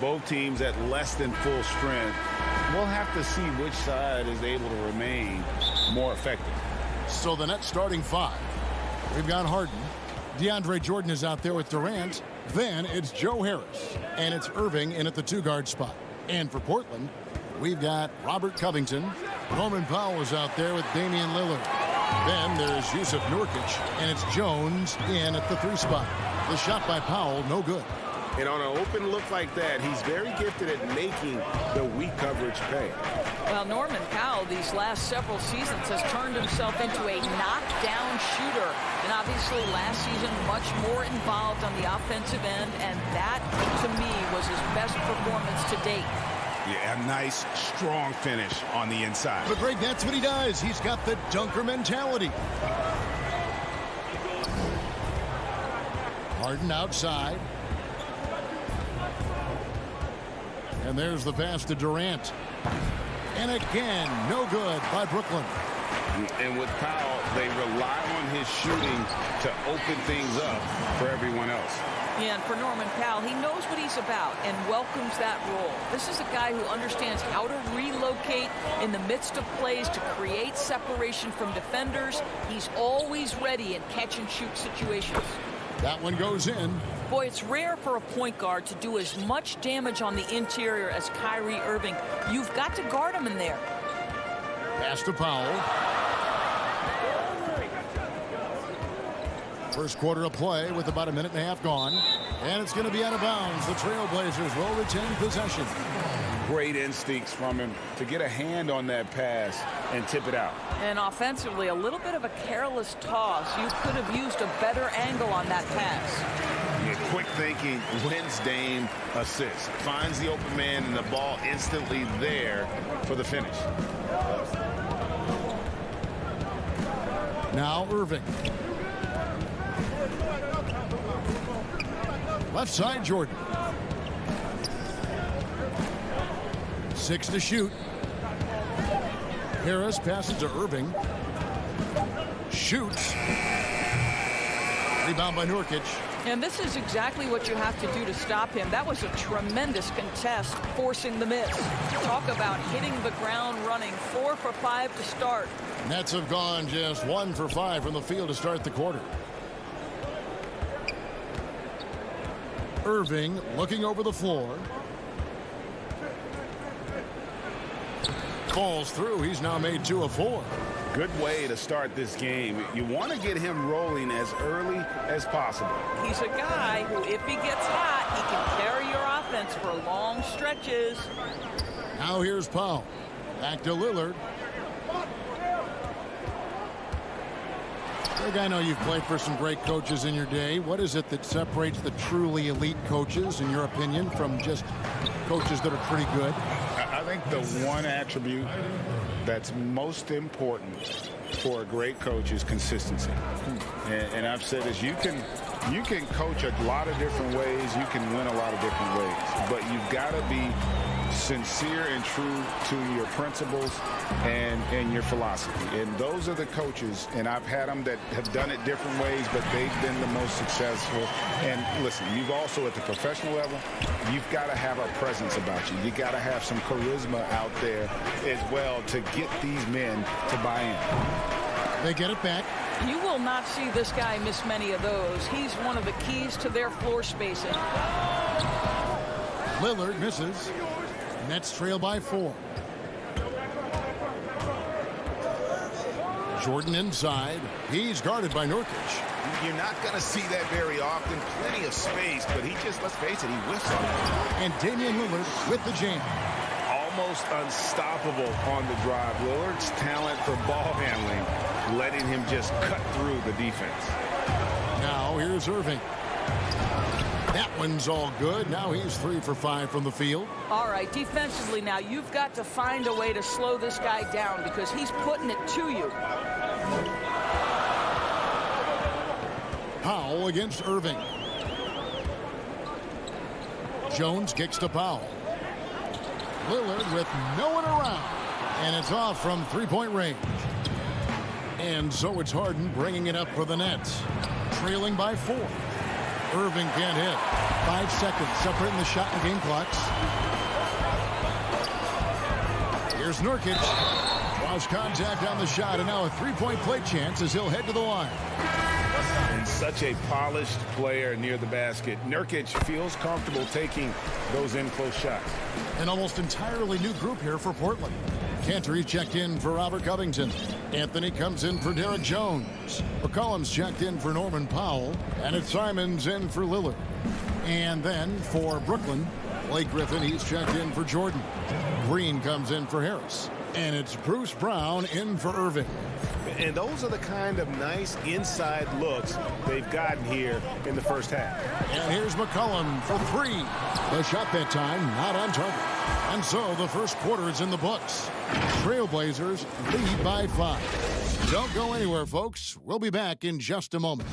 Both teams at less than full strength. We'll have to see which side is able to remain more effective. So the net starting five. We've got Harden. DeAndre Jordan is out there with Durant. Then it's Joe Harris. And it's Irving in at the two-guard spot. And for Portland, we've got Robert Covington. Norman Powell is out there with Damian Lillard. Then there's Yusuf Nurkic. And it's Jones in at the three spot. The shot by Powell, no good. And on an open look like that, he's very gifted at making the weak coverage pay. Well, Norman Powell, these last several seasons, has turned himself into a knockdown shooter. And obviously, last season, much more involved on the offensive end. And that, to me, was his best performance to date. Yeah, a nice, strong finish on the inside. But, Greg, that's what he does. He's got the dunker mentality. Harden outside. And there's the pass to Durant. And again, no good by Brooklyn. And with Powell, they rely on his shooting to open things up for everyone else. Yeah, and for Norman Powell, he knows what he's about and welcomes that role. This is a guy who understands how to relocate in the midst of plays to create separation from defenders. He's always ready in catch-and-shoot situations. That one goes in. Boy, it's rare for a point guard to do as much damage on the interior as Kyrie Irving. You've got to guard him in there. Pass to Powell. First quarter of play with about a minute and a half gone. And it's going to be out of bounds. The Trailblazers will retain possession. Great instincts from him to get a hand on that pass and tip it out. And offensively, a little bit of a careless toss. You could have used a better angle on that pass. Yeah, quick thinking wins Dame assist. Finds the open man and the ball instantly there for the finish. Now Irving. Left side, Jordan. 6 to shoot. Harris passes to Irving. Shoots. Rebound by Nurkic. And this is exactly what you have to do to stop him. That was a tremendous contest, forcing the miss. Talk about hitting the ground running. 4 for 5 to start. Nets have gone just 1 for 5 from the field to start the quarter. Irving looking over the floor. Falls through. He's now made 2 of 4. Good way to start this game. You want to get him rolling as early as possible. He's a guy who, if he gets hot, he can carry your offense for long stretches. Now here's Powell. Back to Lillard. Greg, I know you've played for some great coaches in your day. What is it that separates the truly elite coaches, in your opinion, from just coaches that are pretty good? I think the one attribute that's most important for a great coach is consistency. And I've said this, you can coach a lot of different ways, you can win a lot of different ways, but you've got to be sincere and true to your principles and your philosophy. And those are the coaches, and I've had them that have done it different ways, but they've been the most successful. And listen, you've also at the professional level, you've got to have a presence about you. You got to have some charisma out there as well to get these men to buy in. They get it back. You will not see this guy miss many of those. He's one of the keys to their floor spacing. Lillard misses. Nets trail by 4. Jordan inside. He's guarded by Nurkic. You're not going to see that very often. Plenty of space, but he just, let's face it, he whiffs on it. And Damian Lillard with the jam. Almost almost unstoppable on the drive. Lillard's talent for ball handling, letting him just cut through the defense. Now here's Irving. That one's all good. Now he's 3 for 5 from the field. All right, defensively now, you've got to find a way to slow this guy down because he's putting it to you. Powell against Irving. Jones kicks to Powell. Lillard with no one around. And it's off from three-point range. And so it's Harden bringing it up for the Nets. Trailing by 4. Irving can't hit. 5 seconds separating the shot and game clocks. Here's Nurkic. Draws contact on the shot, and now a three-point play chance as he'll head to the line. And such a polished player near the basket. Nurkic feels comfortable taking those in-close shots. An almost entirely new group here for Portland. Cantor's checked in for Robert Covington. Anthony comes in for Derek Jones. McCollum's checked in for Norman Powell. And it's Simons in for Lillard. And then for Brooklyn, Blake Griffin, he's checked in for Jordan. Green comes in for Harris. And it's Bruce Brown in for Irving. And those are the kind of nice inside looks they've gotten here in the first half. And here's McCollum for 3. The shot that time not on target. And so the first quarter is in the books. Trailblazers lead by 5. Don't go anywhere, folks. We'll be back in just a moment.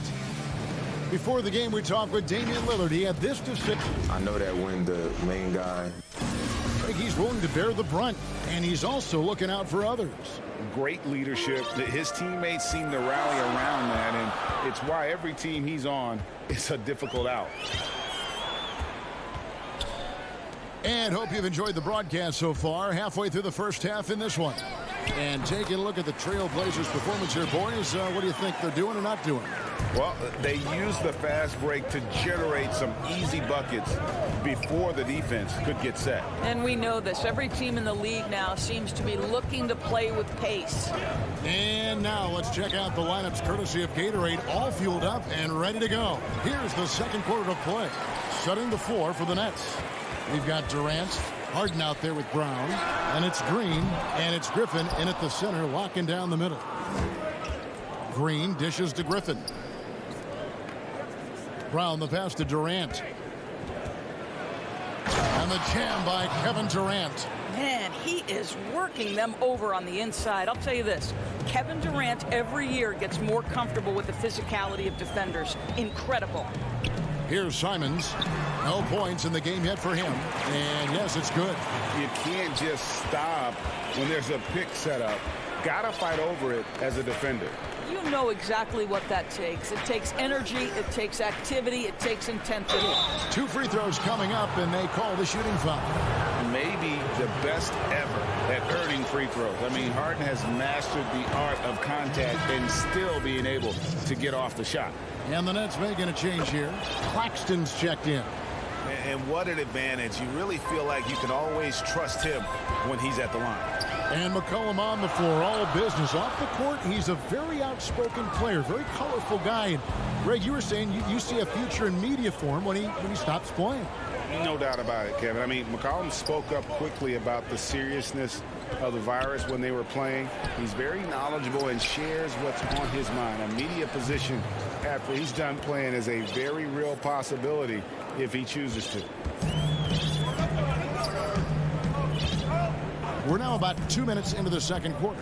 Before the game, we talked with Damian Lillard. He had this to say. I know that when the main guy. He's willing to bear the brunt, and he's also looking out for others. Great leadership. His teammates seem to rally around that, and it's why every team he's on is a difficult out. And hope you've enjoyed the broadcast so far. Halfway through the first half in this one. And taking a look at the Trailblazers' performance here, boys. What do you think they're doing or not doing? Well, they use the fast break to generate some easy buckets before the defense could get set. And we know this. Every team in the league now seems to be looking to play with pace. And now let's check out the lineups courtesy of Gatorade, all fueled up and ready to go. Here's the second quarter of play. Setting the floor for the Nets. We've got Durant, Harden out there with Brown, and it's Green, and it's Griffin in at the center, locking down the middle. Green dishes to Griffin. Brown the pass to Durant. And the jam by Kevin Durant. Man, he is working them over on the inside. I'll tell you this, Kevin Durant every year gets more comfortable with the physicality of defenders. Incredible. Here's Simons. No points in the game yet for him. And yes, it's good. You can't just stop when there's a pick set up. Gotta fight over it as a defender. You know exactly what that takes. It takes energy, it takes activity, it takes intensity. 2 free throws coming up, and they call the shooting foul. Maybe the best ever at earning free throws. I mean, Harden has mastered the art of contact and still being able to get off the shot. And the Nets making a change here. Claxton's checked in. And what an advantage. You really feel like you can always trust him when he's at the line. And McCollum on the floor, all business. Off the court, he's a very outspoken player, very colorful guy. And Greg, you were saying you see a future in media for him when he stops playing. No doubt about it, Kevin. I mean, McCollum spoke up quickly about the seriousness of the virus when they were playing. He's very knowledgeable and shares what's on his mind. A media position after he's done playing is a very real possibility if he chooses to. We're now about 2 minutes into the second quarter.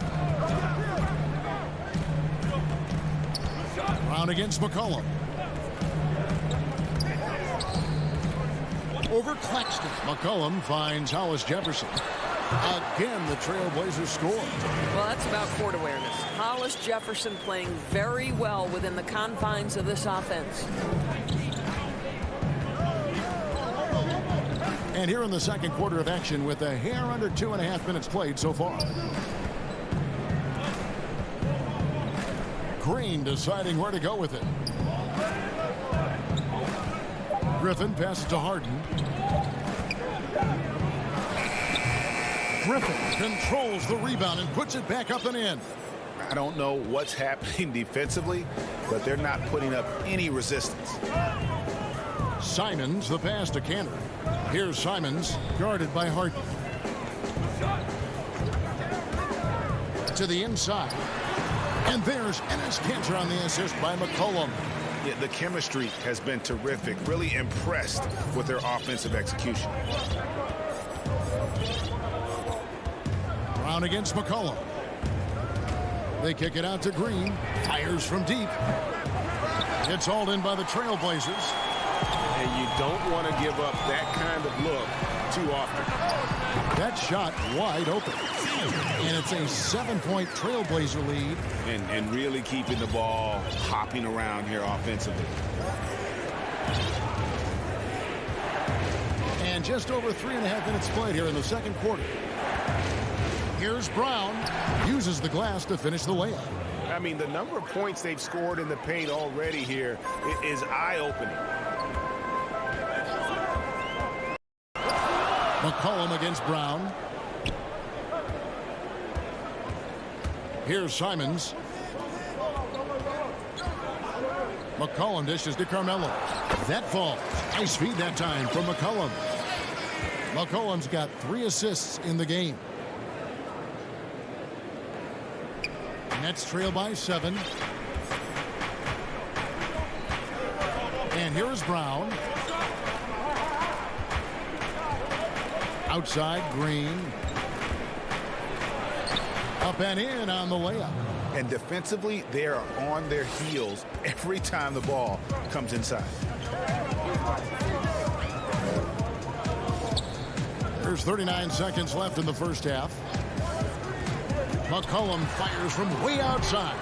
Brown against McCollum. Over Claxton. McCollum finds Hollis Jefferson. Again, the Trailblazers score. Well, that's about court awareness. Hollis Jefferson playing very well within the confines of this offense. And here in the second quarter of action with a hair under 2.5 minutes played so far. Green deciding where to go with it. Griffin passes to Harden. Griffin controls the rebound and puts it back up and in. I don't know what's happening defensively, but they're not putting up any resistance. Simons the pass to Cantor. Here's Simons guarded by Harden. to the inside. And there's Enes Kanter on the assist by McCollum. Yeah, the chemistry has been terrific. Really impressed with their offensive execution. Brown against McCollum. They kick it out to Green. Fires from deep. It's hauled in by the Trailblazers. And you don't want to give up that kind of look too often. That shot wide open. And it's a 7-point Trailblazer lead. And really keeping the ball hopping around here offensively. And just over 3.5 minutes played here in the second quarter. Here's Brown. Uses the glass to finish the layup. I mean, the number of points they've scored in the paint already here is eye-opening. McCollum against Brown. Here's Simons. McCollum dishes to Carmelo. That falls. Nice feed that time from McCollum. McCollum's got 3 assists in the game. Nets trail by 7. And here is Brown. Outside, Green. Up and in on the layup. And defensively, they are on their heels every time the ball comes inside. There's 39 seconds left in the first half. McCollum fires from way outside.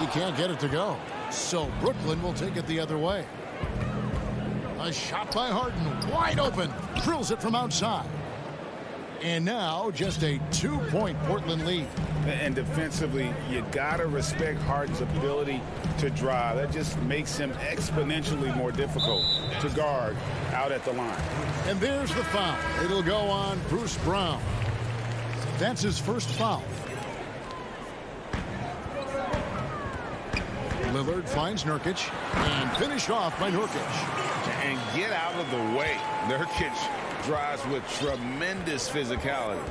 He can't get it to go. So Brooklyn will take it the other way. A shot by Harden, wide open. Drills it from outside. And now just a 2-point Portland lead. And defensively, you got to respect Harden's ability to drive. That just makes him exponentially more difficult to guard out at the line. And there's the foul. It'll go on Bruce Brown. That's his first foul. Lillard finds Nurkic and finished off by Nurkic. And get out of the way. Nurkic drives with tremendous physicality.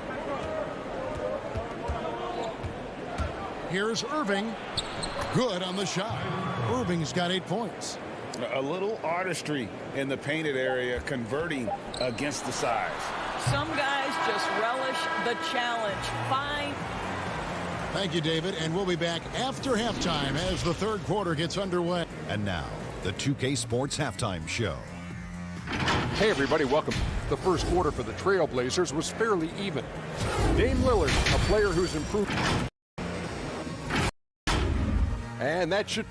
Here's Irving. Good on the shot. Irving's got 8 points. A little artistry in the painted area, converting against the size. Some guys just relish the challenge. Fine. Thank you, David. And we'll be back after halftime as the third quarter gets underway. And now, the 2K Sports Halftime Show. Hey, everybody, welcome. The first quarter for the Trailblazers was fairly even. Dame Lillard, a player who's improved. And that should...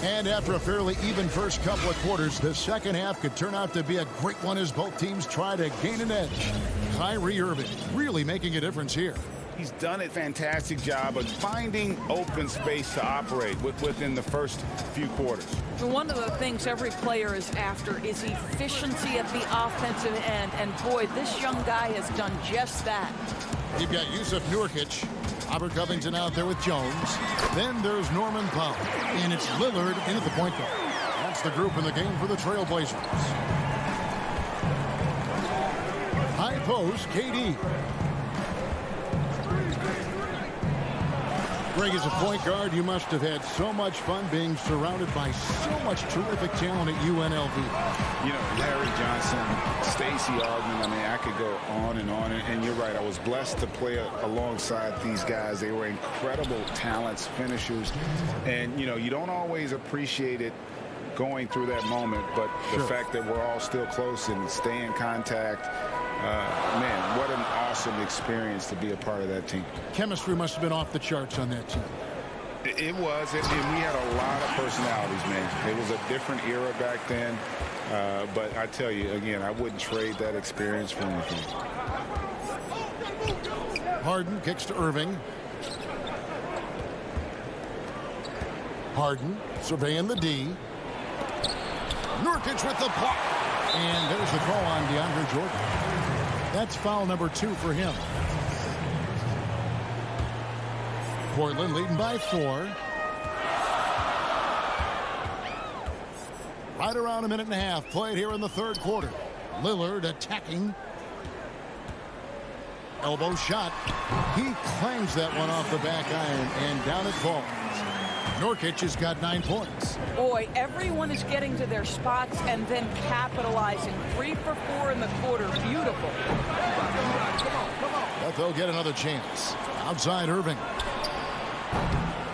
And after a fairly even first couple of quarters, the second half could turn out to be a great one as both teams try to gain an edge. Kyrie Irving really making a difference here. He's done a fantastic job of finding open space to operate within the first few quarters. One of the things every player is after is efficiency at the offensive end. And boy, this young guy has done just that. You've got Yusuf Nurkic. Robert Covington out there with Jones. Then there's Norman Powell. And it's Lillard in at the point guard. That's the group in the game for the Trailblazers. High post, KD. Greg, as a point guard, you must have had so much fun being surrounded by so much terrific talent at UNLV. You know, Larry Johnson, Stacey Augmon, I mean, I could go on. And you're right, I was blessed to play alongside these guys. They were incredible talents, finishers. And, you know, you don't always appreciate it going through that moment, but the fact that we're all still close and stay in contact, man, what an awesome experience to be a part of that team. Chemistry must have been off the charts on that team. It was, and we had a lot of personalities, man. It was a different era back then, but I tell you, again, I wouldn't trade that experience for anything. Harden kicks to Irving. Harden surveying the D. Nurkic with the block. And there's the call on DeAndre Jordan. That's foul number 2 for him. Portland leading by 4. Right around a minute and a half played here in the third quarter. Lillard attacking. Elbow shot. He clangs that one off the back iron, and down it falls. Nurkic has got 9 points. Boy, everyone is getting to their spots and then capitalizing. 3 for 4 in the quarter. Beautiful. But they'll get another chance. Outside Irving.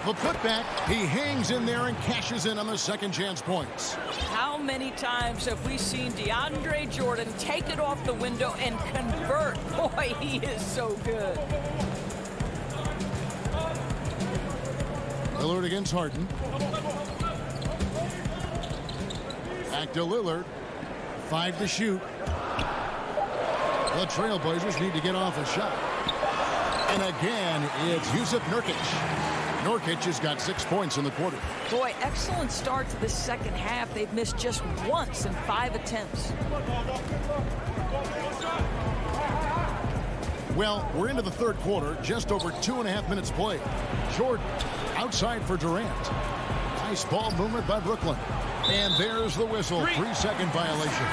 The putback. He hangs in there and cashes in on the second chance points. How many times have we seen DeAndre Jordan take it off the window and convert? Boy, he is so good. Lillard against Harden. Back to Lillard. 5 to shoot. The Trailblazers need to get off a shot. And again, it's Jusuf Nurkic. Nurkic has got 6 points in the quarter. Boy, excellent start to the second half. They've missed just once in 5 attempts. Well, we're into the third quarter, just over 2.5 minutes played. Jordan outside for Durant. Nice ball movement by Brooklyn. And there's the whistle. 3-second violation.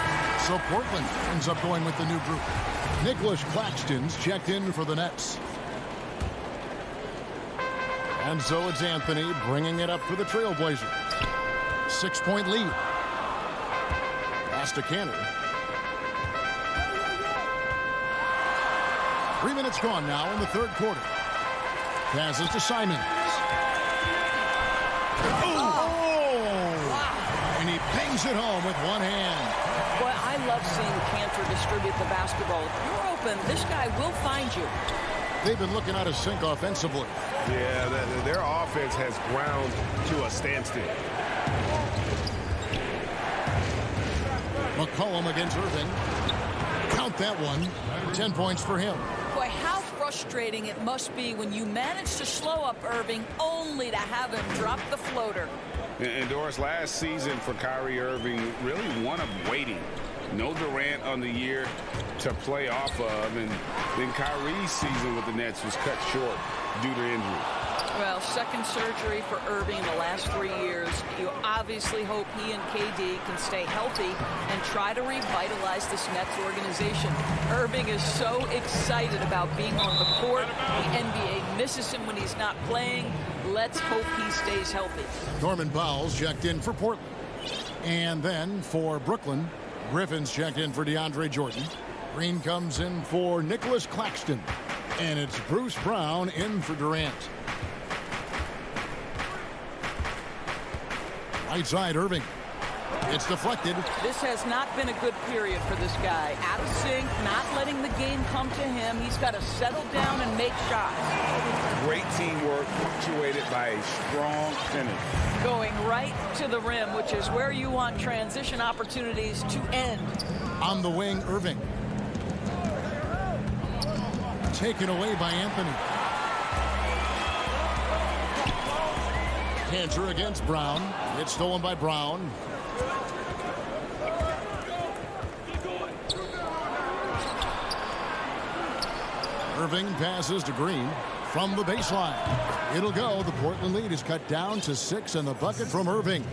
So Portland ends up going with the new group. Nicholas Claxton's checked in for the Nets. And so it's Anthony bringing it up for the Trailblazers. 6-point lead. Pass to Canner. 3 minutes gone now in the third quarter. Passes to Simons. And he bangs it home with one hand. Boy, I love seeing Cantor distribute the basketball. If you're open, this guy will find you. They've been looking out of sync offensively. Yeah, their offense has ground to a standstill. McCollum against Irving. Count that one. 10 points for him. Boy, how frustrating it must be when you manage to slow up Irving only to have him drop the floater. And Doris, last season for Kyrie Irving, really one of waiting. No Durant on the year to play off of, and then Kyrie's season with the Nets was cut short due to injury. Well, second surgery for Irving in the last 3 years. You obviously hope he and KD can stay healthy and try to revitalize this Nets organization. Irving is so excited about being on the court. The NBA misses him when he's not playing. Let's hope he stays healthy. Norman Powell's checked in for Portland. And then for Brooklyn, Griffin's checked in for DeAndre Jordan. Green comes in for Nicholas Claxton. And it's Bruce Brown in for Durant. Right side, Irving. It's deflected. This has not been a good period for this guy. Out of sync, not letting the game come to him. He's got to settle down and make shots. Great teamwork punctuated by a strong finish. Going right to the rim, which is where you want transition opportunities to end. On the wing, Irving. Taken away by Anthony. Cantor against Brown. It's stolen by Brown. Irving passes to Green from the baseline. It'll go. The Portland lead is cut down to 6, and the bucket from Irving.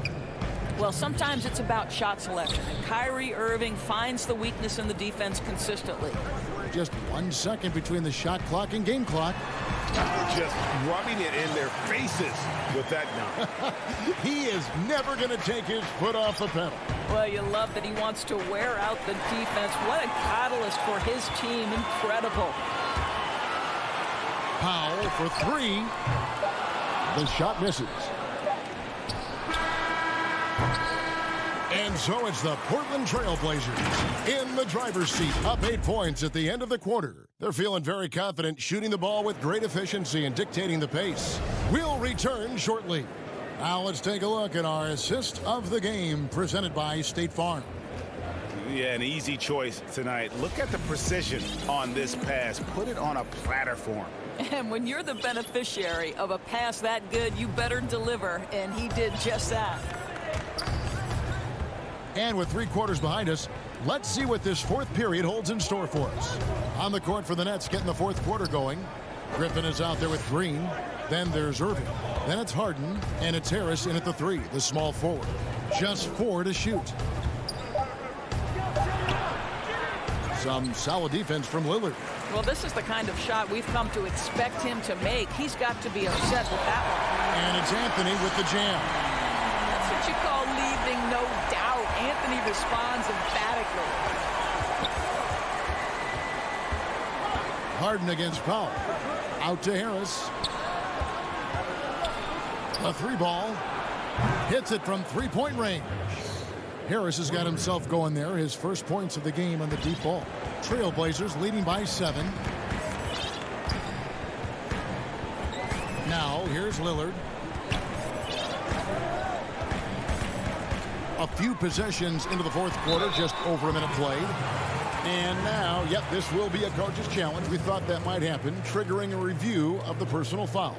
Well, sometimes it's about shot selection, and Kyrie Irving finds the weakness in the defense consistently. Just 1 second between the shot clock and game clock. Just rubbing it in their faces with that dunk. He is never going to take his foot off the pedal. Well, you love that he wants to wear out the defense. What a catalyst for his team. Incredible. Powell for 3. The shot misses. And so it's the Portland Trailblazers in the driver's seat, up 8 points at the end of the quarter. They're feeling very confident, shooting the ball with great efficiency and dictating the pace. We'll return shortly. Now let's take a look at our assist of the game presented by State Farm. Yeah, an easy choice tonight. Look at the precision on this pass. Put it on a platter form. And when you're the beneficiary of a pass that good, you better deliver, and he did just that. And with 3 quarters behind us, let's see what this fourth period holds in store for us. On the court for the Nets, getting the fourth quarter going. Griffin is out there with Green. Then there's Irving. Then it's Harden, and it's Harris in at the 3, the small forward. Just 4 to shoot. Some solid defense from Lillard. Well, this is the kind of shot we've come to expect him to make. He's got to be upset with that one. And it's Anthony with the jam. That's what you call leaving no doubt. Anthony responds emphatically. Harden against Powell. Out to Harris. A 3-ball. Hits it from 3-point range. Harris has got himself going there. His first points of the game on the deep ball. Trailblazers leading by 7. Now, here's Lillard. A few possessions into the fourth quarter, just over a minute played. And now, yep, this will be a coach's challenge. We thought that might happen, triggering a review of the personal foul.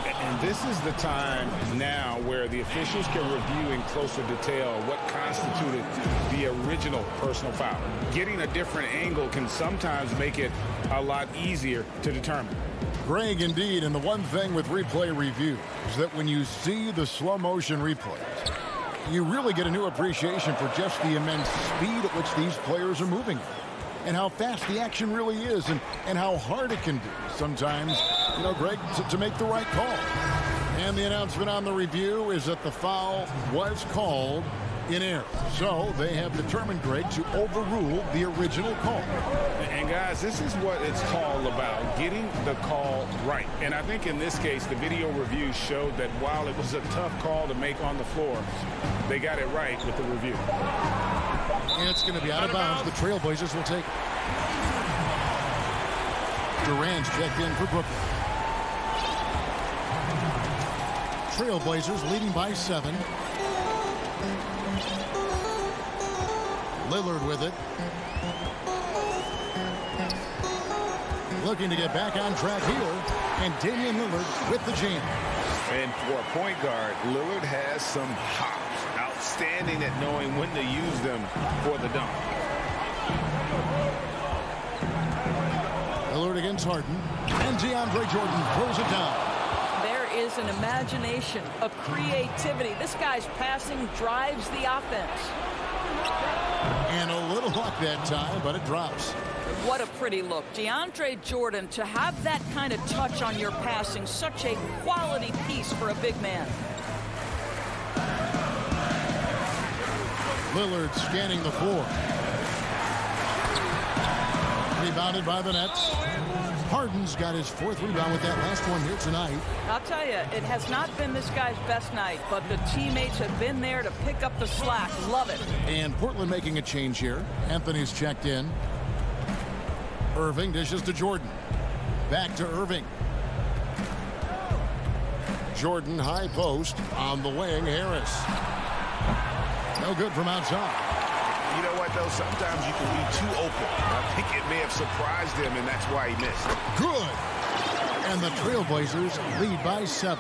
And this is the time now where the officials can review in closer detail what constituted the original personal foul. Getting a different angle can sometimes make it a lot easier to determine. Greg, indeed, and the one thing with replay review is that when you see the slow motion replays, you really get a new appreciation for just the immense speed at which these players are moving and how fast the action really is and how hard it can be sometimes, you know, Greg, to make the right call. And the announcement on the review is that the foul was called in error. So they have determined, Greg, to overrule the original call. And guys, this is what it's all about, getting the call right. And I think in this case, the video review showed that while it was a tough call to make on the floor, they got it right with the review. And it's going to be out of bounds. The Trailblazers will take it. Durant's checked in for Brooklyn. Trailblazers leading by 7. Lillard with it. Looking to get back on track here. And Damian Lillard with the jam. And for a point guard, Lillard has some hops. Outstanding at knowing when to use them for the dunk. Lillard against Harden. And DeAndre Jordan throws it down. There is an imagination, a creativity. This guy's passing drives the offense. And a little luck that time, but it drops. What a pretty look. DeAndre Jordan, to have that kind of touch on your passing, such a quality piece for a big man. Lillard scanning the floor. Rebounded by the Nets. Harden's got his 4th rebound with that last one here tonight. I'll tell you, it has not been this guy's best night, but the teammates have been there to pick up the slack. Love it. And Portland making a change here. Anthony's checked in. Irving dishes to Jordan. Back to Irving. Jordan high post on the wing. Harris. No good from outside. You know what, though? Sometimes you can be too open. I think it may have surprised him, and that's why he missed. Good. And the Trailblazers lead by 7.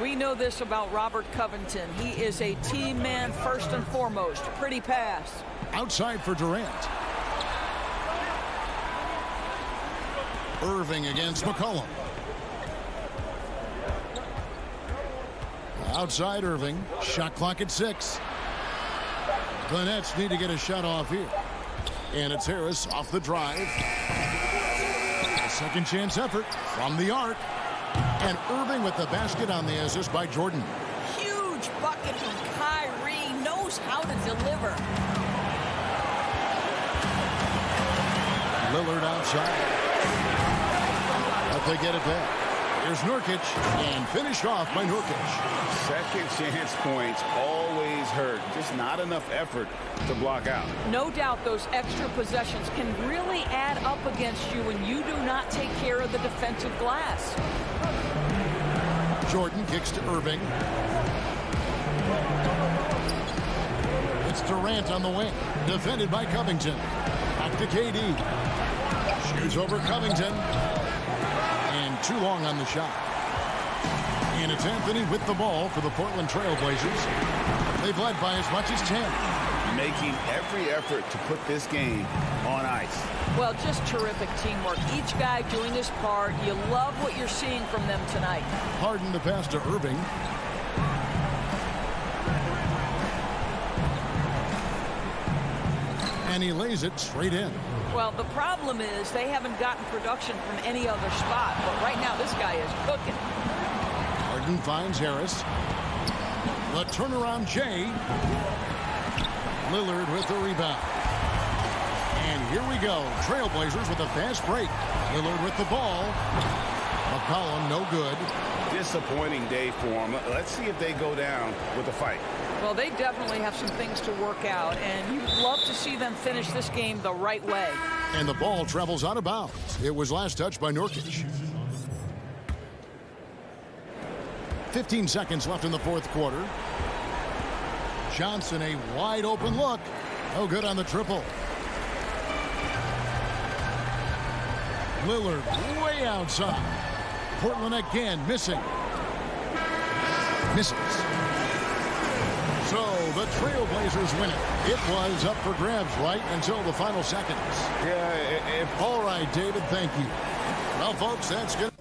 We know this about Robert Covington. He is a team man first and foremost. Pretty pass. Outside for Durant. Irving against McCollum. Outside Irving. Shot clock at 6. The Nets need to get a shot off here. And it's Harris off the drive. A second chance effort from the arc. And Irving with the basket on the assist by Jordan. Huge bucket from Kyrie. Knows how to deliver. Lillard outside. But they get it back. Here's Nurkic, and finished off by Nurkic. Second chance points always hurt. Just not enough effort to block out. No doubt those extra possessions can really add up against you when you do not take care of the defensive glass. Jordan kicks to Irving. It's Durant on the wing. Defended by Covington. Back to KD. Shoots over Covington. And too long on the shot. And it's Anthony with the ball for the Portland Trailblazers. They've led by as much as 10. making every effort to put this game on ice. Well, just terrific teamwork. Each guy doing his part. You love what you're seeing from them tonight. Harden the pass to Irving. And he lays it straight in. Well, the problem is they haven't gotten production from any other spot. But right now, this guy is cooking. Harden finds Harris. The turnaround Jay. Lillard with the rebound. And here we go. Trailblazers with a fast break. Lillard with the ball. McCollum no good. Disappointing day for them. Let's see if they go down with a fight. Well, they definitely have some things to work out, and you'd love to see them finish this game the right way. And the ball travels out of bounds. It was last touched by Nurkic. 15 seconds left in the fourth quarter. Johnson, a wide open look. No good on the triple. Lillard way outside. Portland again missing. Misses. So the Trailblazers win it. It was up for grabs right until the final seconds. Yeah, All right, David, thank you. Well, folks, that's good.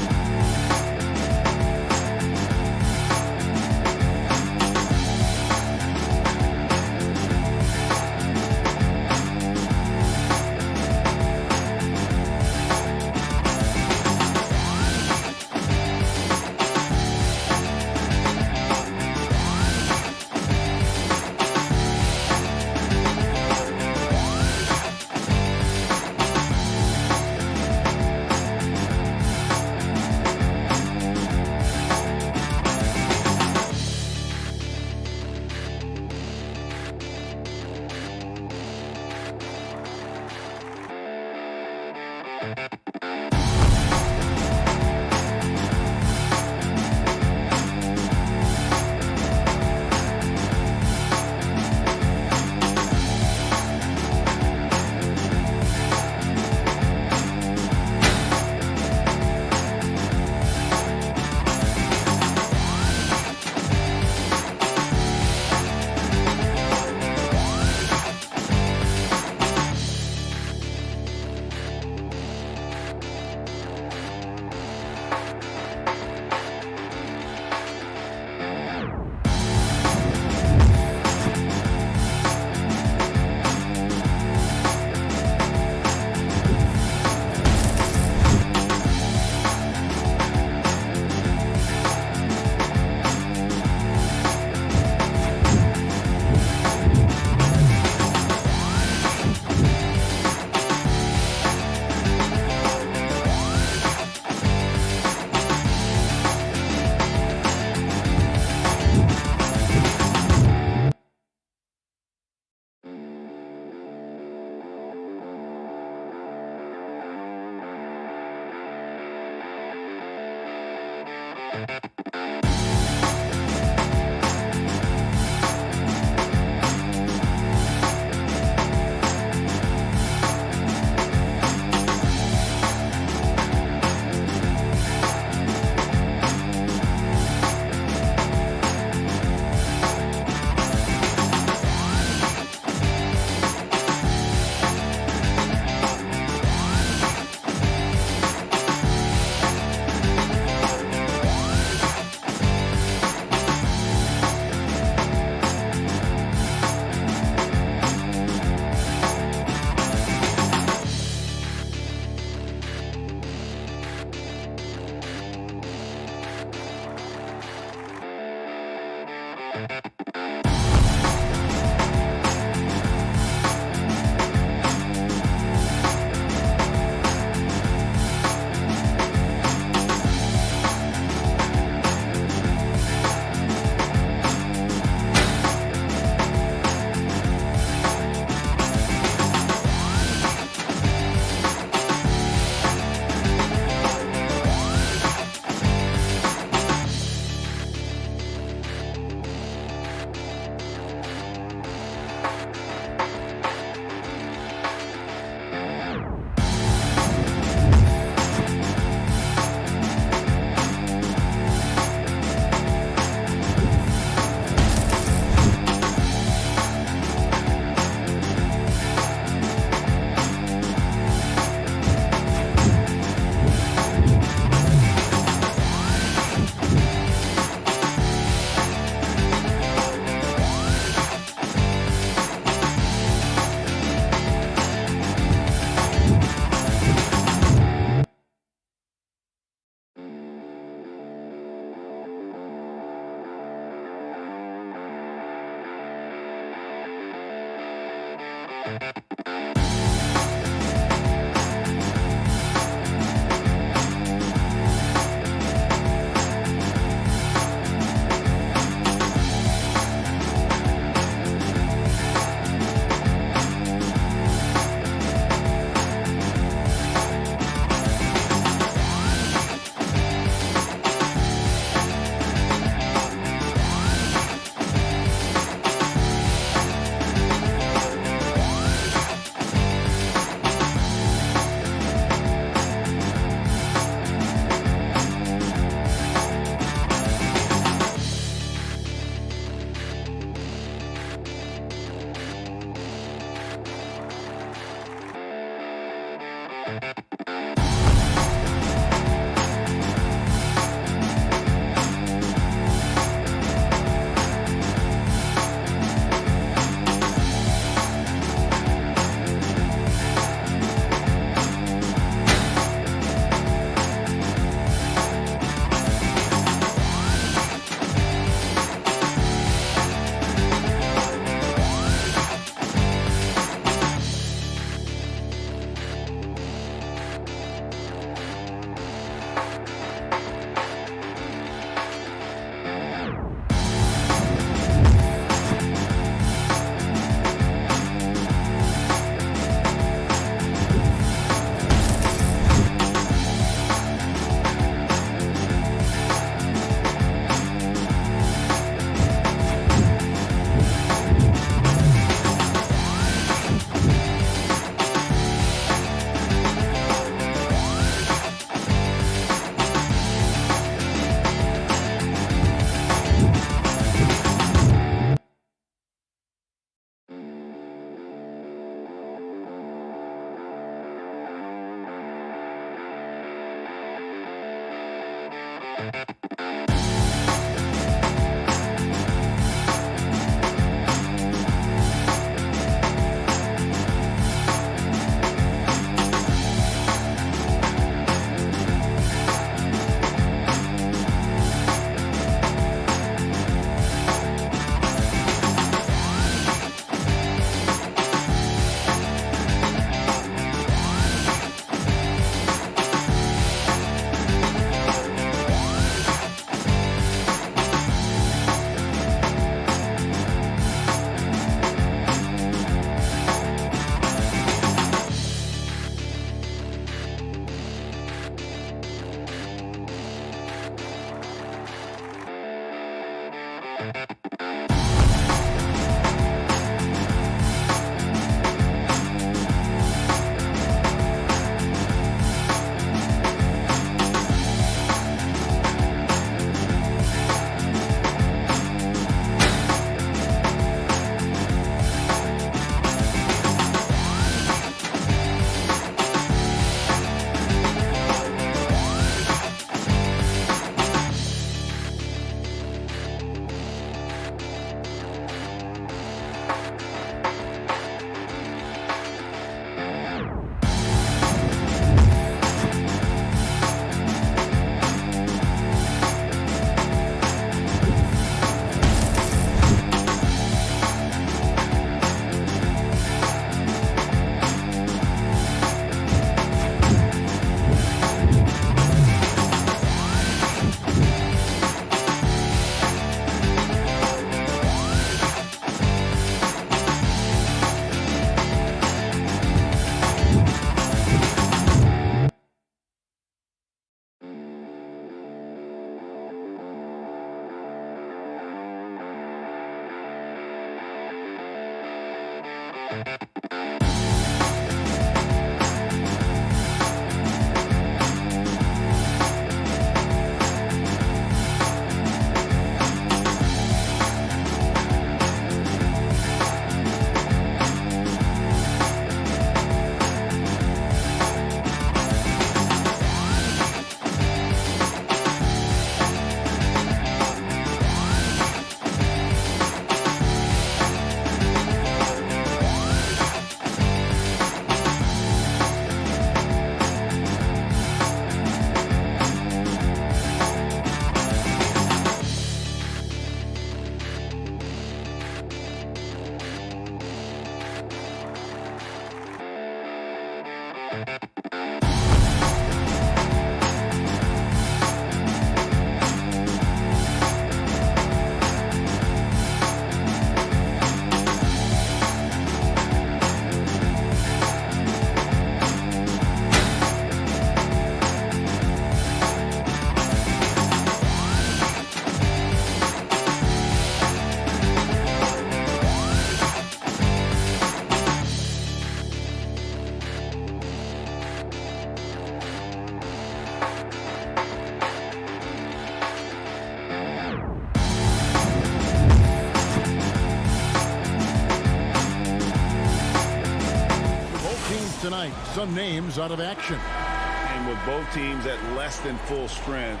Tonight, some names out of action. And with both teams at less than full strength,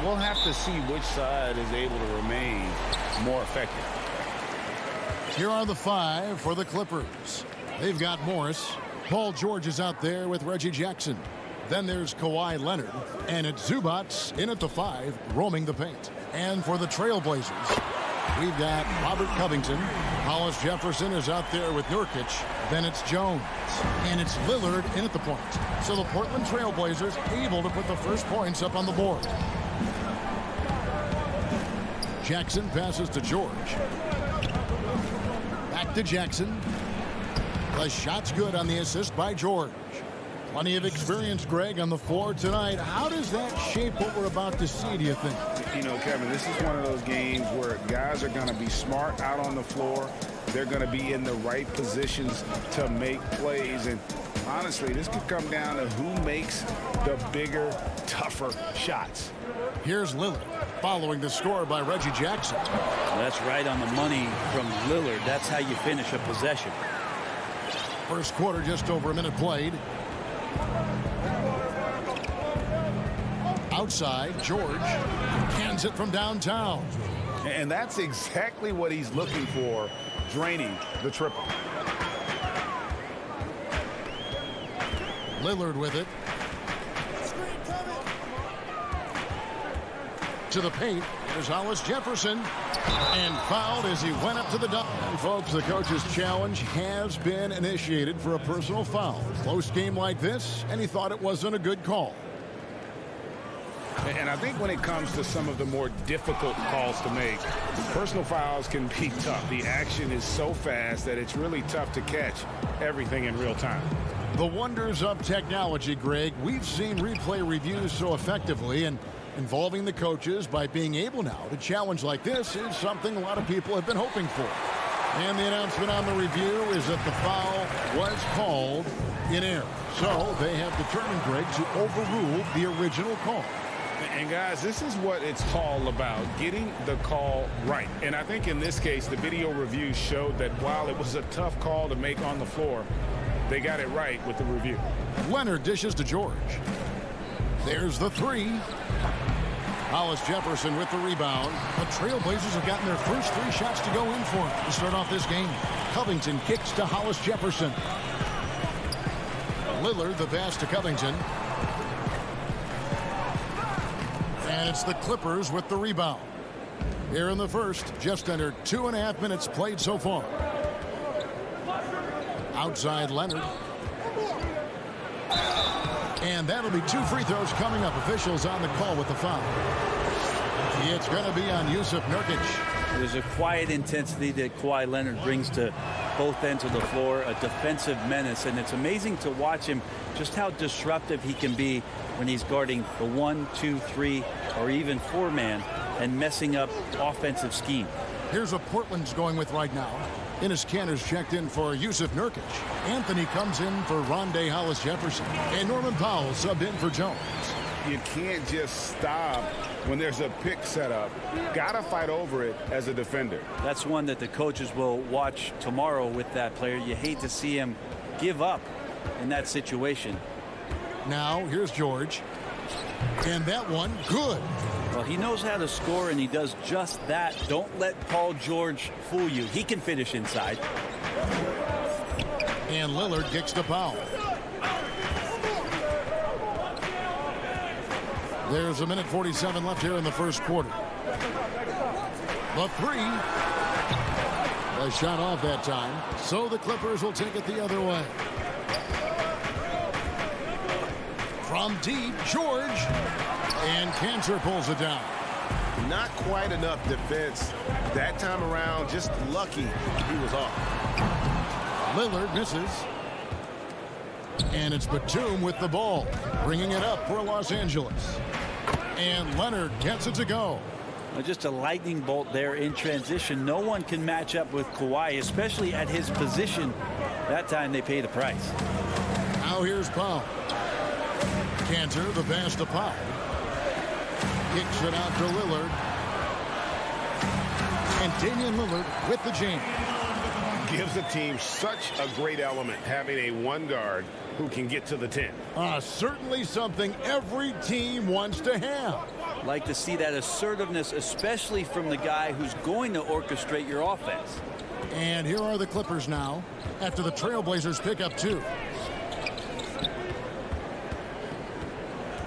we'll have to see which side is able to remain more effective. Here are the 5 for the Clippers. They've got Morris. Paul George is out there with Reggie Jackson. Then there's Kawhi Leonard. And it's Zubats in at the 5, roaming the paint. And for the Trailblazers, we've got Robert Covington. Hollis Jefferson is out there with Nurkic. Then it's Jones. And it's Lillard in at the point. So the Portland Trailblazers able to put the first points up on the board. Jackson passes to George. Back to Jackson. The shot's good on the assist by George. Plenty of experience, Greg, on the floor tonight. How does that shape what we're about to see, do you think? You know, Kevin, this is one of those games where guys are going to be smart out on the floor. They're going to be in the right positions to make plays. And honestly, this could come down to who makes the bigger, tougher shots. Here's Lillard following the score by Reggie Jackson. That's right on the money from Lillard. That's how you finish a possession. First quarter, just over a minute played. Outside, George hands it from downtown. And that's exactly what he's looking for, draining the triple. Lillard with it. To the paint. There's Hollis Jefferson. And fouled as he went up to the dunk. And folks, the coach's challenge has been initiated for a personal foul. Close game like this, and he thought it wasn't a good call. And I think when it comes to some of the more difficult calls to make, personal fouls can be tough. The action is so fast that it's really tough to catch everything in real time. The wonders of technology, Greg. We've seen replay reviews so effectively, and involving the coaches by being able now to challenge like this is something a lot of people have been hoping for. And the announcement on the review is that the foul was called in error. So they have determined, Greg, to overrule the original call. And guys, this is what it's all about, getting the call right. And I think in this case, the video review showed that while it was a tough call to make on the floor, they got it right with the review. Leonard dishes to George. There's the three. Hollis Jefferson with the rebound. The Trailblazers have gotten their first 3 shots to go in for to start off this game. Covington kicks to Hollis Jefferson. Lillard the pass to Covington. And it's the Clippers with the rebound. Here in the first, just under 2.5 minutes played so far. Outside Leonard. And that'll be 2 free throws coming up. Officials on the call with the foul. It's going to be on Yusuf Nurkic. There's a quiet intensity that Kawhi Leonard brings to both ends of the floor, a defensive menace, and it's amazing to watch him just how disruptive he can be when he's guarding the 1, 2, 3, or even 4-man and messing up offensive scheme. Here's what Portland's going with right now. Enes Kanter's checked in for Yusuf Nurkic. Anthony comes in for Rondé Hollis Jefferson. And Norman Powell subbed in for Jones. You can't just stop when there's a pick set up. Gotta fight over it as a defender. That's one that the coaches will watch tomorrow with that player. You hate to see him give up in that situation. Now here's George. And that one, good. Well, he knows how to score, and he does just that. Don't let Paul George fool you. He can finish inside. And Lillard kicks to Powell. There's 1:47 left here in the first quarter. The three. A shot off that time. So the Clippers will take it the other way. From deep, George. And Kanter pulls it down. Not quite enough defense that time around. Just lucky he was off. Lillard misses. And it's Batum with the ball, bringing it up for Los Angeles. And Leonard gets it to go. Well, just a lightning bolt there in transition. No one can match up with Kawhi, especially at his position. That time they pay the price. Now here's Powell. Kanter, the pass to Powell. Kicks it out to Lillard. And Damian Lillard with the jam. Gives the team such a great element, having a one guard who can get to the 10. Certainly something every team wants to have. Like to see that assertiveness, especially from the guy who's going to orchestrate your offense. And here are the Clippers now after the Trailblazers pick up 2.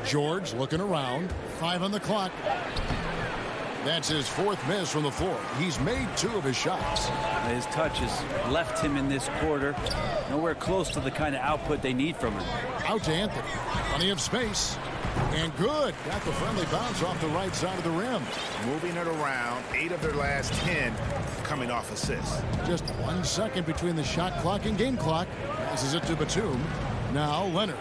George looking around. 5 on the clock. That's his 4th miss from the floor. He's made 2 of his shots. His touch has left him in this quarter. Nowhere close to the kind of output they need from him. Out to Anthony. Plenty of space. And good. Got the friendly bounce off the right side of the rim. Moving it around. 8 of their last 10 coming off assists. Just 1 second between the shot clock and game clock. Passes it to Batum. Now Leonard.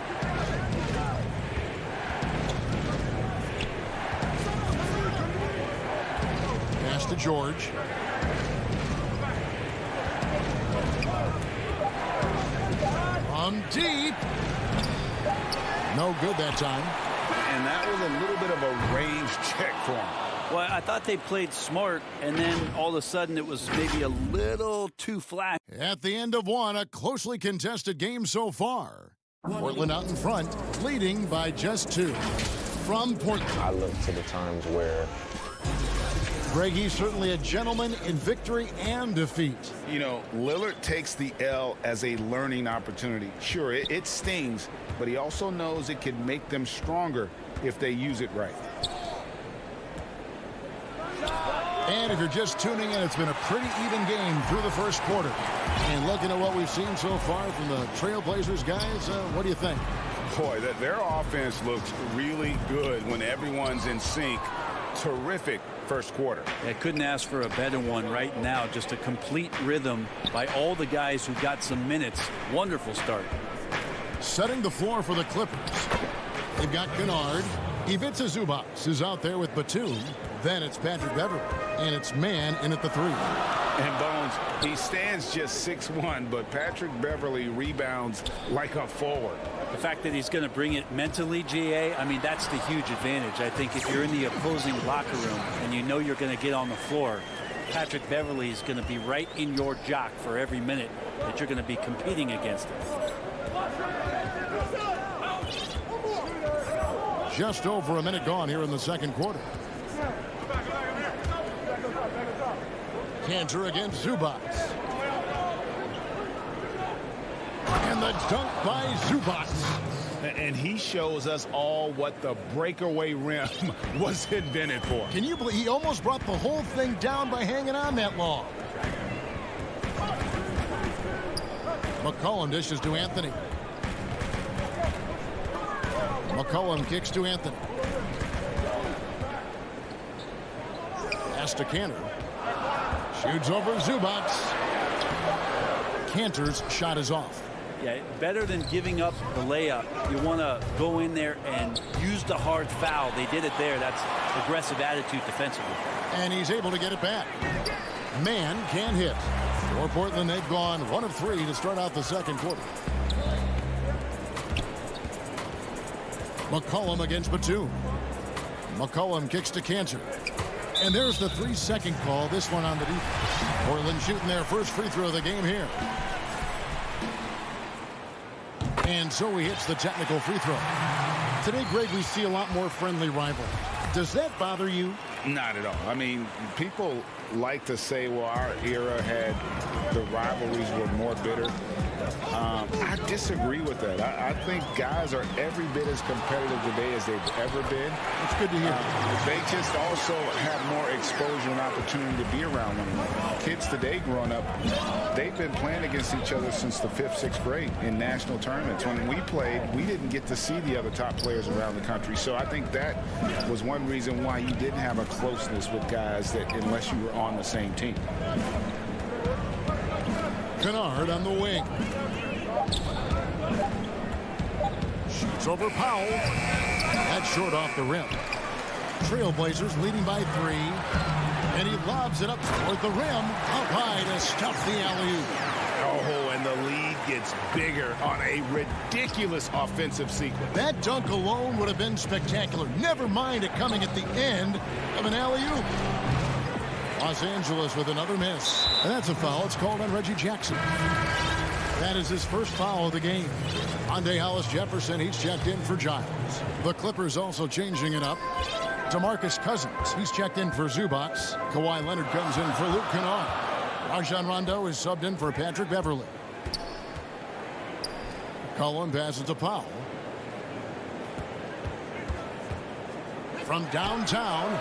Pass to George. On deep. No good that time. And that was a little bit of a range check for him. Well, I thought they played smart, and then all of a sudden it was maybe a little too flat. At the end of one, a closely contested game so far. Portland out in front, leading by just 2. from Portland. I look to the times where Greg, he's certainly a gentleman in victory and defeat. You know, Lillard takes the L as a learning opportunity. Sure, it stings, but he also knows it can make them stronger if they use it right. And if you're just tuning in, it's been a pretty even game through the first quarter. And looking at what we've seen so far from the Trailblazers guys, what do you think? Boy, their offense looks really good when everyone's in sync. Terrific first quarter. I couldn't ask for a better one right now. Just a complete rhythm by all the guys who got some minutes. Wonderful start. Setting the floor for the Clippers. They've got Kennard. Ivica Zubac is out there with Batum. Then it's Patrick Beverley. And it's Man in at the 3. And Bones, he stands just 6'1", but Patrick Beverley rebounds like a forward. The fact that he's going to bring it mentally, GA, I mean, that's the huge advantage. I think if you're in the opposing locker room and you know you're going to get on the floor, Patrick Beverley is going to be right in your jock for every minute that you're going to be competing against him. Just over a minute gone here in the second quarter. Cantor against Zubac. And the dunk by Zubac. And he shows us all what the breakaway rim was invented for. Can you believe he almost brought the whole thing down by hanging on that long? McCollum dishes to Anthony. McCollum kicks to Anthony. Pass to Cantor. Shoots over Zubac. Cantor's shot is off. Yeah, better than giving up the layup. You want to go in there and use the hard foul. They did it there. That's aggressive attitude defensively. And he's able to get it back. Man can't hit. For Portland, they've gone 1 of 3 to start out the second quarter. McCollum against Batum. McCollum kicks to Cantor. And there's the 3-second call. This one on the defense. Portland shooting their first free throw of the game here. And so he hits the technical free throw. Today, Greg, we see a lot more friendly rivalry. Does that bother you? Not at all. I mean, people like to say, well, our era had the rivalries were more bitter. I disagree with that. I think guys are every bit as competitive today as they've ever been. It's good to hear. They just also have more exposure and opportunity to be around one another. Kids today growing up, they've been playing against each other since the 5th, 6th grade in national tournaments. When we played, we didn't get to see the other top players around the country. So I think that was one reason why you didn't have a closeness with guys that unless you were on the same team. Kennard on the wing. Shoots over Powell. That's short off the rim. Trailblazers leading by 3. And he lobs it up toward the rim. Up high to stuff the alley-oop. Oh, and the lead gets bigger on a ridiculous offensive sequence. That dunk alone would have been spectacular. Never mind it coming at the end of an alley-oop. Los Angeles with another miss. And that's a foul. It's called on Reggie Jackson. That is his first foul of the game. Andre Hollis Jefferson, he's checked in for Giles. The Clippers also changing it up. DeMarcus Cousins, he's checked in for Zubac. Kawhi Leonard comes in for Luke Kennard. Rajon Rondo is subbed in for Patrick Beverley. Cullen passes to Powell. From downtown,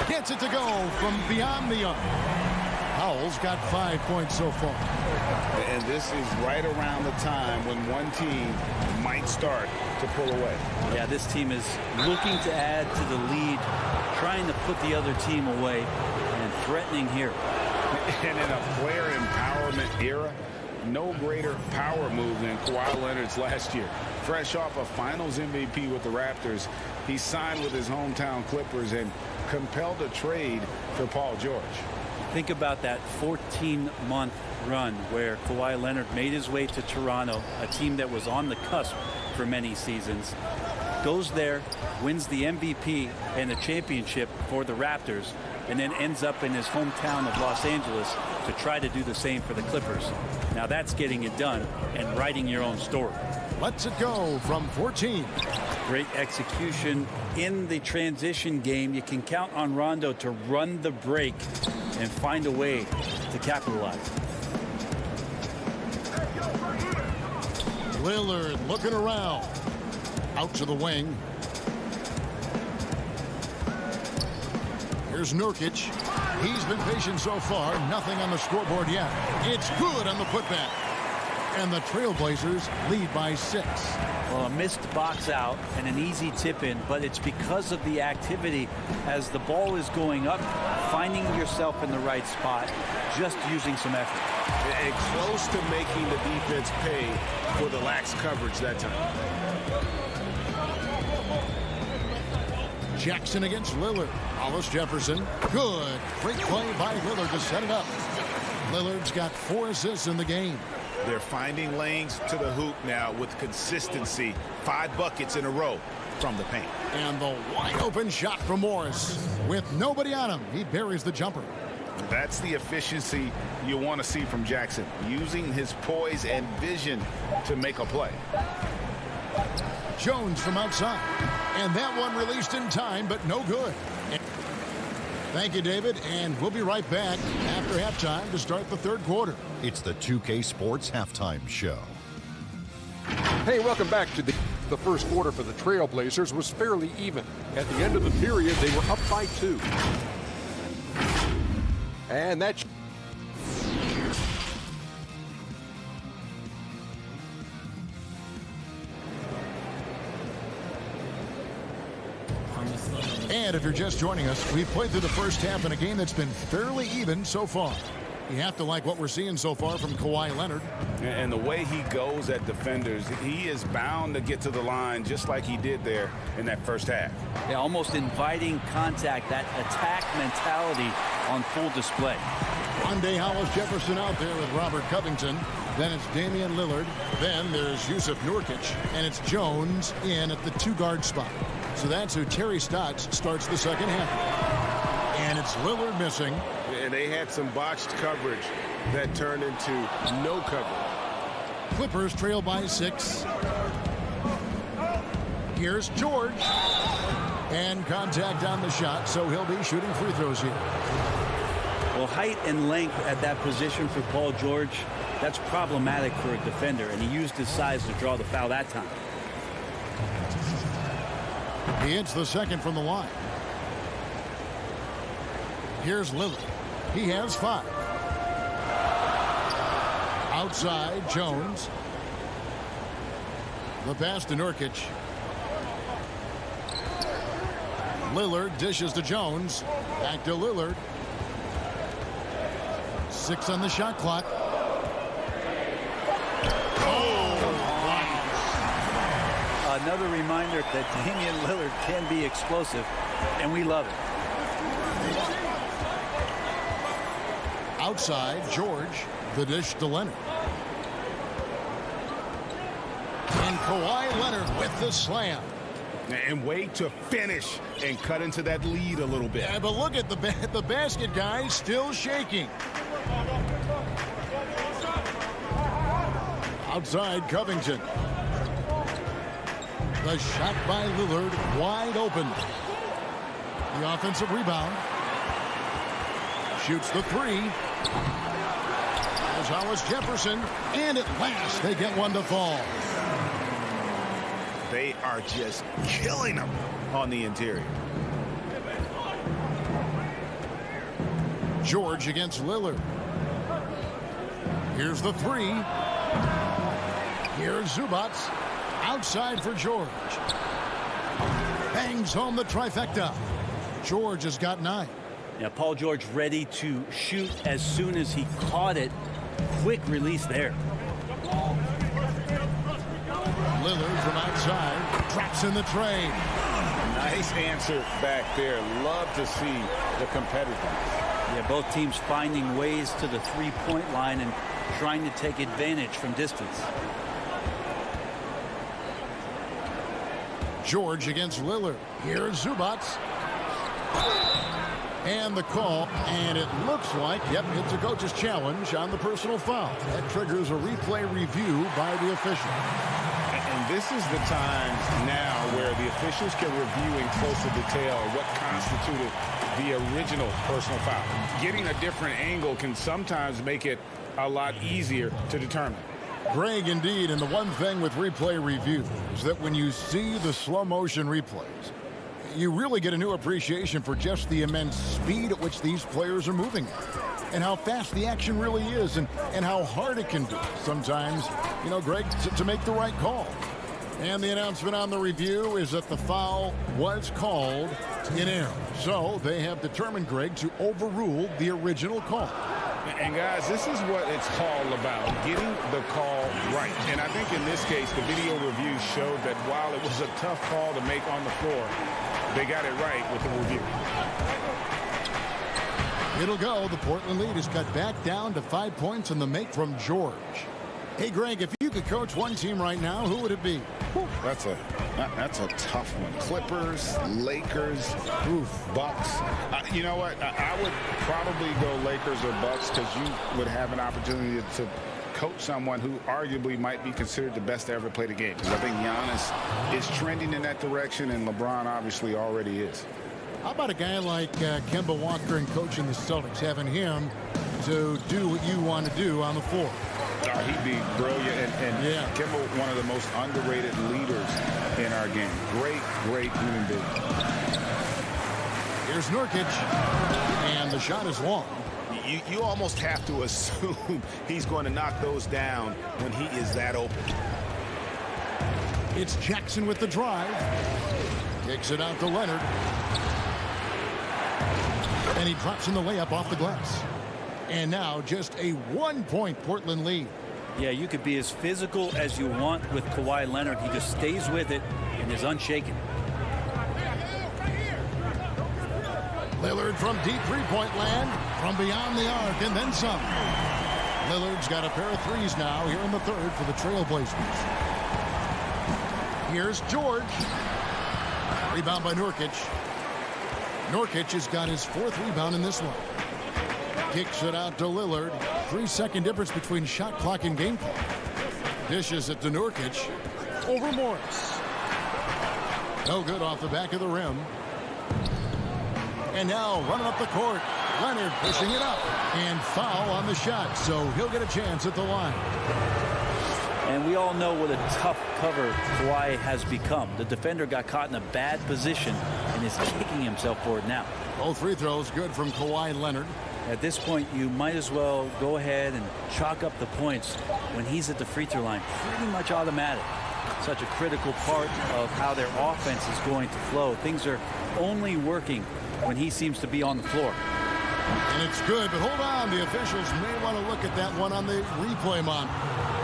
gets it to go from beyond the arc. Powell's got 5 points so far. And this is right around the time when one team might start to pull away. Yeah, this team is looking to add to the lead, trying to put the other team away, and threatening here. And in a player empowerment era, no greater power move than Kawhi Leonard's last year. Fresh off a Finals MVP with the Raptors, he signed with his hometown Clippers and compelled a trade for Paul George. Think about that 14-month run where Kawhi Leonard made his way to Toronto, a team that was on the cusp for many seasons. Goes there, wins the MVP and the championship for the Raptors, and then ends up in his hometown of Los Angeles to try to do the same for the Clippers. Now that's getting it done and writing your own story. Lets it go from 14. Great execution in the transition game. You can count on Rondo to run the break and find a way to capitalize. Lillard looking around. Out to the wing. Here's Nurkic. He's been patient so far. Nothing on the scoreboard yet. It's good on the putback. And the Trailblazers lead by 6. Well, a missed box out and an easy tip in, but it's because of the activity as the ball is going up, finding yourself in the right spot, just using some effort. And close to making the defense pay for the lax coverage that time. Jackson against Lillard. Hollis Jefferson. Good. Great play by Lillard to set it up. Lillard's got 4 assists in the game. They're finding lanes to the hoop now with consistency. 5 buckets in a row from the paint. And the wide open shot from Morris. With nobody on him, he buries the jumper. That's the efficiency you want to see from Jackson, using his poise and vision to make a play. Jones from outside. And that one released in time, but no good. Thank you, David, and we'll be right back after halftime to start the third quarter. It's the 2K Sports Halftime Show. Hey, welcome back to the first quarter for the Trailblazers was fairly even. At the end of the period, they were up by 2. And that's And if you're just joining us, we've played through the first half in a game that's been fairly even so far. You have to like what we're seeing so far from Kawhi Leonard. And the way he goes at defenders, he is bound to get to the line just like he did there in that first half. Yeah, almost inviting contact, that attack mentality on full display. Monday, Hollis Jefferson out there with Robert Covington. Then it's Damian Lillard. Then there's Yusuf Nurkic. And it's Jones in at the 2-guard spot. So that's who Terry Stotts starts the second half. And it's Lillard missing. And they had some botched coverage that turned into no coverage. Clippers trail by 6. Here's George. And contact on the shot, so he'll be shooting free throws here. Well, height and length at that position for Paul George, that's problematic for a defender, and he used his size to draw the foul that time. He hits the second from the line. Here's Lillard. He has 5. Outside, Jones. The pass to Nurkic. Lillard dishes to Jones. Back to Lillard. 6 on the shot clock. Another reminder that Damian Lillard can be explosive, and we love it. Outside, George. The dish to Leonard. And Kawhi Leonard with the slam. And way to finish and cut into that lead a little bit. Yeah, but look at the basket, guys, still shaking. Outside, Covington. The shot by Lillard, wide open. The offensive rebound. Shoots the 3. There's Hollis Jefferson. And at last, they get one to fall. They are just killing them on the interior. George against Lillard. Here's the 3. Here's Zubac. Outside for George. Bangs home the trifecta. George has got 9. Now, Paul George ready to shoot as soon as he caught it. Quick release there. Lillard from outside. Traps in the train. Nice answer back there. Love to see the competitiveness. Yeah, both teams finding ways to the three-point line and trying to take advantage from distance. George against Lillard. Here's Zubac. And the call, and it looks like, yep, it's a coach's challenge on the personal foul. That triggers a replay review by the official. And this is the time now where the officials can review in closer detail what constituted the original personal foul. Getting a different angle can sometimes make it a lot easier to determine. Greg, indeed, and the one thing with replay review is that when you see the slow motion replays, you really get a new appreciation for just the immense speed at which these players are moving and how fast the action really is and how hard it can be sometimes, you know, Greg, to make the right call. And the announcement on the review is that the foul was called in error. So they have determined, Greg, to overrule the original call. And guys, this is what it's all about, getting the call right. And I think in this case, the video review showed that while it was a tough call to make on the floor, they got it right with the review. It'll go. The Portland lead is cut back down to 5 points in the make from George. Hey, Greg, if you could coach one team right now, who would it be? That's a tough one. Clippers, Lakers, Bucks. You know what? I would probably go Lakers or Bucks because you would have an opportunity to coach someone who arguably might be considered the best to ever play the game. Because I think Giannis is trending in that direction, and LeBron obviously already is. How about a guy like Kemba Walker and coaching the Celtics, having him to do what you want to do on the floor? He'd be brilliant, and yeah. Kemba, one of the most underrated leaders in our game. Great human being. Here's Nurkic, and the shot is long. You almost have to assume he's going to knock those down when he is that open. It's Jackson with the drive. Kicks it out to Leonard. And he drops in the layup off the glass. And now just a 1-point Portland lead. Yeah, you could be as physical as you want with Kawhi Leonard. He just stays with it and is unshaken. Lillard from deep three-point land, from beyond the arc, and then some. Lillard's got a pair of threes now here in the third for the Trailblazers. Here's George. Rebound by Nurkic. Nurkic has got his fourth rebound in this one. Kicks it out to Lillard. 3-second difference between shot clock and game clock. Dishes it to Nurkic. Over Morris. No good off the back of the rim. And now running up the court. Leonard pushing it up. And foul on the shot. So he'll get a chance at the line. And we all know what a tough cover Kawhi has become. The defender got caught in a bad position and is kicking himself for it now. Both free throws good from Kawhi Leonard. At this point, you might as well go ahead and chalk up the points when he's at the free throw line. Pretty much automatic. Such a critical part of how their offense is going to flow. Things are only working when he seems to be on the floor. And it's good, but hold on. The officials may want to look at that one on the replay monitor.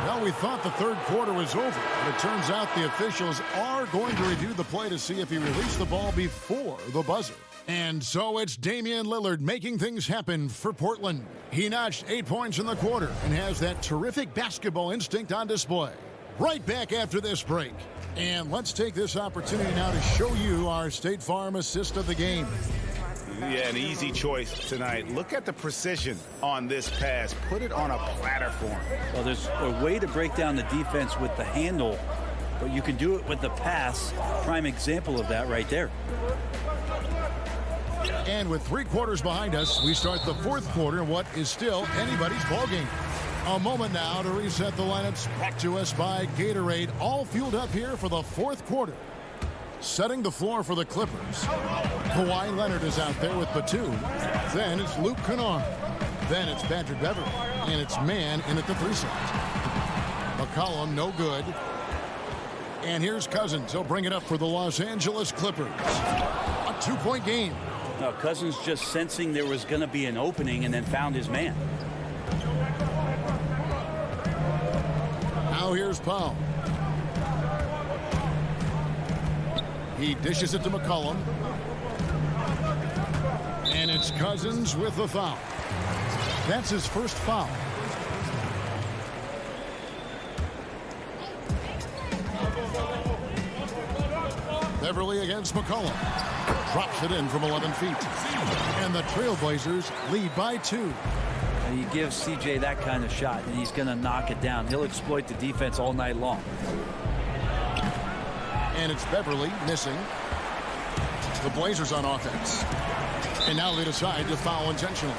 Well, we thought the third quarter was over, but it turns out the officials are going to review the play to see if he released the ball before the buzzer. And so it's Damian Lillard making things happen for Portland. He notched 8 points in the quarter and has that terrific basketball instinct on display. Right back after this break. And let's take this opportunity now to show you our State Farm assist of the game. Yeah, an easy choice tonight. Look at the precision on this pass. Put it on a platter for him. Well, there's a way to break down the defense with the handle, but you can do it with the pass. Prime example of that right there. And with 3 quarters behind us, we start the fourth quarter in what is still anybody's ballgame. A moment now to reset the lineups, brought to us by Gatorade, all fueled up here for the fourth quarter. Setting the floor for the Clippers. Kawhi Leonard is out there with Batum. Then it's Luke Kennard. Then it's Patrick Beverley. And it's man in at the 3 slot. McCollum, no good. And here's Cousins. He'll bring it up for the Los Angeles Clippers. A 2-point game. Now, Cousins just sensing there was going to be an opening and then found his man. Now here's Powell. He dishes it to McCollum. And it's Cousins with the foul. That's his first foul. Beverley against McCollum. Drops it in from 11 feet. And the Trailblazers lead by 2. And you give CJ that kind of shot, and he's going to knock it down. He'll exploit the defense all night long. And it's Beverly missing. The Blazers on offense. And now they decide to foul intentionally.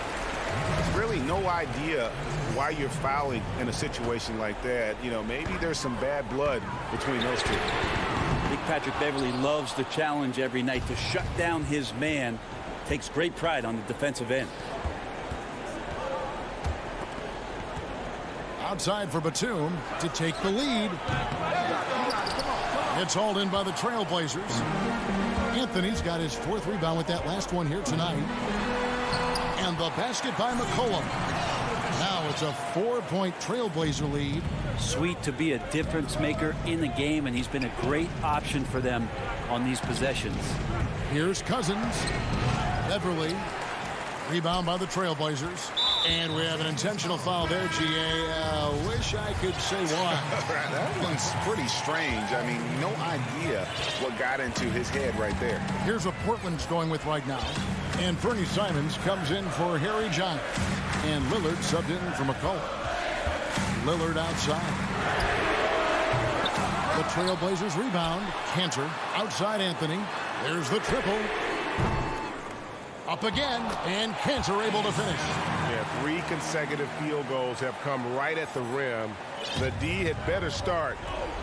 There's really no idea why you're fouling in a situation like that. You know, maybe there's some bad blood between those two. I think Patrick Beverly loves the challenge every night to shut down his man. Takes great pride on the defensive end. Outside for Batum to take the lead. It's hauled in by the Trailblazers. Anthony's got his 4th rebound with that last one here tonight. And the basket by McCollum. Now it's a 4-point Trailblazer lead. Sweet to be a difference maker in the game, and he's been a great option for them on these possessions. Here's Cousins. Beverly. Rebound by the Trailblazers. And we have an intentional foul there, GA. Wish I could say why. That one's pretty strange. I mean, no idea what got into his head right there. Here's what Portland's going with right now. And Fernie Simons comes in for Harry Giant. And Lillard subbed in for McCollum. Lillard outside. The Trailblazers rebound. Cantor outside Anthony. There's the triple. Up again, and Cantor able to finish. Yeah, 3 consecutive field goals have come right at the rim. The D had better start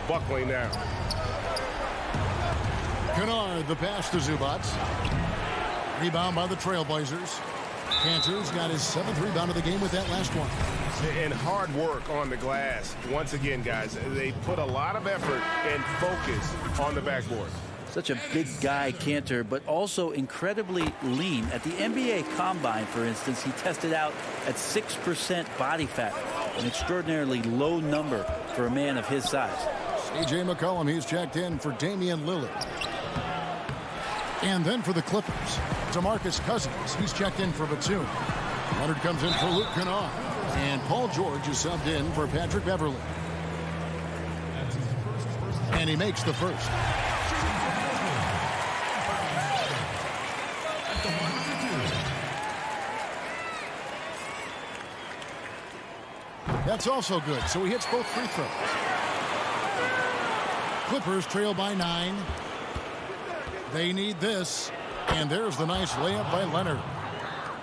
buckling now. Kennard, the pass to Zubac. Rebound by the Trailblazers. Cantor's got his 7th rebound of the game with that last one. And hard work on the glass. Once again, guys, they put a lot of effort and focus on the backboard. Such a big guy, Cantor, but also incredibly lean. At the NBA Combine, for instance, he tested out at 6% body fat, an extraordinarily low number for a man of his size. C.J. McCollum, he's checked in for Damian Lillard. And then for the Clippers, DeMarcus Cousins, he's checked in for Batum. Leonard comes in for Luke Kennard. And Paul George is subbed in for Patrick Beverly. And he makes the first. That's also good, so he hits both free throws. Clippers trail by 9. They need this. And there's the nice layup by Leonard.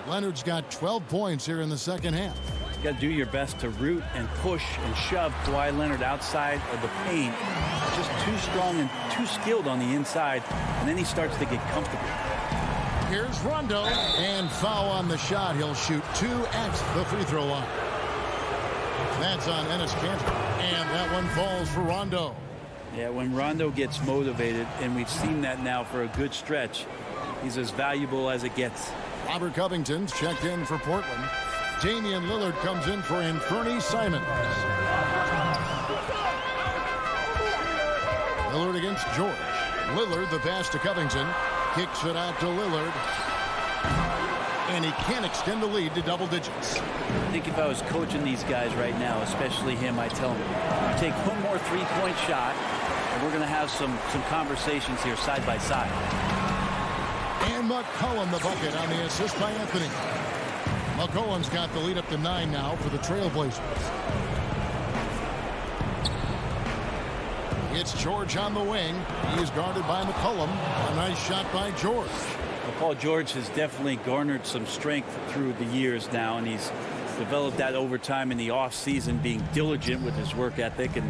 Leonard's got 12 points here in the second half. You got to do your best to root and push and shove Kawhi Leonard outside of the paint. Just too strong and too skilled on the inside, and then he starts to get comfortable. Here's Rondo, and foul on the shot. He'll shoot 2 at the free throw line. That's on Enes Kanter, and that one falls for Rondo. Yeah, when Rondo gets motivated, and we've seen that now for a good stretch, he's as valuable as it gets. Robert Covington's checked in for Portland. Damian Lillard comes in for Fernie Simons. Lillard against George. Lillard, the pass to Covington. Kicks it out to Lillard. And he can't extend the lead to double digits. I think if I was coaching these guys right now, especially him, I'd tell him, you take one more three-point shot, and we're going to have some conversations here side by side. And McCollum the bucket on the assist by Anthony. McCollum's got the lead up to 9 now for the Trailblazers. It's George on the wing. He's guarded by McCollum. A nice shot by George. Well, Paul George has definitely garnered some strength through the years now, and he's developed that over time in the offseason, being diligent with his work ethic and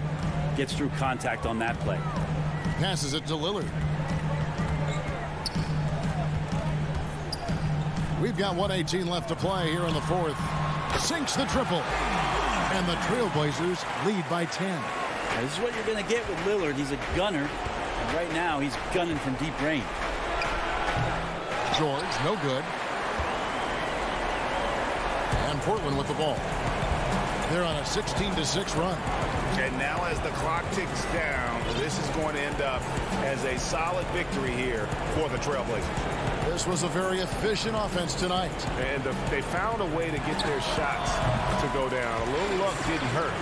gets through contact on that play. Passes it to Lillard. We've got 1:18 left to play here in the fourth. Sinks the triple. And the Trailblazers lead by 10. Now, this is what you're going to get with Lillard. He's a gunner. And right now, he's gunning from deep range. George, no good. And Portland with the ball. They're on a 16-6 run. And now as the clock ticks down, this is going to end up as a solid victory here for the Trailblazers. This was a very efficient offense tonight. And they found a way to get their shots to go down. A little luck didn't hurt.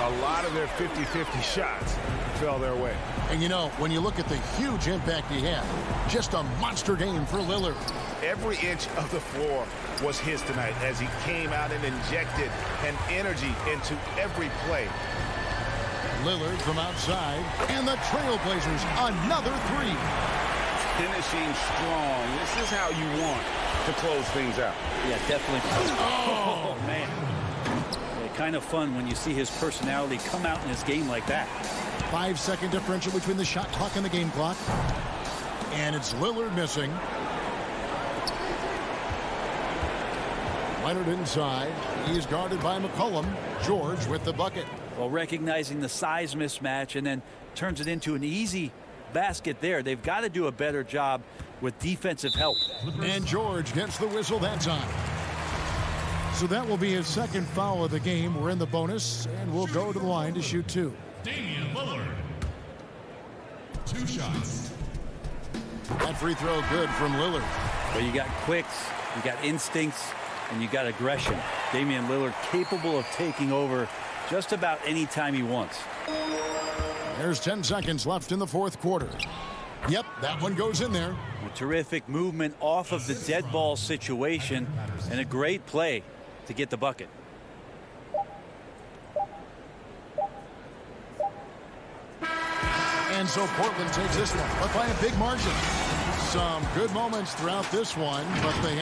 A lot of their 50-50 shots fell their way. And you know, when you look at the huge impact he had, just a monster game for Lillard. Every inch of the floor was his tonight as he came out and injected an energy into every play. Lillard from outside, and the Trailblazers another three. Finishing strong. This is how you want to close things out. Yeah, definitely. Oh, man. Yeah, kind of fun when you see his personality come out in his game like that. 5-second differential between the shot clock and the game clock. And it's Lillard missing. Leonard inside. He is guarded by McCollum. George with the bucket. Well, recognizing the size mismatch and then turns it into an easy basket there. They've got to do a better job with defensive help. And George gets the whistle that time. So that will be his second foul of the game. We're in the bonus, and we'll go to the line to shoot two. Damian Lillard. 2 shots. That free throw good from Lillard. But you got quicks, you got instincts, and you got aggression. Damian Lillard capable of taking over just about any time he wants. There's 10 seconds left in the fourth quarter. Yep, that one goes in there. A terrific movement off of the dead ball situation and a great play to get the bucket. And so Portland takes this one, but by a big margin. Some good moments throughout this one, but they...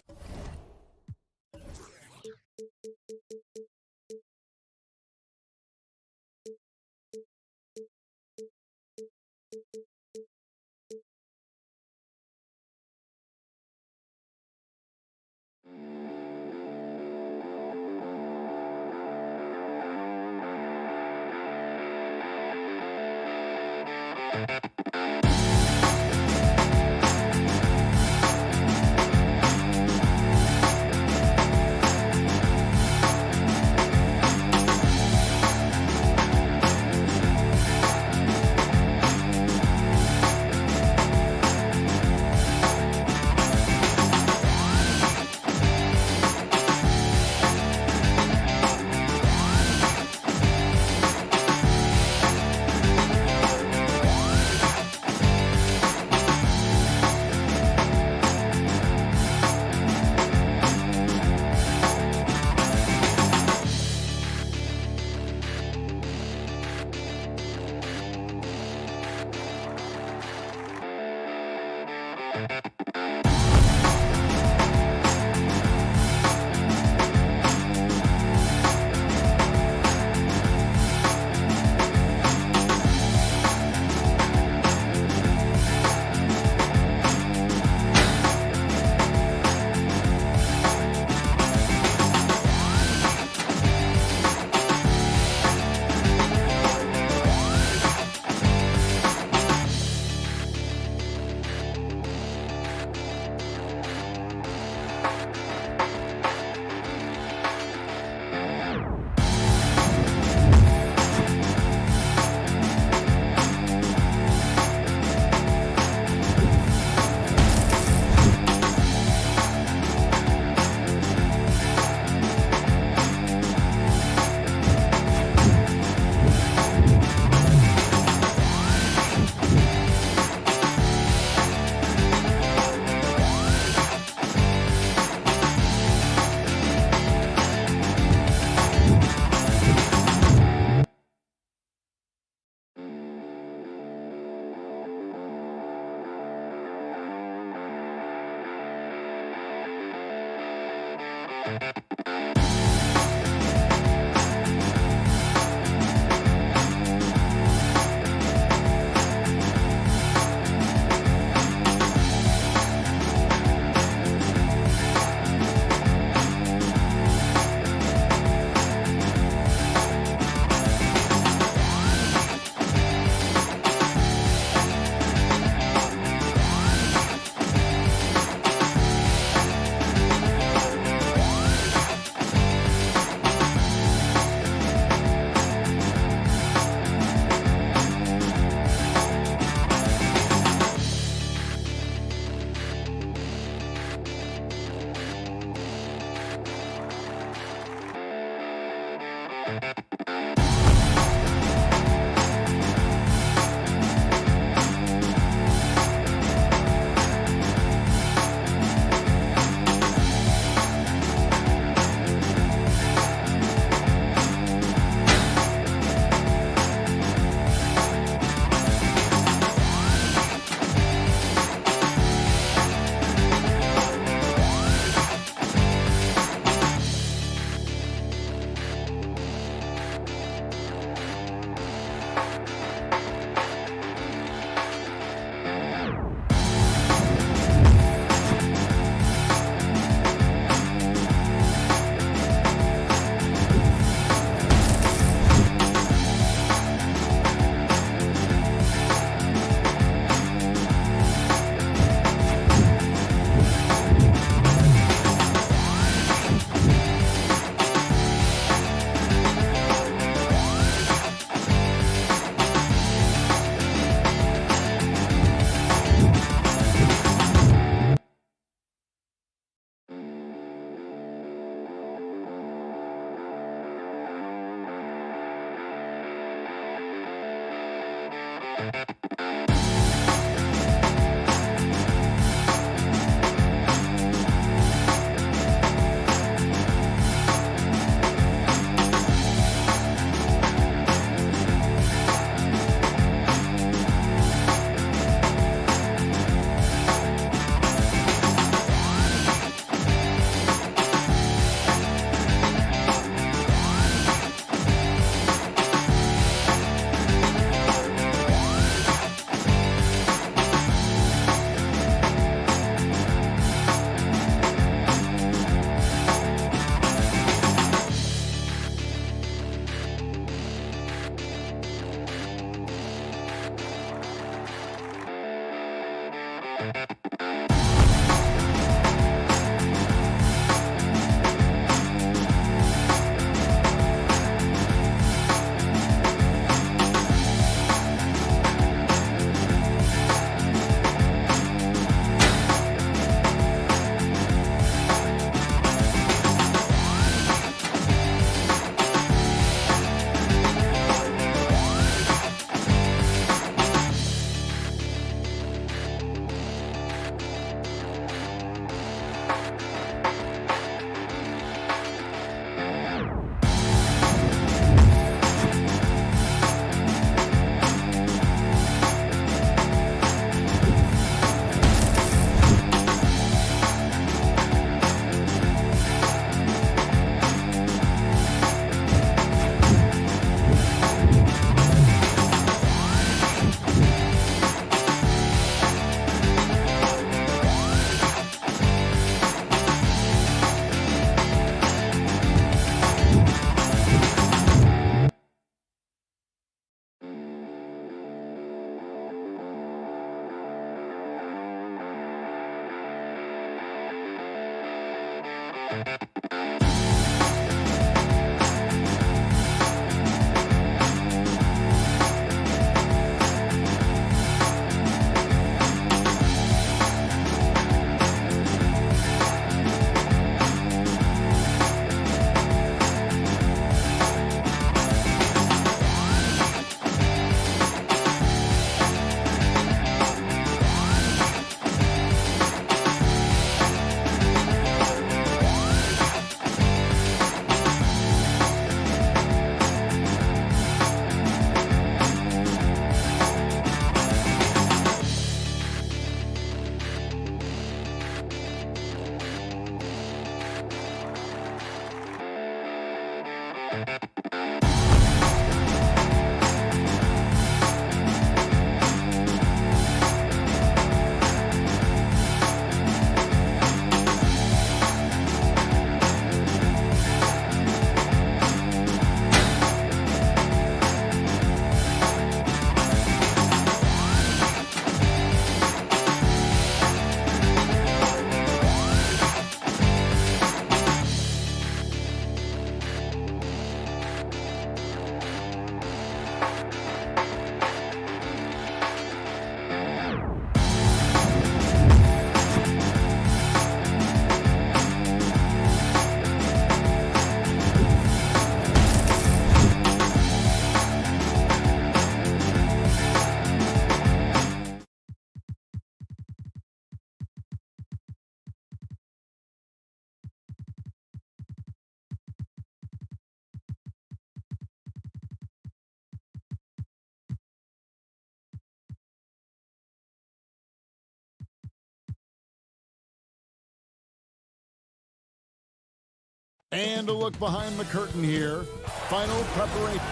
And a look behind the curtain here. Final preparation.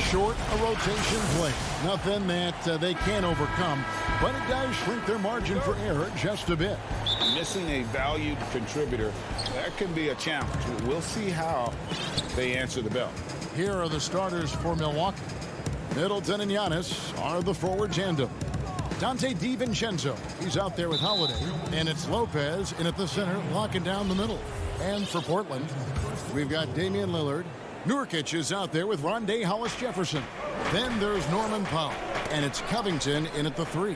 Short a rotation play. Nothing that they can't overcome, but it does shrink their margin for error just a bit. Missing a valued contributor, that can be a challenge. We'll see how they answer the bell. Here are the starters for Milwaukee. Middleton and Giannis are the forward tandem. Dante DiVincenzo, he's out there with Holiday. And it's Lopez in at the center, locking down the middle. And for Portland, we've got Damian Lillard. Nurkic is out there with Rondé Hollis-Jefferson. Then there's Norman Powell. And it's Covington in at the 3.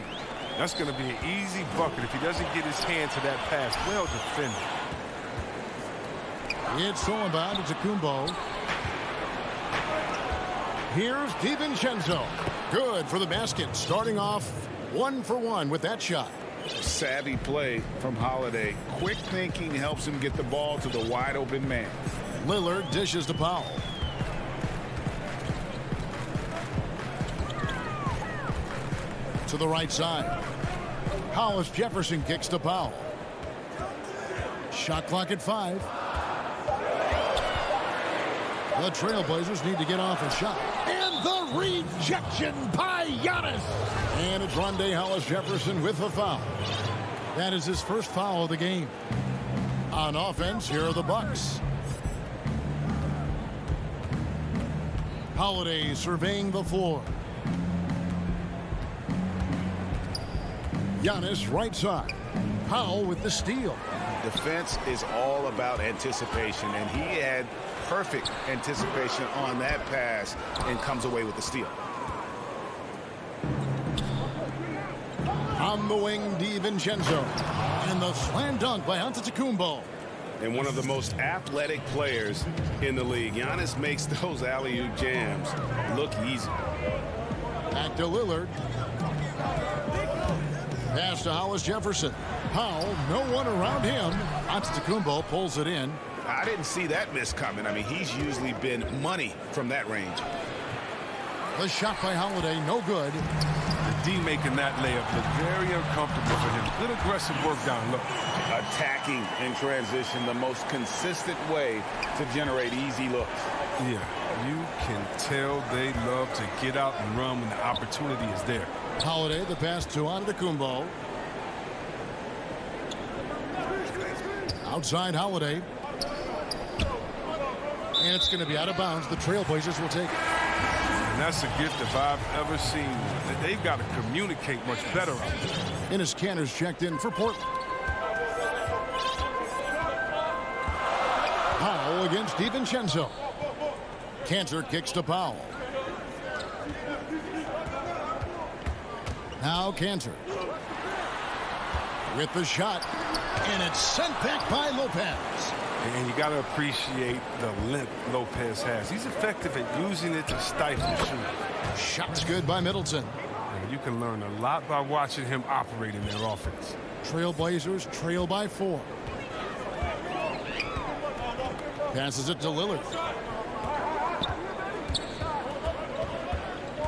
That's going to be an easy bucket if he doesn't get his hand to that pass. Well defended. It's all about Kumbo. Here's DiVincenzo. Good for the basket. Starting off 1 for 1 with that shot. Savvy play from Holiday. Quick thinking helps him get the ball to the wide open man. Lillard dishes to Powell. To the right side. Hollis Jefferson kicks to Powell. Shot clock at 5. The Trailblazers need to get off a shot. And the rejection by Giannis. And it's Rondé Hollis Jefferson with the foul. That is his first foul of the game. On offense, here are the Bucks. Holiday surveying the floor. Giannis right side. Powell with the steal. Defense is all about anticipation, and he had perfect anticipation on that pass and comes away with the steal. On the wing, DiVincenzo. And the slam dunk by Antetokounmpo. And one of the most athletic players in the league. Giannis makes those alley-oop jams look easy. Back to Lillard. Pass to Hollis Jefferson. Powell, no one around him. Antetokounmpo pulls it in. I didn't see that miss coming. I mean, he's usually been money from that range. The shot by Holiday, no good. D making that layup look very uncomfortable for him. Good aggressive work down low. Attacking in transition, the most consistent way to generate easy looks. Yeah, you can tell they love to get out and run when the opportunity is there. Holiday, the pass to Antetokounmpo. Outside Holiday. And it's going to be out of bounds. The Trailblazers will take it. And that's a gift if I've ever seen. They've got to communicate much better out there. Enes Kanter's checked in for Portland. Powell against DiVincenzo. Kanter kicks to Powell. Now Kanter. With the shot. And it's sent back by Lopez. And you got to appreciate the length Lopez has. He's effective at using it to stifle shooters. Shot's good by Middleton. And you can learn a lot by watching him operate in their offense. Trailblazers trail by 4. Passes it to Lillard.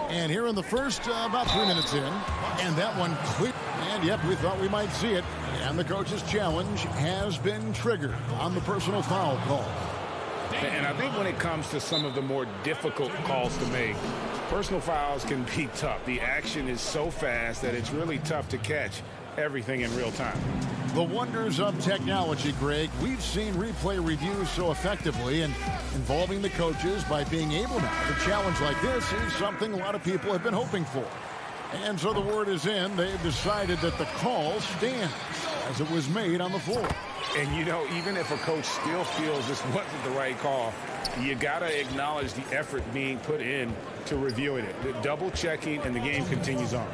And here in the first, about 3 minutes in. And that one clear. And yep, we thought we might see it. And the coach's challenge has been triggered on the personal foul call. And I think when it comes to some of the more difficult calls to make, personal fouls can be tough. The action is so fast that it's really tough to catch everything in real time. The wonders of technology, Greg. We've seen replay reviews so effectively, and involving the coaches by being able now to challenge like this is something a lot of people have been hoping for. And so the word is in. They've decided that the call stands as it was made on the floor. And, you know, even if a coach still feels this wasn't the right call, you got to acknowledge the effort being put in to reviewing it. The double checking, and the game continues on.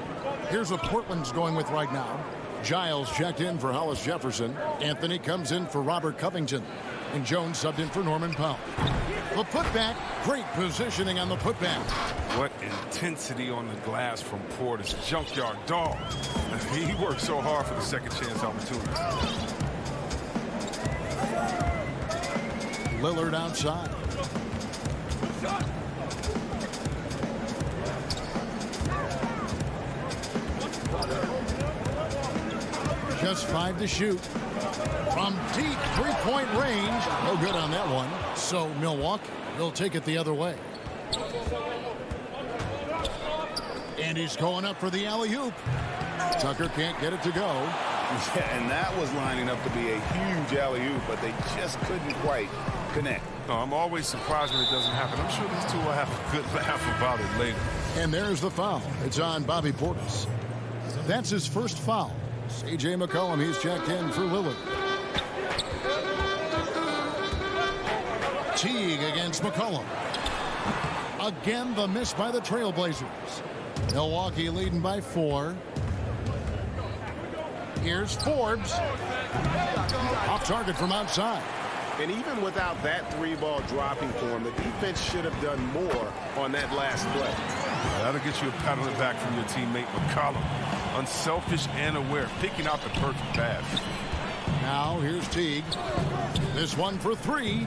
Here's what Portland's going with right now. Giles checked in for Hollis Jefferson. Anthony comes in for Robert Covington. And Jones subbed in for Norman Powell. The putback, great positioning on the putback. What intensity on the glass from Portis, junkyard dog. He worked so hard for the second chance opportunity. Lillard outside. Just 5 to shoot. From deep three-point range. No good on that one. So Milwaukee will take it the other way. And he's going up for the alley-oop. Tucker can't get it to go. Yeah, and that was lining up to be a huge alley-oop, but they just couldn't quite connect. No, I'm always surprised when it doesn't happen. I'm sure these two will have a good laugh about it later. And there's the foul. It's on Bobby Portis. That's his first foul. C.J. McCollum, he's checked in for Lillard. Teague against McCollum. Again, the miss by the Trailblazers. Milwaukee leading by 4. Here's Forbes. Off target from outside. And even without that 3-ball dropping for him, the defense should have done more on that last play. That'll get you a pat on the back from your teammate McCollum. Unselfish and aware, picking out the perfect pass. Now here's Teague. This one for 3.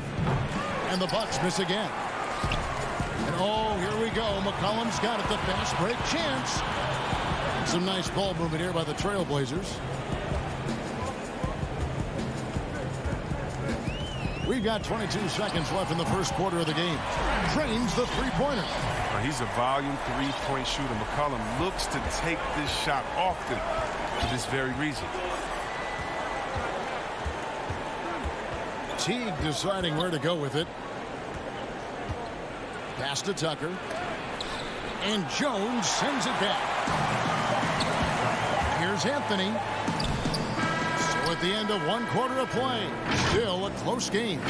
And the Bucks miss again. And oh, here we go. McCollum's got it. The fast break chance. Some nice ball movement here by the Trailblazers. We've got 22 seconds left in the first quarter of the game. Drains the three-pointer. He's a volume 3-point shooter. McCollum looks to take this shot often for this very reason. Teague deciding where to go with it. Pass to Tucker. And Jones sends it back. Here's Anthony. So at the end of 1 quarter of play, still a close game.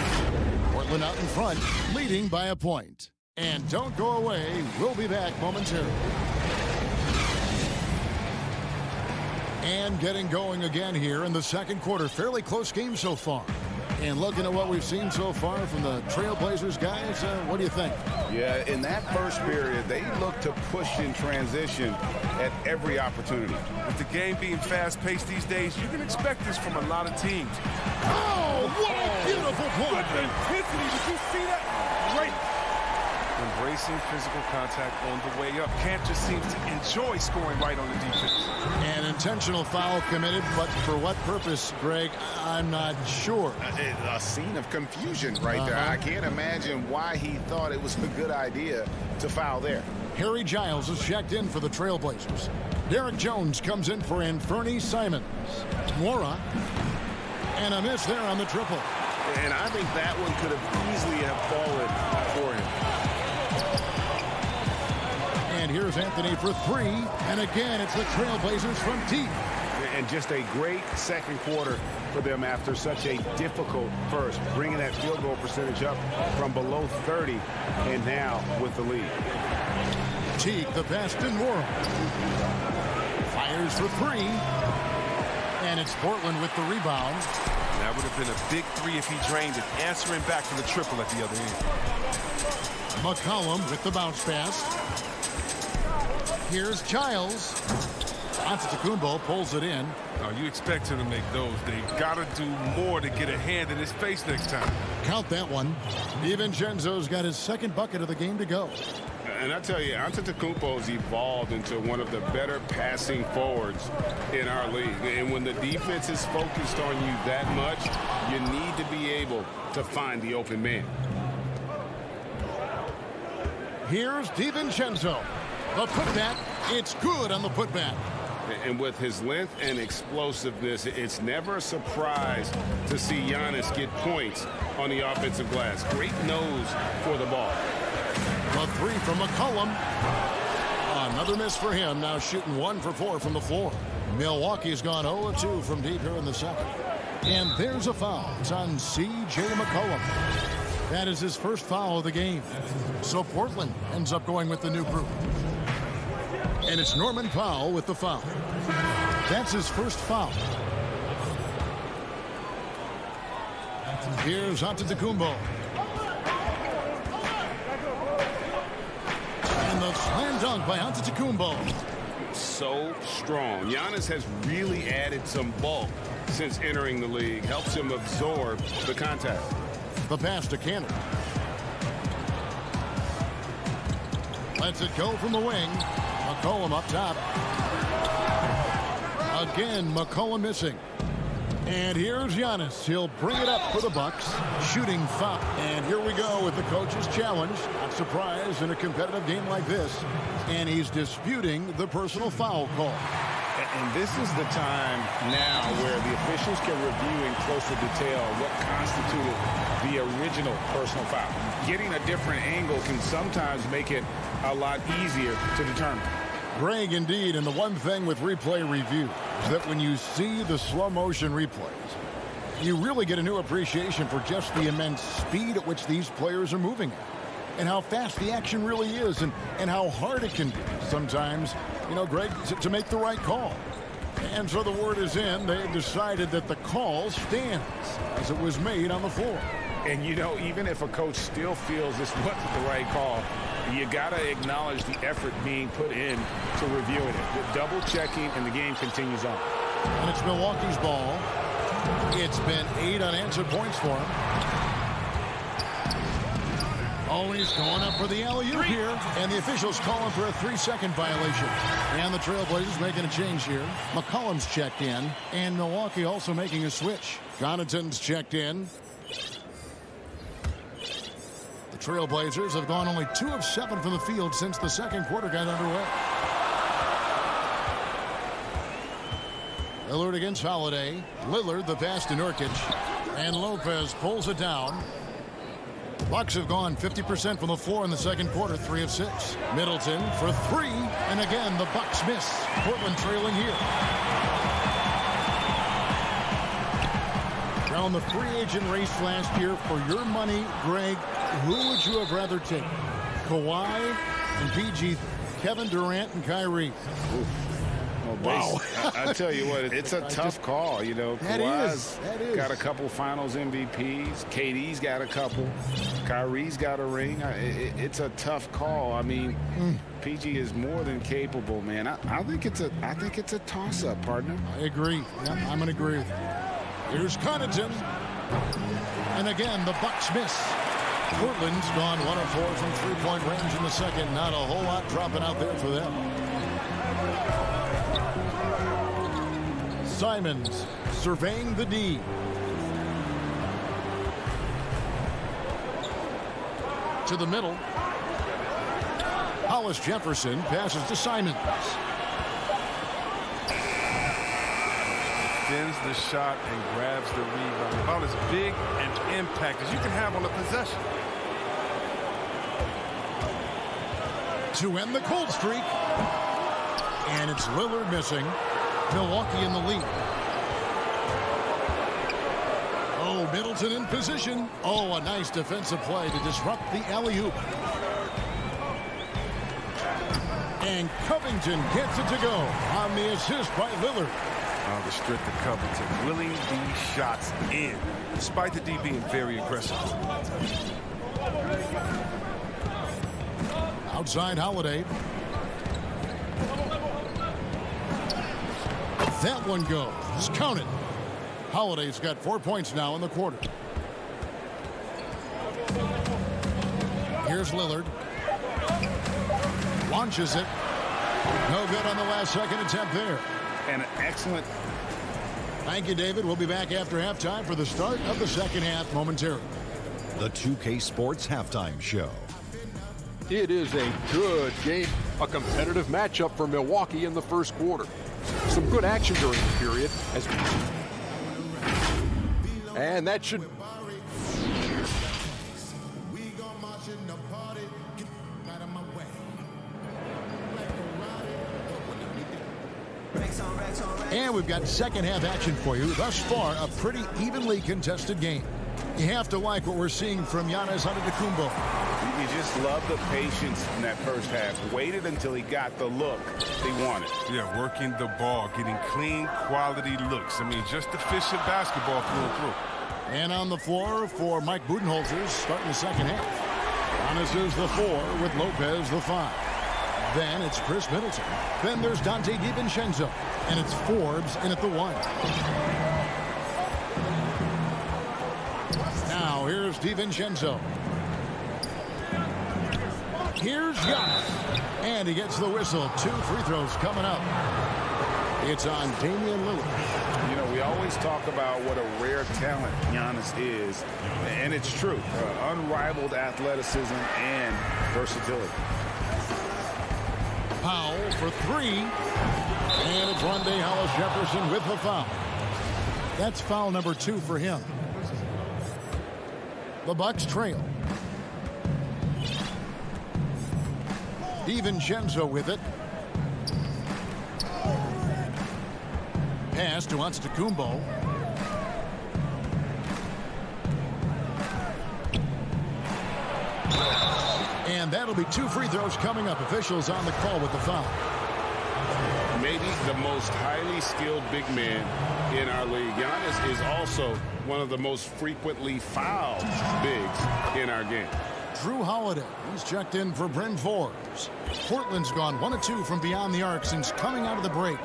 Portland out in front, leading by a point. And don't go away. We'll be back momentarily. And getting going again here in the second quarter. Fairly close game so far. And looking at what we've seen so far from the Trailblazers guys, what do you think? Yeah, in that first period, they look to push in transition at every opportunity. With the game being fast-paced these days, you can expect this from a lot of teams. Oh, what a beautiful point! Intensity, did you see that? Great. Embracing physical contact on the way up. Can't just seem to enjoy scoring right on the defense. An intentional foul committed, but for what purpose, Greg? I'm not sure. A scene of confusion right there. I can't imagine why he thought it was a good idea to foul there. Harry Giles is checked in for the Trailblazers. Derek Jones comes in for Anferny Simons. Mora. And a miss there on the triple. And I think that one could have easily have fallen for him. And here's Anthony for 3. And again, it's the Trailblazers from deep. And just a great second quarter for them after such a difficult first. Bringing that field goal percentage up from below 30 and now with the lead. Teague, the pass to Mora. Fires for 3. And it's Portland with the rebound. That would have been a big 3 if he drained it. Answering back for the triple at the other end. McCollum with the bounce pass. Here's Giles. Antetokounmpo pulls it in. Oh, you expect him to make those. They got to do more to get a hand in his face next time. Count that one. DiVincenzo's got his second bucket of the game to go. And I tell you, Antetokounmpo's evolved into one of the better passing forwards in our league. And when the defense is focused on you that much, you need to be able to find the open man. Here's DiVincenzo. The putback, it's good on the putback. And with his length and explosiveness, it's never a surprise to see Giannis get points on the offensive glass. Great nose for the ball. A 3 from McCollum. Another miss for him, now shooting 1 for 4 from the floor. Milwaukee's gone 0-2 from deep here in the second. And there's a foul. It's on C.J. McCollum. That is his first foul of the game. So Portland ends up going with the new group. And it's Norman Powell with the foul. That's his first foul. Here's Antetokounmpo. And the slam dunk by Antetokounmpo. So strong. Giannis has really added some bulk since entering the league. Helps him absorb the contact. The pass to Cannon. Lets it go from the wing. McCollum up top. Again, McCollum missing. And here's Giannis. He'll bring it up for the Bucks. Shooting foul. And here we go with the coach's challenge. Not surprised in a competitive game like this. And he's disputing the personal foul call. And this is the time now where the officials can review in closer detail what constituted the original personal foul. Getting a different angle can sometimes make it a lot easier to determine. Greg, indeed, and the one thing with replay review is that when you see the slow motion replays, you really get a new appreciation for just the immense speed at which these players are moving at, and how fast the action really is, and how hard it can be sometimes, you know, Greg, to make the right call. And so the word is in. They've decided that the call stands as it was made on the floor. And, you know, even if a coach still feels this wasn't the right call, you got to acknowledge the effort being put in to reviewing it. The double checking, and the game continues on. And it's Milwaukee's ball. It's been 8 unanswered points for him. Oh, he's going up for the alley-oop here. And the officials calling for a 3-second violation. And the Trailblazers making a change here. McCollum's checked in. And Milwaukee also making a switch. Connaughton's checked in. The Trailblazers have gone only 2 of 7 from the field since the second quarter got underway. Lillard against Holiday. Lillard the pass to Nurkic. And Lopez pulls it down. Bucks have gone 50% from the floor in the second quarter, 3 of 6. Middleton for 3, and again the Bucks miss. Portland trailing here. Now in the free agent race last year, for your money, Greg, who would you have rather taken? Kawhi and PG, Kevin Durant and Kyrie. Wow. I tell you what, it's a tough call. You know, Kawhi's got a couple finals MVPs. KD's got a couple. Kyrie's got a ring. It's a tough call. I mean, PG is more than capable, man. I think it's a toss-up, partner. I agree. Yep, I'm going to agree with you. Here's Connaughton. And again, the Bucks miss. Portland's gone 1 of 4 from three-point range in the second. Not a whole lot dropping out there for them. Simons surveying the D. To the middle. Hollis Jefferson passes to Simons. Extends the shot and grabs the rebound. About as big an impact as you can have on a possession. To end the cold streak. And it's Lillard missing. Milwaukee in the lead. Oh, Middleton in position. Oh, a nice defensive play to disrupt the alley-oop. And Covington gets it to go on the assist by Lillard. Restricted Covington willing these shots in, despite the D being very aggressive. Outside Holiday. That one goes. Count it. Holiday's got 4 points now in the quarter. Here's Lillard. Launches it. No good on the last second attempt there. And an excellent. Thank you, David. We'll be back after halftime for the start of the second half momentarily. The 2K Sports Halftime Show. It is a good game, a competitive matchup for Milwaukee in the first quarter. Some good action during the period. And that should... And we've got second half action for you. Thus far, a pretty evenly contested game. You have to like what we're seeing from Giannis Antetokounmpo. You just love the patience in that first half. Waited until he got the look he wanted. Yeah, working the ball, getting clean, quality looks. I mean, just efficient basketball through and through. And on the floor for Mike Budenholzer starting the second half. Giannis is the 4 with Lopez the 5. Then it's Chris Middleton. Then there's Dante DiVincenzo. And it's Forbes in at the 1. Now here's DiVincenzo. Here's Giannis. And he gets the whistle. 2 free throws coming up. It's on Damian Lillard. You know, we always talk about what a rare talent Giannis is. And it's true. Unrivaled athleticism and versatility. Powell for 3. And it's Rondé Hollis Jefferson with the foul. That's foul number 2 for him. The Bucks trail. DiVincenzo with it. Pass to Antetokounmpo. And that'll be 2 free throws coming up. Officials on the call with the foul. Maybe the most highly skilled big man in our league. Giannis is also one of the most frequently fouled bigs in our game. Drew Holiday, he's checked in for Bryn Forbes. Portland's gone 1 of 2 from beyond the arc since coming out of the break.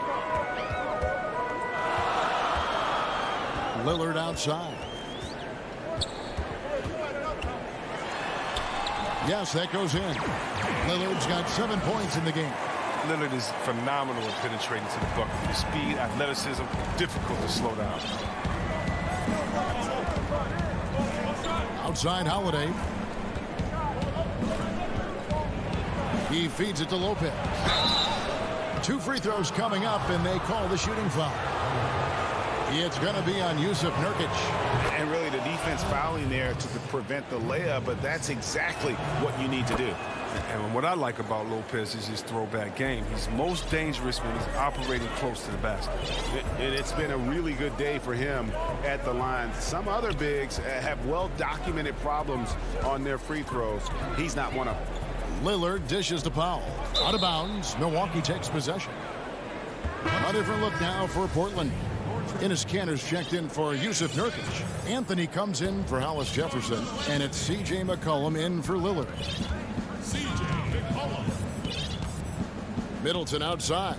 Lillard outside. Yes, that goes in. Lillard's got 7 points in the game. Lillard is phenomenal at penetrating to the bucket. His speed, athleticism, difficult to slow down. Outside Holiday. He feeds it to Lopez. 2 free throws coming up, and they call the shooting foul. It's going to be on Yusuf Nurkic. And really the defense fouling there to prevent the layup, but that's exactly what you need to do. And what I like about Lopez is his throwback game. He's most dangerous when he's operating close to the basket. And it's been a really good day for him at the line. Some other bigs have well-documented problems on their free throws. He's not one of them. Lillard dishes to Powell. Out of bounds. Milwaukee takes possession. A different look now for Portland. Enes Kanter's checked in for Yusuf Nurkic. Anthony comes in for Hollis Jefferson. And it's C.J. McCollum in for Lillard. C.J. McCollum. Middleton outside.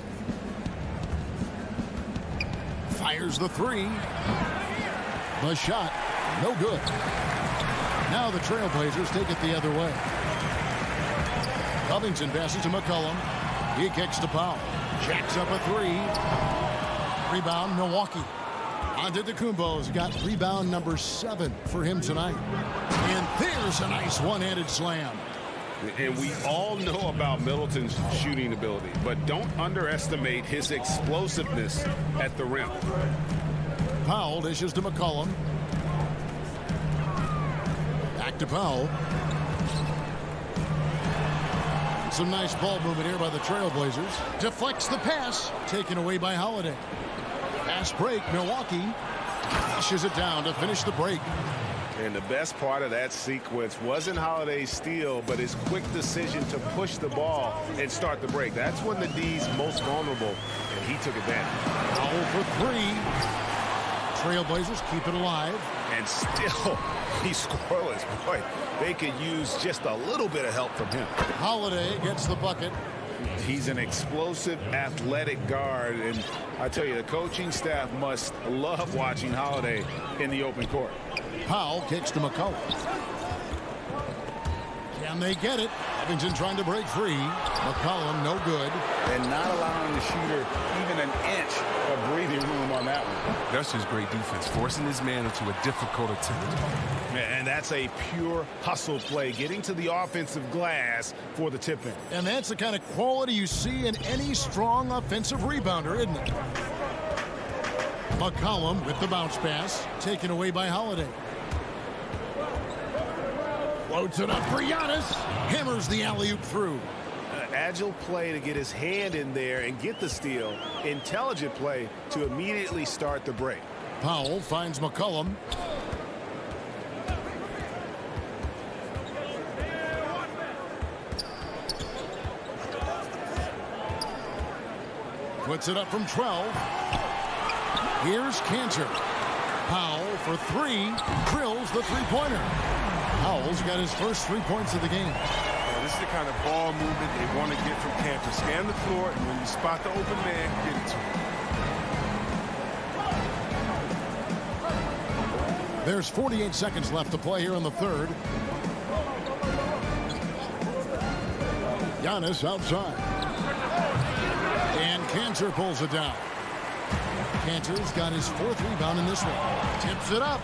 Fires the 3. The shot. No good. Now the Trailblazers take it the other way. Covington passes to McCollum. He kicks to Powell. Jacks up a 3. Rebound, Milwaukee. Antetokounmpo's got rebound number 7 for him tonight. And there's a nice one-handed slam. And we all know about Middleton's shooting ability, but don't underestimate his explosiveness at the rim. Powell dishes to McCollum. Back to Powell. Some nice ball movement here by the Trailblazers. Deflects the pass. Taken away by Holiday. Fast break. Milwaukee pushes it down to finish the break. And the best part of that sequence wasn't Holiday's steal, but his quick decision to push the ball and start the break. That's when the D's most vulnerable, and he took advantage. Powell for 3. Trailblazers keep it alive. And still, he's scoreless. Boy, they could use just a little bit of help from him. Holiday gets the bucket. He's an explosive, athletic guard, and I tell you, the coaching staff must love watching Holiday in the open court. Powell kicks to McCollum. Can they get it? Covington trying to break free. McCollum no good. And not allowing the shooter even an inch of breathing room on that one. That's just great defense, forcing his man into a difficult attempt. And that's a pure hustle play, getting to the offensive glass for the tip-in. And that's the kind of quality you see in any strong offensive rebounder, isn't it? McCollum with the bounce pass, taken away by Holiday. Floats it up for Giannis. Hammers the alley-oop through. Agile play to get his hand in there and get the steal. Intelligent play to immediately start the break. Powell finds McCollum. Puts it up from 12. Here's Kanter. Powell for 3. Drills the three-pointer. Powell's got his first 3 points of the game. This is the kind of ball movement they want to get from Kanter. Scan the floor, and when you spot the open man, get it to him. There's 48 seconds left to play here in the third. Giannis outside. And Kanter pulls it down. Kanter's got his 4th rebound in this one. Tips it up.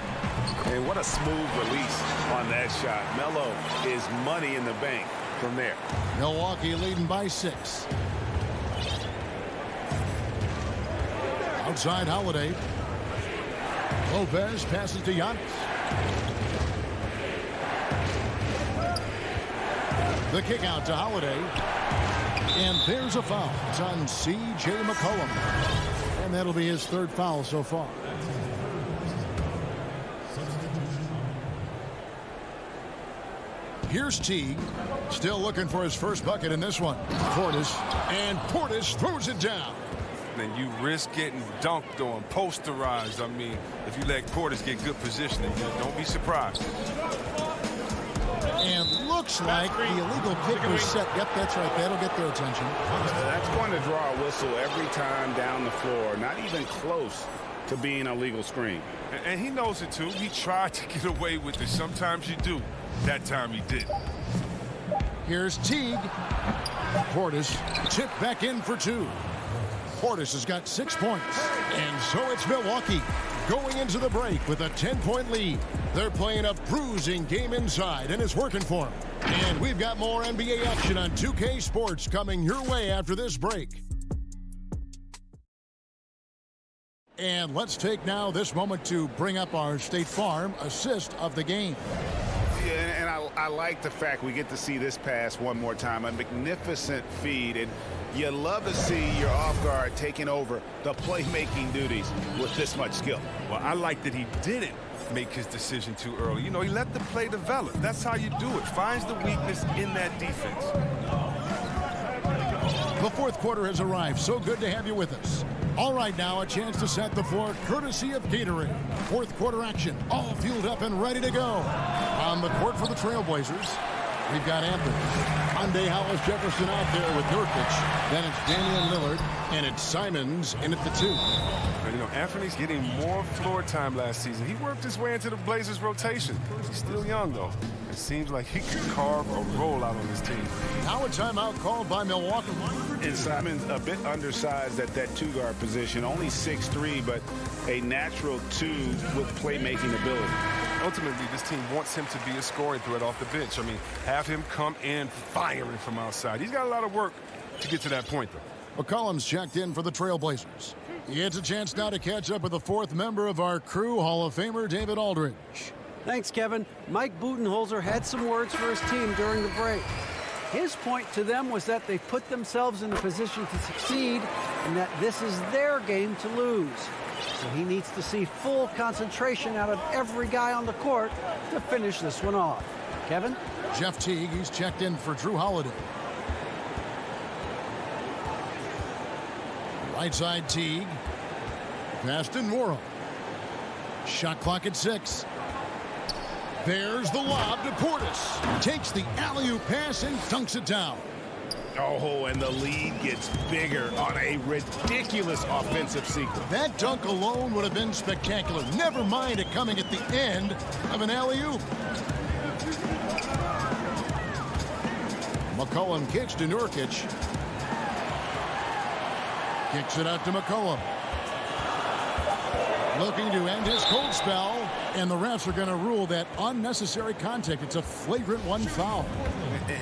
And what a smooth release on that shot. Melo is money in the bank from there. Milwaukee leading by 6. Outside Holiday. Lopez passes to Giannis. The kick out to Holiday. And there's a foul. It's on C.J. McCollum. And that'll be his 3rd foul so far. Here's Teague. Still looking for his first bucket in this one. Portis. And Portis throws it down. and you risk getting dunked on, posterized. I mean, if you let Portis get good positioning, don't be surprised. And looks like the illegal kick was set. Yep, that's right. That'll get their attention. That's going to draw a whistle every time down the floor. Not even close to being a legal screen. And he knows it, too. He tried to get away with it. Sometimes you do. That time he did. Here's Teague. Portis tipped back in for 2. Portis has got 6 points. And so it's Milwaukee going into the break with a 10-point lead. They're playing a bruising game inside, and it's working for them. And we've got more NBA action on 2K Sports coming your way after this break. And let's take now this moment to bring up our State Farm assist of the game. Yeah, and I like the fact we get to see this pass one more time. A magnificent feed, and you love to see your off guard taking over the playmaking duties with this much skill. Well, I like that he didn't make his decision too early. You know, he let the play develop. That's how you do it. Finds the weakness in that defense. The fourth quarter has arrived. So good to have you with us. All right, now a chance to set the floor courtesy of Gatorade. Fourth quarter action, all fueled up and ready to go. On the court for the Trailblazers, we've got Anthony. Monday Hollis Jefferson out there with Nurkic. Then it's Damian Lillard, and it's Simons in at the 2. And, you know, Anthony's getting more floor time last season. He worked his way into the Blazers rotation. He's still young, though. It seems like he could carve a roll out on his team. Now a timeout called by Milwaukee. And Simons a bit undersized at that 2-guard position. Only 6'3", but a natural 2 with playmaking ability. Ultimately, this team wants him to be a scoring threat off the bench. I mean, have him come in firing from outside. He's got a lot of work to get to that point, though. McCollum's checked in for the Trailblazers. He gets a chance now to catch up with the 4th member of our crew, Hall of Famer David Aldridge. Thanks, Kevin. Mike Budenholzer had some words for his team during the break. His point to them was that they put themselves in a position to succeed and that this is their game to lose. So he needs to see full concentration out of every guy on the court to finish this one off. Kevin? Jeff Teague, he's checked in for Drew Holiday. Right side Teague. Pass to Morrow. Shot clock at 6. There's the lob to Portis. Takes the alley-oop pass and dunks it down. Oh, and the lead gets bigger on a ridiculous offensive sequence. That dunk alone would have been spectacular. Never mind it coming at the end of an alley-oop. McCollum kicks to Nurkic. Kicks it out to McCollum. Looking to end his cold spell, and the refs are going to rule that unnecessary contact. It's a flagrant 1 foul.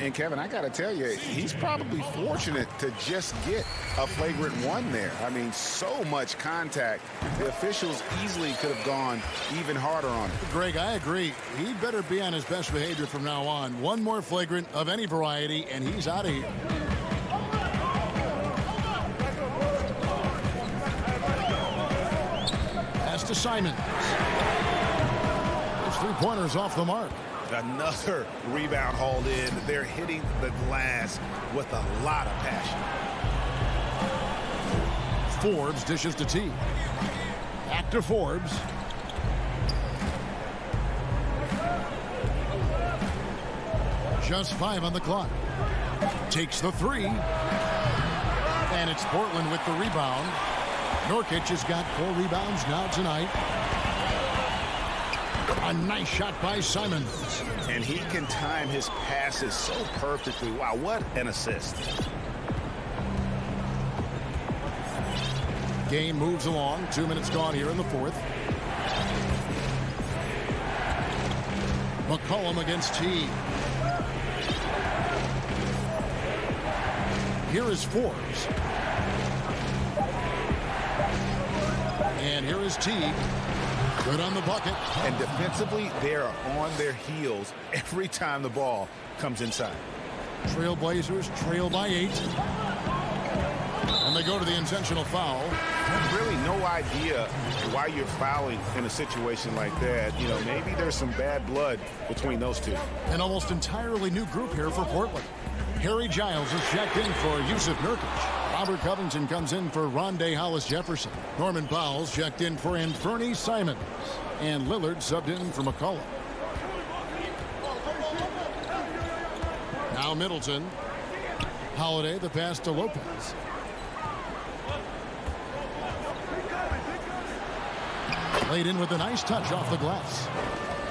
And Kevin, I got to tell you, he's probably fortunate to just get a flagrant 1 there. I mean, so much contact. The officials easily could have gone even harder on it. Greg, I agree. He'd better be on his best behavior from now on. One more flagrant of any variety, and he's out of here. To Simons. His 3-pointers off the mark. Another rebound hauled in. They're hitting the glass with a lot of passion. Forbes dishes to T. Back to Forbes. Just 5 on the clock. Takes the 3. And it's Portland with the rebound. Nurkic has got 4 rebounds now tonight. A nice shot by Simons. And he can time his passes so perfectly. Wow, what an assist. Game moves along. 2 minutes gone here in the 4th. McCollum against T. Here is Forbes. And here is Teague. Good on the bucket. And defensively, they are on their heels every time the ball comes inside. Trailblazers trail by 8. And they go to the intentional foul. Really no idea why you're fouling in a situation like that. You know, maybe there's some bad blood between those two. An almost entirely new group here for Portland. Harry Giles is checked in for Yusuf Nurkic. Robert Covington comes in for Rondé Hollis-Jefferson. Norman Powell's checked in for Anfernee Simons. And Lillard subbed in for McCollum. Now Middleton. Holiday, the pass to Lopez. Laid in with a nice touch off the glass.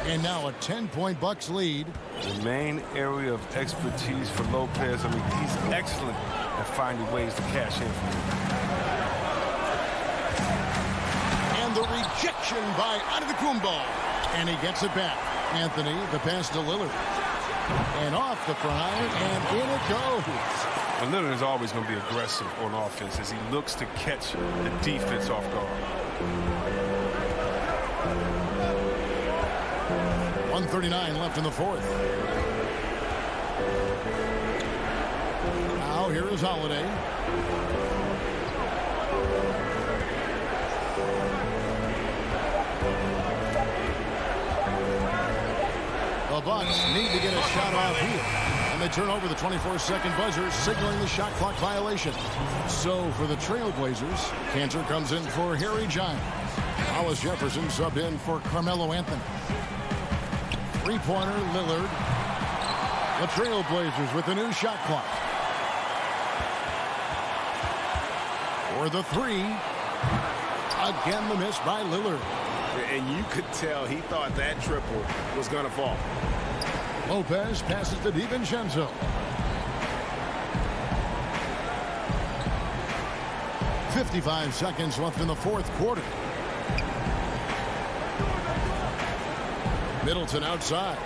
And now a 10-point Bucks lead. The main area of expertise for Lopez, I mean, he's excellent at finding ways to cash in. And the rejection by Antetokounmpo. And he gets it back. Anthony, the pass to Lillard. And off the front iron, and in it goes. And Lillard is always going to be aggressive on offense as he looks to catch the defense off guard. 1:39 left in the fourth. Now here is Holiday. The Bucks need to get a shot off here. And they turn over the 24-second buzzer, signaling the shot clock violation. So for the Trailblazers, Cantor comes in for Harry Giles. Hollis-Jefferson subbed in for Carmelo Anthony. Three-pointer, Lillard. The Trailblazers with a new shot clock. For the three. Again, the miss by Lillard. And you could tell he thought that triple was going to fall. Lopez passes to DiVincenzo. 55 seconds left in the fourth quarter. Middleton outside.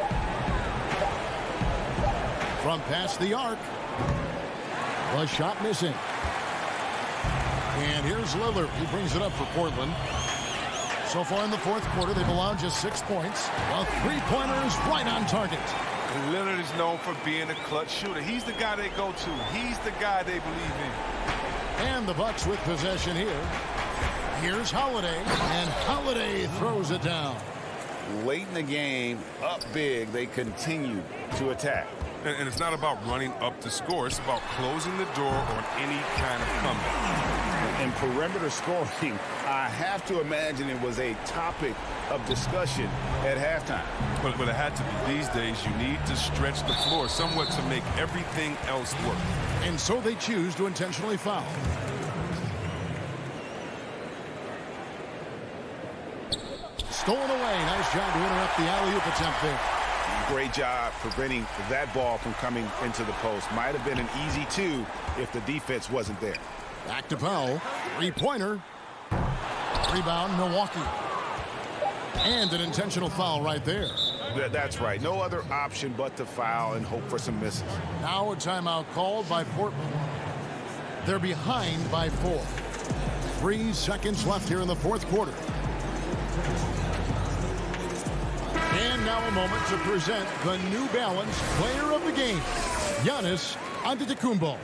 From past the arc. The shot missing. And here's Lillard. He brings it up for Portland. So far in the fourth quarter, they've allowed just 6 points. A three-pointer is right on target. And Lillard is known for being a clutch shooter. He's the guy they go to. He's the guy they believe in. And the Bucks with possession here. Here's Holiday. And Holiday throws it down. Late in the game, up big, they continue to attack. And it's not about running up the score. It's about closing the door on any kind of comeback. And perimeter scoring, I have to imagine it was a topic of discussion at halftime. But it had to be. These days, you need to stretch the floor somewhat to make everything else work. And so they choose to intentionally foul. Stolen away. Nice job to interrupt the alley-oop attempt there. Great job preventing that ball from coming into the post. Might have been an easy two if the defense wasn't there. Back to Powell. Three-pointer. Rebound, Milwaukee. And an intentional foul right there. That's right. No other option but to foul and hope for some misses. Now a timeout called by Portland. They're behind by 4. 3 seconds left here in the fourth quarter. And now a moment to present the New Balance Player of the Game, Giannis Antetokounmpo.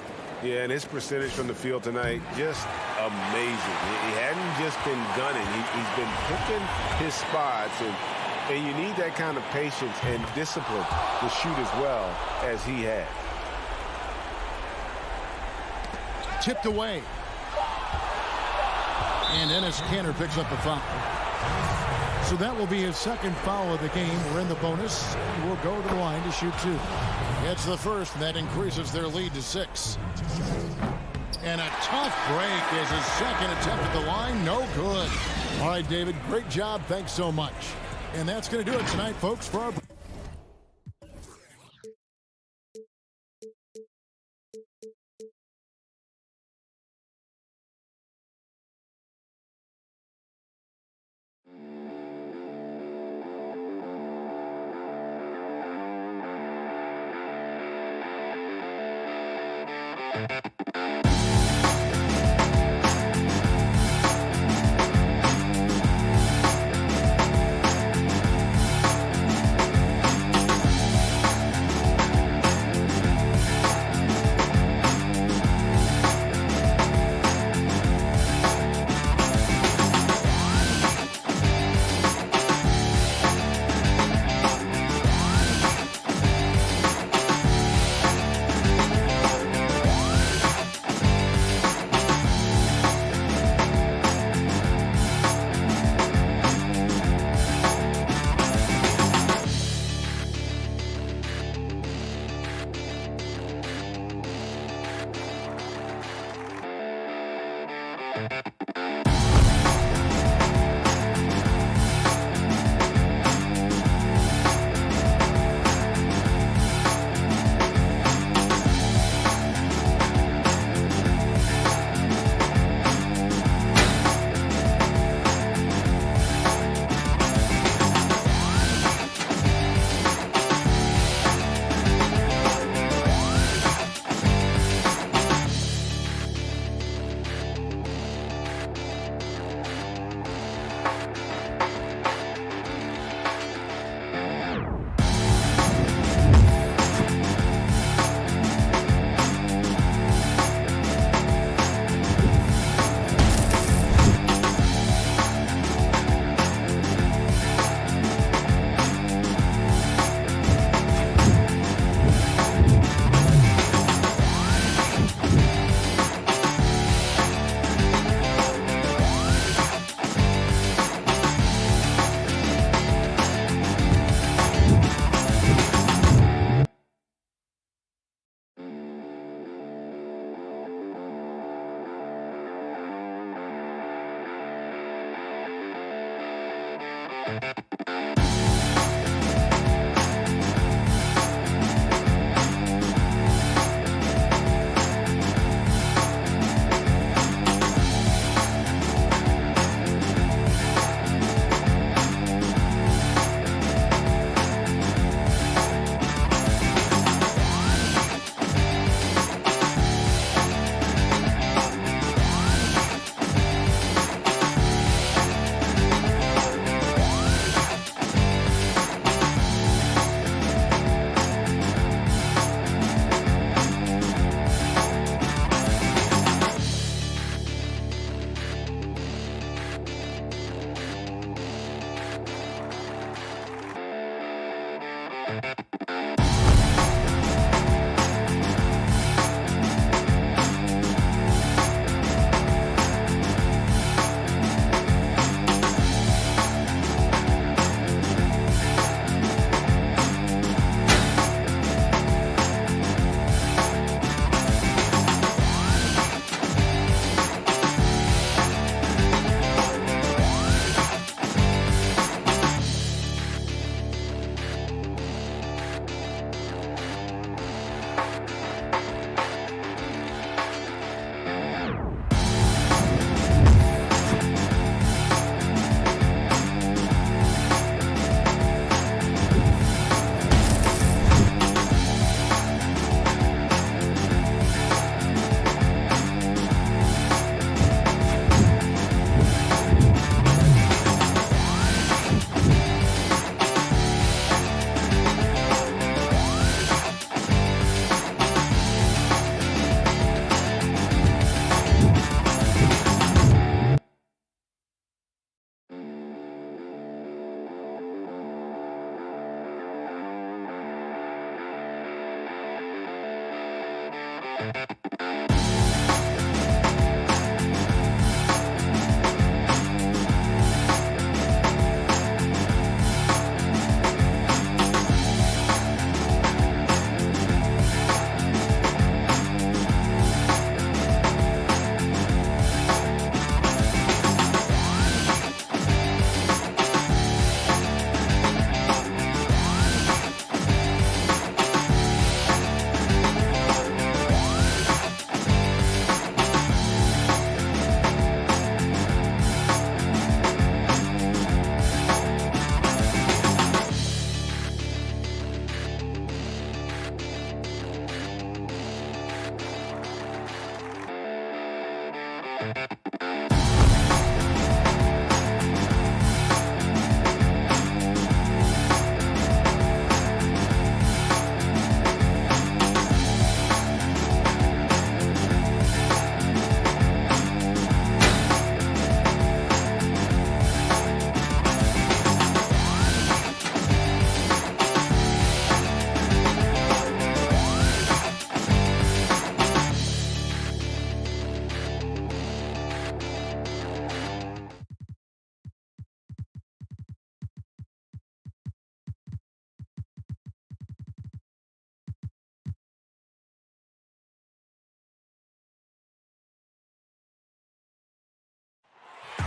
Yeah, and his percentage from the field tonight, just amazing. He hadn't just been gunning. He's been picking his spots, and you need that kind of patience and discipline to shoot as well as he had. Tipped away. And Enes Kanter picks up the foul. So that will be his second foul of the game. We're in the bonus. We'll go to the line to shoot 2. It's the first, and that increases their lead to 6. And a tough break is his second attempt at the line. No good. All right, David, great job. Thanks so much. And that's going to do it tonight, folks, for our...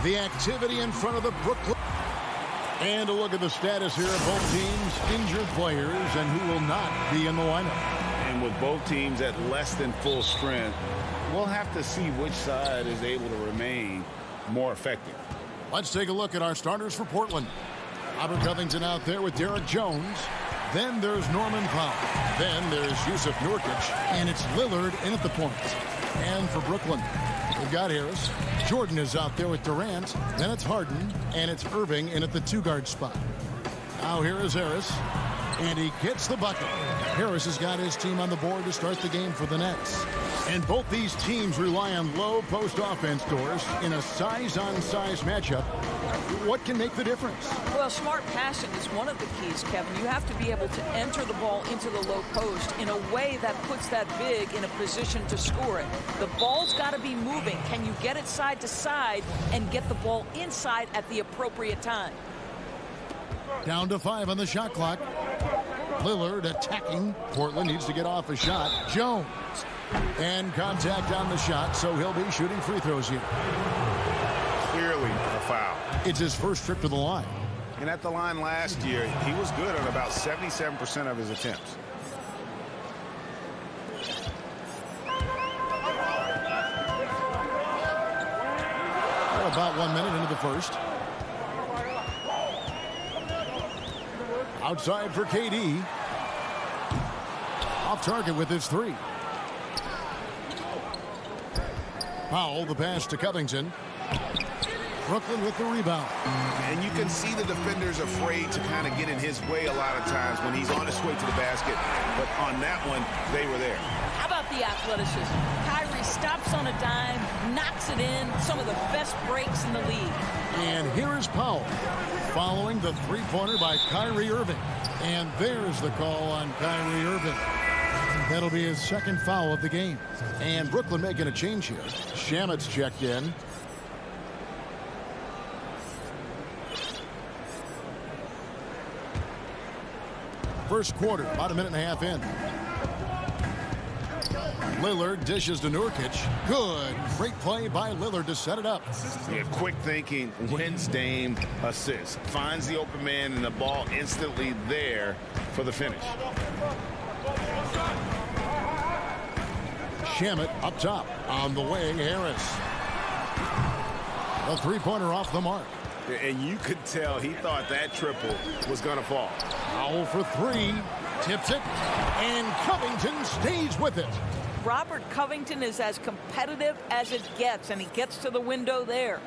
The activity in front of the Brooklyn. And a look at the status here of both teams' injured players and who will not be in the lineup. And with both teams at less than full strength, we'll have to see which side is able to remain more effective. Let's take a look at our starters for Portland. Robert Covington out there with Derek Jones. Then there's Norman Powell. Then there's Yusuf Nurkic. And it's Lillard in at the point. And for Brooklyn, we've got Harris. Jordan is out there with Durant. Then it's Harden. And it's Irving in at the two-guard spot. Now here is Harris. And he gets the bucket. Harris has got his team on the board to start the game for the Nets. And both these teams rely on low post offense doors in a size-on-size matchup. What can make the difference? Well, smart passing is one of the keys, Kevin. You have to be able to enter the ball into the low post in a way that puts that big in a position to score it. The ball's got to be moving. Can you get it side to side and get the ball inside at the appropriate time? Down to 5 on the shot clock. Lillard attacking. Portland needs to get off a shot. Jones. And contact on the shot, so he'll be shooting free throws here. Clearly a foul. It's his first trip to the line. And at the line last year, he was good on about 77% of his attempts. We're about 1 minute into the first. Outside for KD. Off target with his three. Powell, the pass to Covington. Brooklyn with the rebound. And you can see the defenders afraid to kind of get in his way a lot of times when he's on his way to the basket. But on that one, they were there. How about the athleticism? Kyrie stops on a dime, knocks it in. Some of the best breaks in the league. And here is Powell following the three-pointer by Kyrie Irving. And there's the call on Kyrie Irving. That'll be his second foul of the game. And Brooklyn making a change here. Shamet's checked in. First quarter, about a minute and a half in. Lillard dishes to Nurkic. Good. Great play by Lillard to set it up. Yeah, quick thinking, wins Dame assist. Finds the open man and the ball instantly there for the finish. Shamet up top. On the way, Harris. A three-pointer off the mark. And you could tell he thought that triple was going to fall. Powell for three. Tips it. And Covington stays with it. Robert Covington is as competitive as it gets, and he gets to the window there.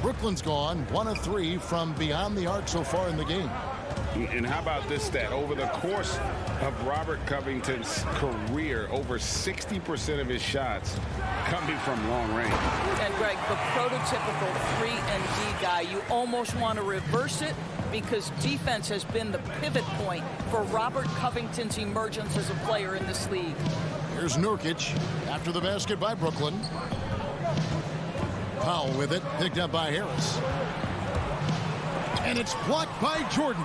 Brooklyn's gone 1 of 3 from beyond the arc so far in the game. And how about this stat? Over the course of Robert Covington's career, over 60% of his shots coming from long range. And Greg, the prototypical 3-and-D guy, you almost want to reverse it because defense has been the pivot point for Robert Covington's emergence as a player in this league. Here's Nurkic after the basket by Brooklyn. Powell with it, picked up by Harris. And it's blocked by Jordan.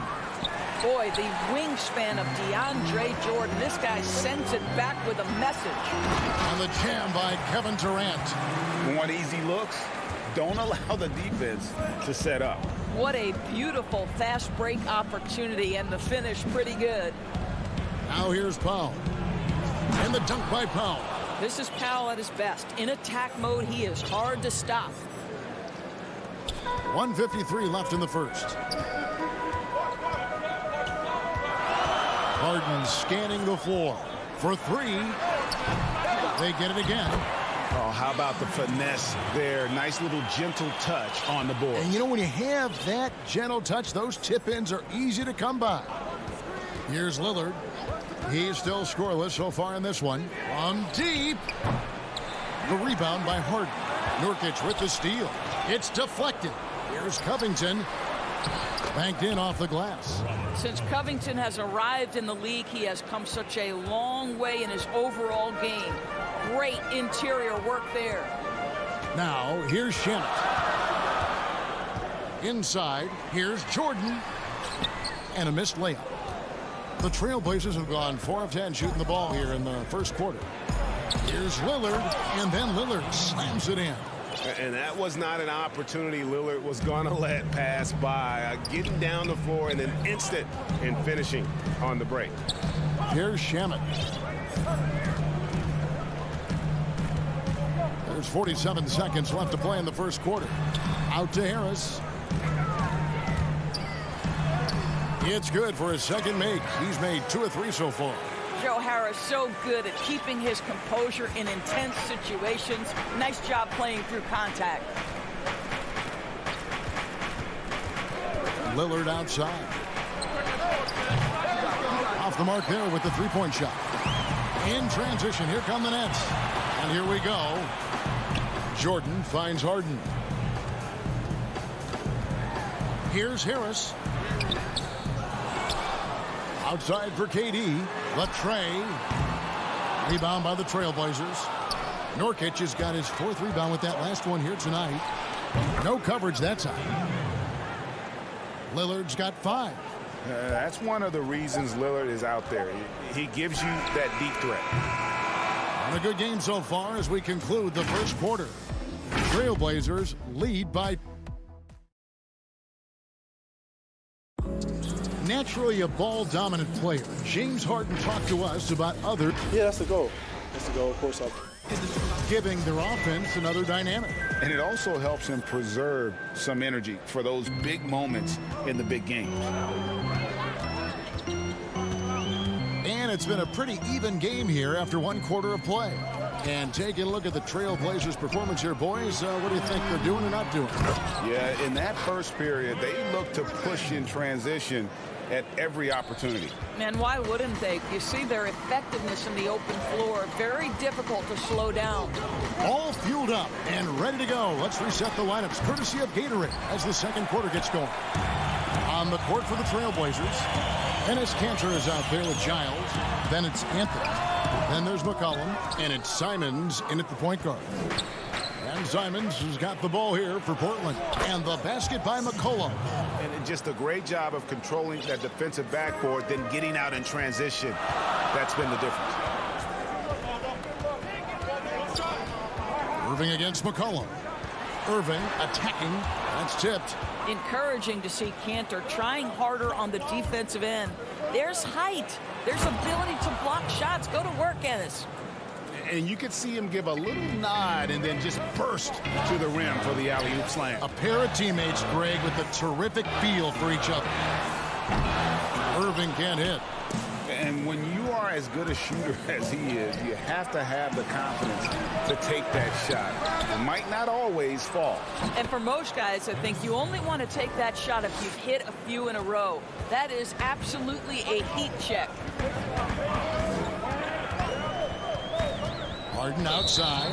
Boy, the wingspan of DeAndre Jordan. This guy sends it back with a message. On the jam by Kevin Durant. Want easy looks? Don't allow the defense to set up. What a beautiful fast break opportunity, and the finish pretty good. Now here's Powell. And the dunk by Powell. This is Powell at his best. In attack mode, he is hard to stop. 1:53 left in the first. Harden scanning the floor for three. They get it again. Oh, how about the finesse there? Nice little gentle touch on the board. And you know, when you have that gentle touch, those tip-ins are easy to come by. Here's Lillard. He's still scoreless so far in this one. From deep. The rebound by Harden. Nurkic with the steal. It's deflected. Here's Covington. Banked in off the glass. Since Covington has arrived in the league, he has come such a long way in his overall game. Great interior work there. Now, here's Shamet. Inside, here's Jordan. And a missed layup. The Trailblazers have gone 4 of 10 shooting the ball here in the first quarter. Here's Lillard, and then Lillard slams it in. And that was not an opportunity Lillard was going to let pass by. Getting down the floor and then instant and finishing on the break. Here's Shamet. There's 47 seconds left to play in the first quarter. Out to Harris. It's good for his second make. He's made 2 of 3 so far. Joe Harris so good at keeping his composure in intense situations. Nice job playing through contact. Lillard outside. Off the mark there with the three-point shot. In transition, here come the Nets. And here we go. Jordan finds Harden. Here's Harris. Outside for KD. Latrey. Rebound by the Trailblazers. Nurkic has got his 4th rebound with that last one here tonight. No coverage that time. Lillard's got 5. That's one of the reasons Lillard is out there. He gives you that deep threat. And a good game so far as we conclude the first quarter. Trailblazers lead by... Naturally a ball-dominant player, James Harden talked to us about other... Yeah, that's the goal. That's the goal, of course. Giving their offense another dynamic. And it also helps him preserve some energy for those big moments in the big games. And it's been a pretty even game here after 1 quarter of play. And taking a look at the Trailblazers' performance here, boys. What do you think they're doing or not doing? Yeah, in that first period, they looked to push in transition at every opportunity. And why wouldn't they? You see their effectiveness in the open floor. Very difficult to slow down. All fueled up and ready to go. Let's reset the lineups courtesy of Gatorade as the second quarter gets going. On the court for the Trailblazers, Enes Kanter is out there with Giles. Then it's Anthony. Then there's McCollum. And it's Simons in at the point guard. And Simons has got the ball here for Portland. And the basket by McCollum. And just a great job of controlling that defensive backboard, then getting out in transition. That's been the difference. Irving against McCollum. Irving attacking. That's tipped. Encouraging to see Kanter trying harder on the defensive end. There's height. There's ability to block shots. Go to work, Ennis. And you could see him give a little nod and then just burst to the rim for the alley-oop slam. A pair of teammates, Greg, with a terrific feel for each other. Irving can't hit. And when you are as good a shooter as he is, you have to have the confidence to take that shot. It might not always fall. And for most guys, I think you only want to take that shot if you've hit a few in a row. That is absolutely a heat check. Harden outside.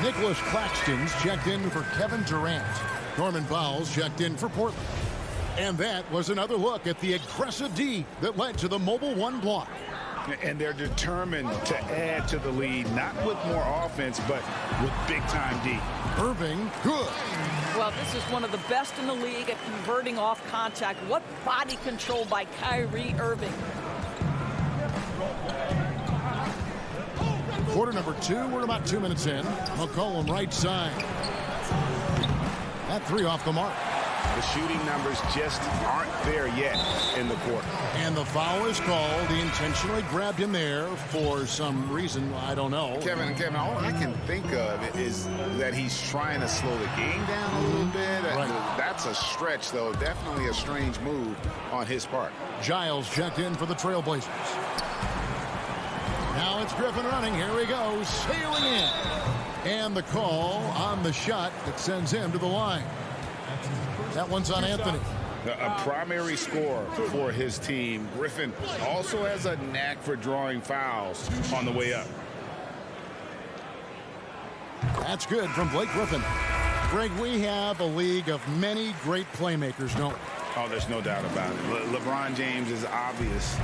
Nicholas Claxton's checked in for Kevin Durant. Norman Powell's checked in for Portland. And that was another look at the aggressive D that led to the mobile one block. And they're determined to add to the lead, not with more offense, but with big-time D. Irving, good. Well, this is one of the best in the league at converting off contact. What body control by Kyrie Irving. Quarter number 2, we're about 2 minutes in. McCollum right side. That three off the mark. The shooting numbers just aren't there yet in the quarter. And the foul is called. He intentionally grabbed him there for some reason. I don't know. Kevin, all I can think of is that he's trying to slow the game down a little bit. Right. That's a stretch, though. Definitely a strange move on his part. Giles checked in for the Trailblazers. Now it's Griffin running. Here he goes, sailing in. And the call on the shot that sends him to the line. That one's on Anthony. A primary scorer for his team. Griffin also has a knack for drawing fouls on the way up. That's good from Blake Griffin. Greg, we have a league of many great playmakers, don't we? Oh, there's no doubt about it. LeBron James is obvious.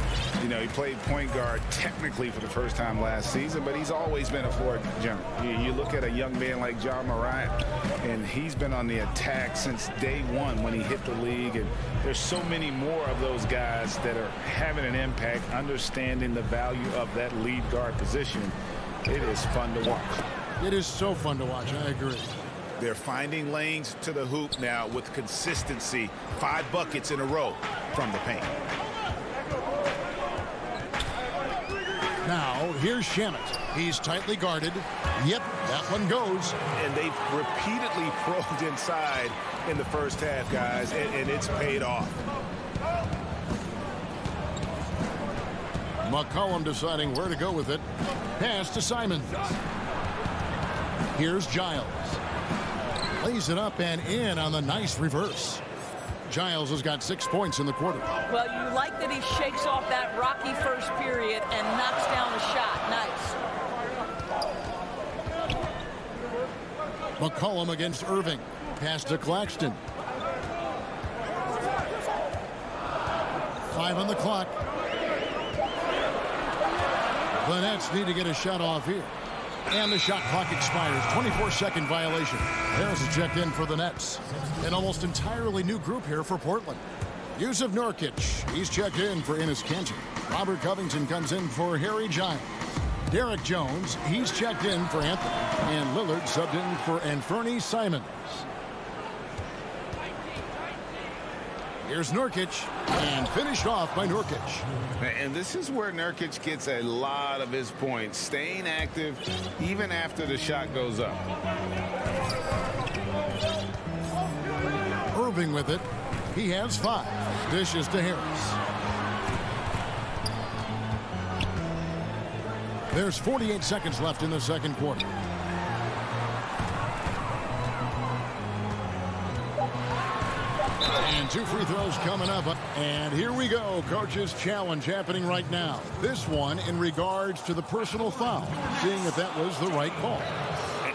You know, he played point guard technically for the first time last season, but he's always been a floor general. You look at a young man like John Morant, and he's been on the attack since day one when he hit the league. And there's so many more of those guys that are having an impact, understanding the value of that lead guard position. It is fun to watch. It is so fun to watch. I agree. They're finding lanes to the hoop now with consistency. 5 buckets in a row from the paint. Now, here's Shamet. He's tightly guarded. Yep, that one goes. And they've repeatedly probed inside in the first half, guys, and it's paid off. McCollum deciding where to go with it. Pass to Simons. Here's Giles. Lays it up and in on the nice reverse. Giles has got 6 points in the quarter. Well, you like that he shakes off that rocky first period and knocks down a shot. Nice. McCollum against Irving. Pass to Claxton. 5 on the clock. The Nets need to get a shot off here. And the shot clock expires. 24-second violation. Harris is checked in for the Nets. An almost entirely new group here for Portland. Yusuf Nurkic, he's checked in for Enes Kanter. Robert Covington comes in for Harry Giles. Derek Jones, he's checked in for Anthony. And Lillard subbed in for Anthony Simons. Here's Nurkic, and finished off by Nurkic. And this is where Nurkic gets a lot of his points, staying active even after the shot goes up. Irving with it. He has 5. Dishes to Harris. There's 48 seconds left in the second quarter. And 2 free throws coming up. And here we go. Coach's challenge happening right now. This one in regards to the personal foul, seeing if that was the right call.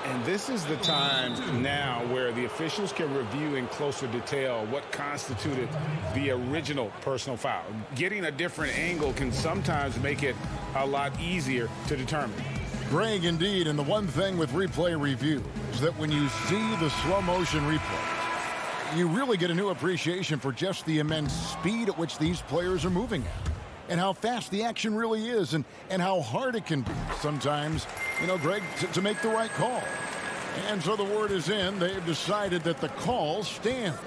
And this is the time now where the officials can review in closer detail what constituted the original personal foul. Getting a different angle can sometimes make it a lot easier to determine. Greg, indeed, and the one thing with replay review is that when you see the slow motion replays, you really get a new appreciation for just the immense speed at which these players are moving at, and how fast the action really is, and how hard it can be sometimes, Greg, to make the right call. And so the word is in. They've decided that the call stands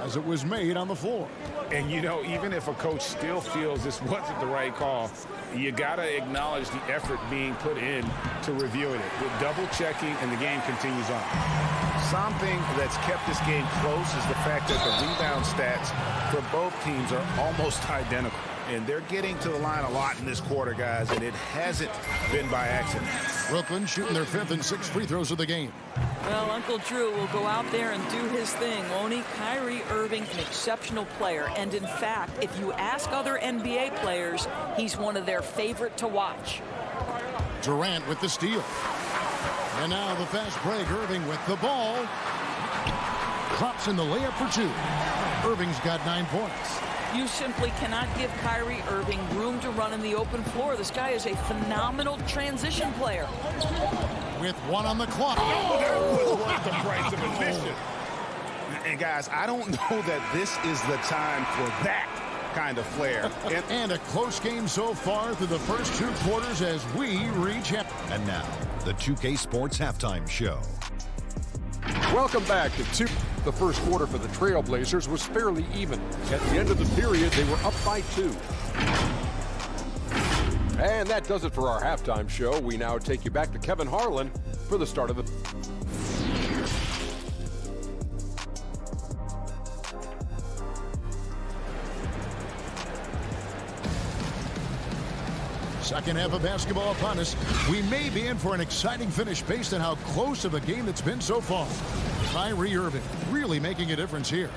as it was made on the floor. And, even if a coach still feels this wasn't the right call, you got to acknowledge the effort being put in to reviewing it. With double checking, and the game continues on. Something that's kept this game close is the fact that the rebound stats for both teams are almost identical. And they're getting to the line a lot in this quarter, guys, and it hasn't been by accident. Brooklyn shooting their 5th and 6th free throws of the game. Well, Uncle Drew will go out there and do his thing, won't he? Kyrie Irving, an exceptional player. And in fact, if you ask other NBA players, he's one of their favorite to watch. Durant with the steal. And now the fast break. Irving with the ball. Drops in the layup for 2. Irving's got 9 points. You simply cannot give Kyrie Irving room to run in the open floor. This guy is a phenomenal transition player. With 1 on the clock. Oh, that was worth the price of admission. And guys, I don't know that this is the time for that kind of flair. And a close game so far through the first 2 quarters as we reach. And now, the 2K Sports Halftime Show. Welcome back to 2. The first quarter for the Trailblazers was fairly even. At the end of the period, they were up by 2. And that does it for our halftime show. We now take you back to Kevin Harlan for the start of the... Second half of basketball upon us. We may be in for an exciting finish based on how close of a game it's been so far. Kyrie Irving really making a difference here.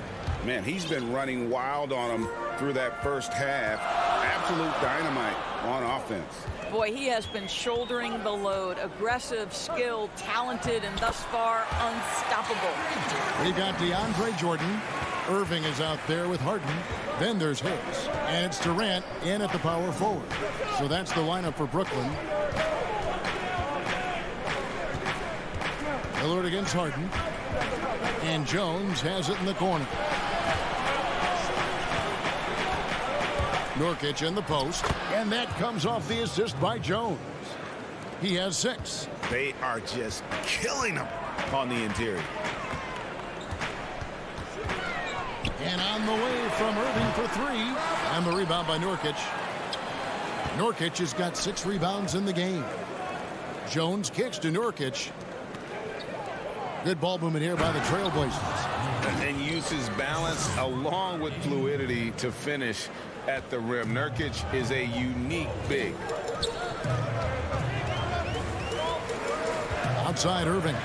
Man, he's been running wild on him through that first half. Absolute dynamite on offense. Boy, he has been shouldering the load. Aggressive, skilled, talented, and thus far unstoppable. We got DeAndre Jordan. Irving is out there with Harden. Then there's Hicks. And it's Durant in at the power forward. So that's the lineup for Brooklyn. Lillard against Harden. And Jones has it in the corner. Nurkic in the post. And that comes off the assist by Jones. He has 6. They are just killing him on the interior. And on the way from Irving for 3. And the rebound by Nurkic. Nurkic has got 6 rebounds in the game. Jones kicks to Nurkic. Good ball movement here by the Trailblazers. And uses balance along with fluidity to finish at the rim. Nurkic is a unique big. Outside Irving.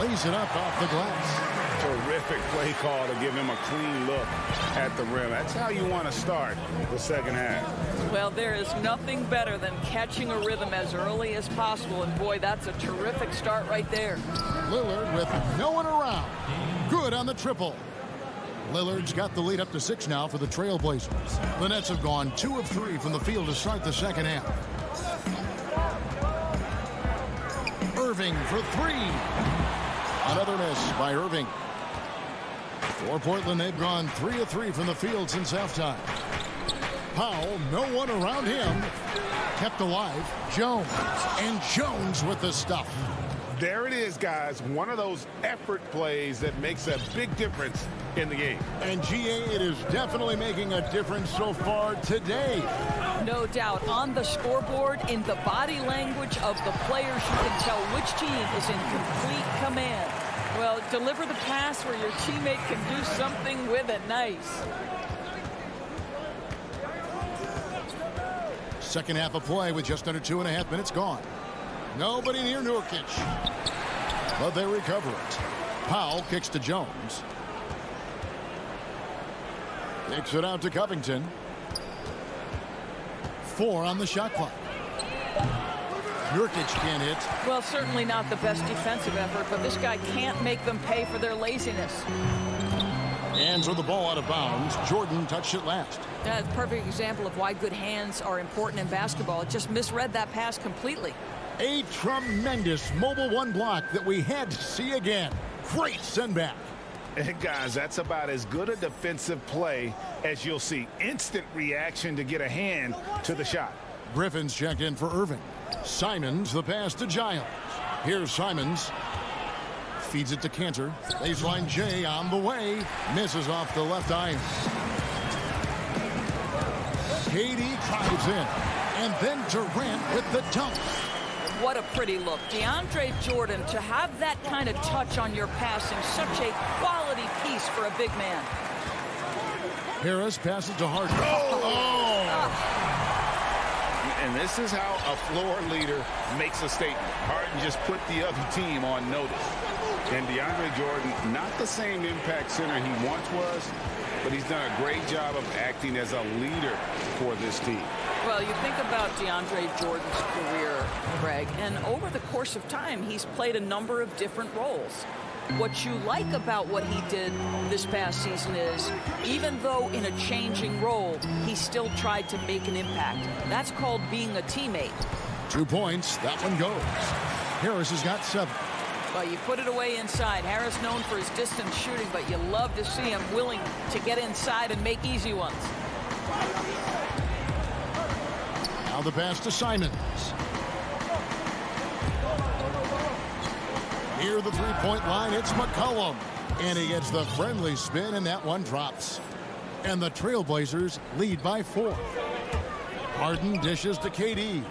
Lays it up off the glass. Terrific play call to give him a clean look at the rim. That's how you want to start the second half. Well, there is nothing better than catching a rhythm as early as possible. And boy, that's a terrific start right there. Lillard with no one around. Good on the triple. Lillard's got the lead up to 6 now for the Trailblazers. The Nets have gone 2 of 3 from the field to start the second half. Irving for 3. Another miss by Irving. For Portland, they've gone 3 of 3 from the field since halftime. Powell, no one around him. Kept alive. Jones. And Jones with the stuff. There it is, guys. One of those effort plays that makes a big difference in the game. And GA, it is definitely making a difference so far today. No doubt. On the scoreboard, in the body language of the players, you can tell which team is in complete command. Well, deliver the pass where your teammate can do something with it. Nice. Second half of play with just under 2.5 minutes gone. Nobody near Nurkic. But they recover it. Powell kicks to Jones. Kicks it out to Covington. 4 on the shot clock. Nurkic can't hit. Well, certainly not the best defensive effort, but this guy can't make them pay for their laziness. Hands are the ball out of bounds. Jordan touched it last. That's a perfect example of why good hands are important in basketball. It just misread that pass completely. A tremendous mobile one block that we had to see again. Great send back. And guys, that's about as good a defensive play as you'll see. Instant reaction to get a hand to the shot. Griffin's checked in for Irving. Simons the pass to Giles. Here's Simons. Feeds it to Cantor. Baseline J on the way. Misses off the left iron. KD drives in. And then Durant with the dunk. What a pretty look. DeAndre Jordan, to have that kind of touch on your passing, such a quality piece for a big man. Harris passes to Harden. And this is how a floor leader makes a statement. Harden just put the other team on notice. And DeAndre Jordan, not the same impact center he once was, but he's done a great job of acting as a leader for this team. Well, you think about DeAndre Jordan's career, Greg, and over the course of time, he's played a number of different roles. What you like about what he did this past season is, even though in a changing role, he still tried to make an impact. That's called being a teammate. 2 points. That one goes. Harris has got 7. Well, you put it away inside. Harris known for his distance shooting, but you love to see him willing to get inside and make easy ones. Now the pass to Simons. Near the three-point line, it's McCollum. And he gets the friendly spin, and that one drops. And the Trailblazers lead by 4. Harden dishes to KD.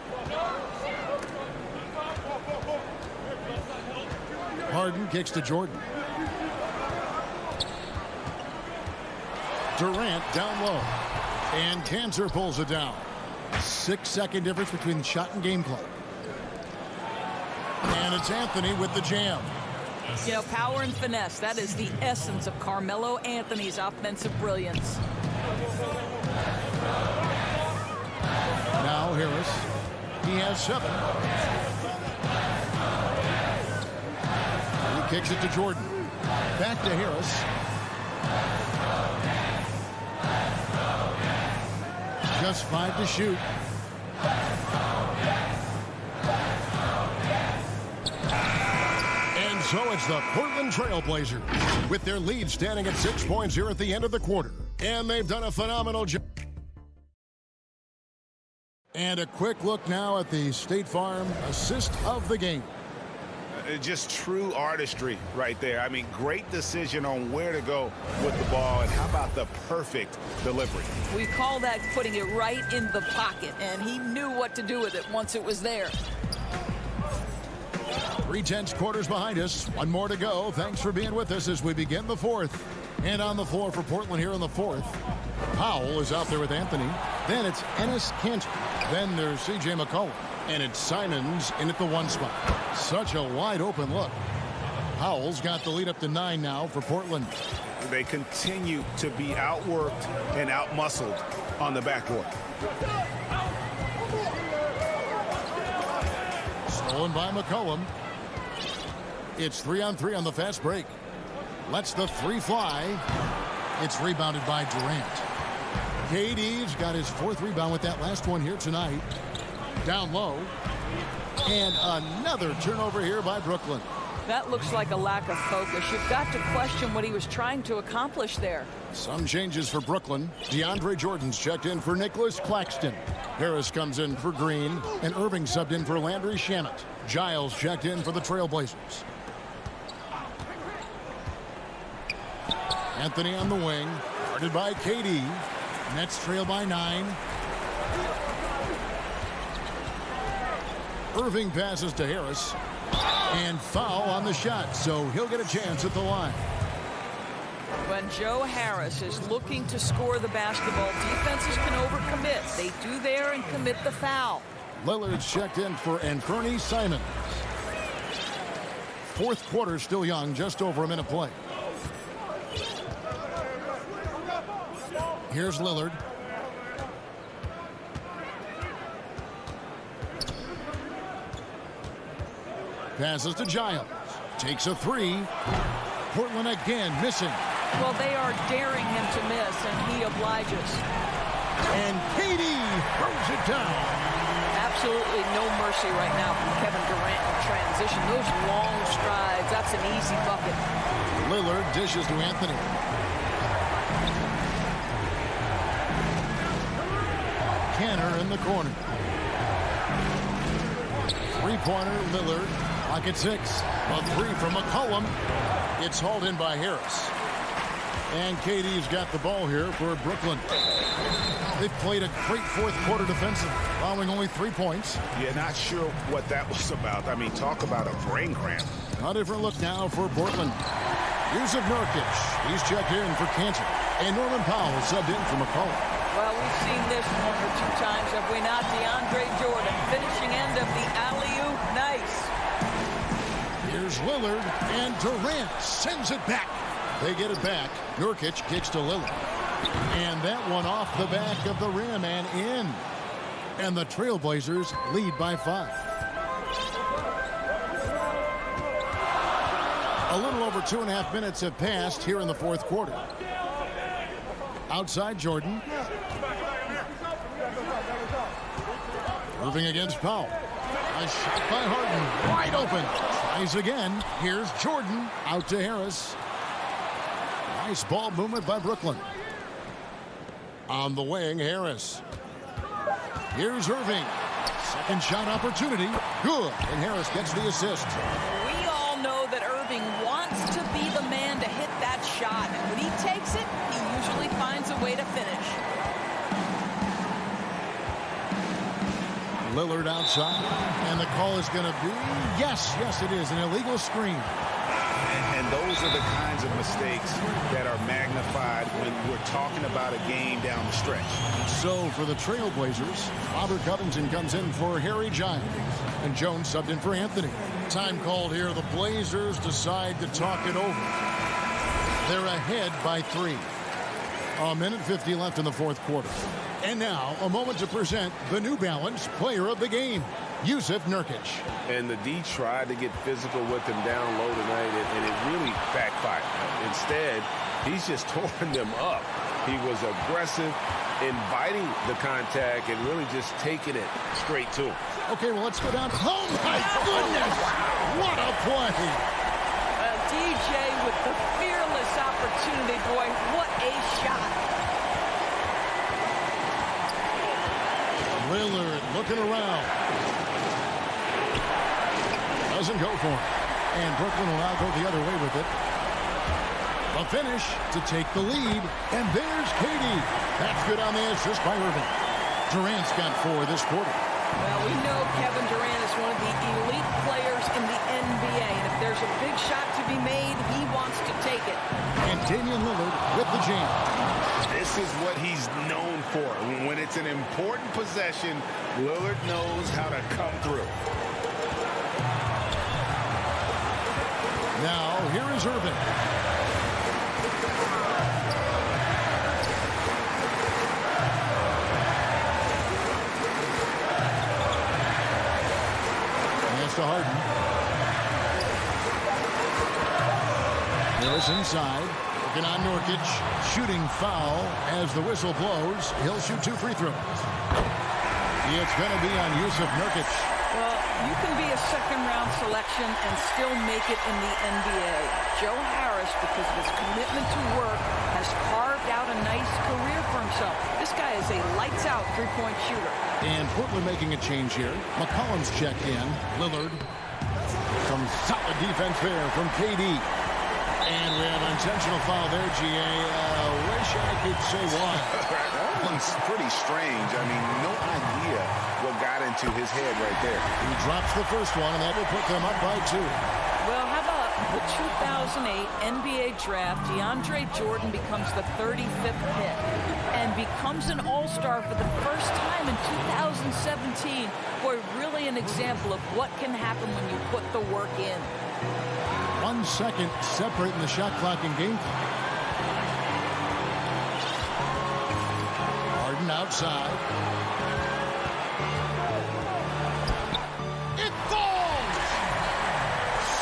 Harden kicks to Jordan. Durant down low. And Cantor pulls it down. 6-second difference between the shot and game clock. And it's Anthony with the jam. You know, power and finesse, that is the essence of Carmelo Anthony's offensive brilliance. Now Harris. He has 7. He kicks it to Jordan. Back to Harris. Just 5 to shoot. And so it's the Portland Trailblazers with their lead standing at 6 points here at the end of the quarter. And they've done a phenomenal job. And a quick look now at the State Farm assist of the game. Just true artistry right there. I mean, great decision on where to go with the ball, and how about the perfect delivery? We call that putting it right in the pocket, and he knew what to do with it once it was there. 3/10 quarters behind us. 1 more to go. Thanks for being with us as we begin the 4th. And on the floor for Portland here in the 4th, Powell is out there with Anthony. Then it's Enes Kanter. Then there's C.J. McCollum. And it's Simons in at the 1 spot. Such a wide open look. Powell's got the lead up to 9 now for Portland. They continue to be outworked and outmuscled on the backcourt. Stolen by McCollum. It's 3-on-3 on the fast break. Lets the 3 fly. It's rebounded by Durant. KD's got his 4th rebound with that last one here tonight. Down low. And another turnover here by Brooklyn. That looks like a lack of focus. You've got to question what he was trying to accomplish there. Some changes for Brooklyn. DeAndre Jordan's checked in for Nicholas Claxton. Harris comes in for Green. And Irving subbed in for Landry Shamet. Giles checked in for the Trailblazers. Anthony on the wing. Guarded by KD. Nets trail by 9. Irving passes to Harris. And foul on the shot, so he'll get a chance at the line. When Joe Harris is looking to score the basketball, defenses can overcommit. They do there and commit the foul. Lillard's checked in for Anthony Simons. Fourth quarter still young, just over a minute play. Here's Lillard. Passes to Giles. Takes a three. Portland again missing. Well, they are daring him to miss, and he obliges. And KD throws it down. Absolutely no mercy right now from Kevin Durant in transition. Those long strides, that's an easy bucket. Lillard dishes to Anthony. Canner in the corner. Three-pointer, Lillard. Pocket six. A three from McCollum. It's hauled in by Harris. And KD's got the ball here for Brooklyn. They've played a great fourth quarter defensive, allowing only 3 points. Yeah, not sure what that was about. I mean, talk about a brain cramp. A different look now for Portland. Yusuf Nurkic. He's checked in for Cantor. And Norman Powell subbed in for McCollum. Well, we've seen this one or two times, have we not? DeAndre Jordan, finishing end of the alley-oop. Nice. Here's Lillard, and Durant sends it back. They get it back. Nurkic kicks to Lillard. And that one off the back of the rim and in. And the Trailblazers lead by 5. A little over 2.5 minutes have passed here in the fourth quarter. Outside Jordan. Irving against Powell. A shot by Harden. Wide open. Tries again. Here's Jordan. Out to Harris. Nice ball movement by Brooklyn. On the wing, Harris. Here's Irving. Second shot opportunity. Good. And Harris gets the assist. We all know that Irving wants to be the man to hit that shot. And when he takes it, he usually finds a way to finish. Lillard outside. And the call is going to be, yes, it is, an illegal screen. And those are the kinds of mistakes that are magnified when we're talking about a game down the stretch. So for the Trailblazers, Robert Covington comes in for Harry Giles. And Jones subbed in for Anthony. Time called here. The Blazers decide to talk it over. They're ahead by 3. A minute 50 left in the fourth quarter. And now, a moment to present the New Balance Player of the Game, Yusuf Nurkic. And the D tried to get physical with him down low tonight, and it really backfired. Instead, he's just torn them up. He was aggressive, inviting the contact, and really just taking it straight to him. Okay, well, let's go down. Oh, my goodness! What a play! DJ with the fearless opportunity. Boy, what a shot. Lillard looking around. Doesn't go for it. And Brooklyn will now go the other way with it. A finish to take the lead. And there's KD. That's good on the assist by Irving. Durant's got 4 this quarter. Well, we know Kevin Durant is one of the elite players in the NBA. And if there's a big shot to be made, he wants to take it. And Damian Lillard with the jam. This is what he's known for. When it's an important possession, Lillard knows how to come through. Now, here is Irving. Pass to Harden. Harris inside. Looking on Nurkic. Shooting foul as the whistle blows. He'll shoot 2 free throws. It's going to be on Yusuf Nurkic. Well, you can be a second-round selection and still make it in the NBA. Joe Harris, because of his commitment to work, has carved out a nice career for himself. This guy is a lights-out three-point shooter. And Portland making a change here. McCollum's checked in. Lillard. Some solid defense there from KD. And we have an intentional foul there, GA. Wish I could say why. That one's pretty strange. I mean, no idea what got into his head right there. He drops the first one, and that will put them up by 2. Well, how about The 2008 NBA draft, DeAndre Jordan becomes the 35th pick and becomes an All-Star for the first time in 2017. Boy, really an example of what can happen when you put the work in. 1 second separating the shot clock and game clock. Harden outside. It falls!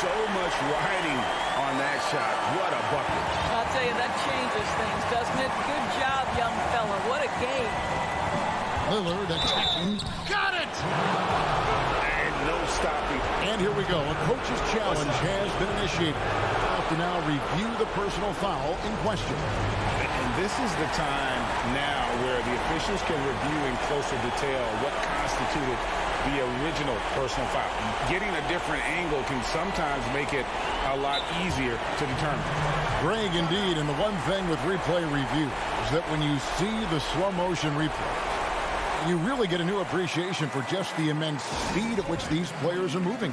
So much riding on that shot. What a bucket. I'll tell you, that changes things, doesn't it? Good job, young fella. What a game. Lillard attacking. Got it! And no stopping. And here we go. A coach's challenge has been initiated. We'll have to now review the personal foul in question. And this is the time now where the officials can review in closer detail what constituted the original personal foul. Getting a different angle can sometimes make it a lot easier to determine. Greg, indeed, and the one thing with replay review is that when you see the slow motion replay, you really get a new appreciation for just the immense speed at which these players are moving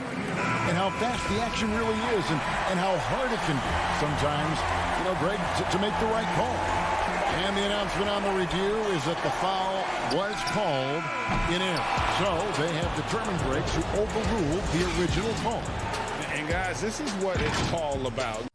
and how fast the action really is and how hard it can be sometimes, you know, Greg, to make the right call. And the announcement on the review is that the foul was called in error. So they have determined, Greg, to overrule the original call. And guys, this is what it's all about.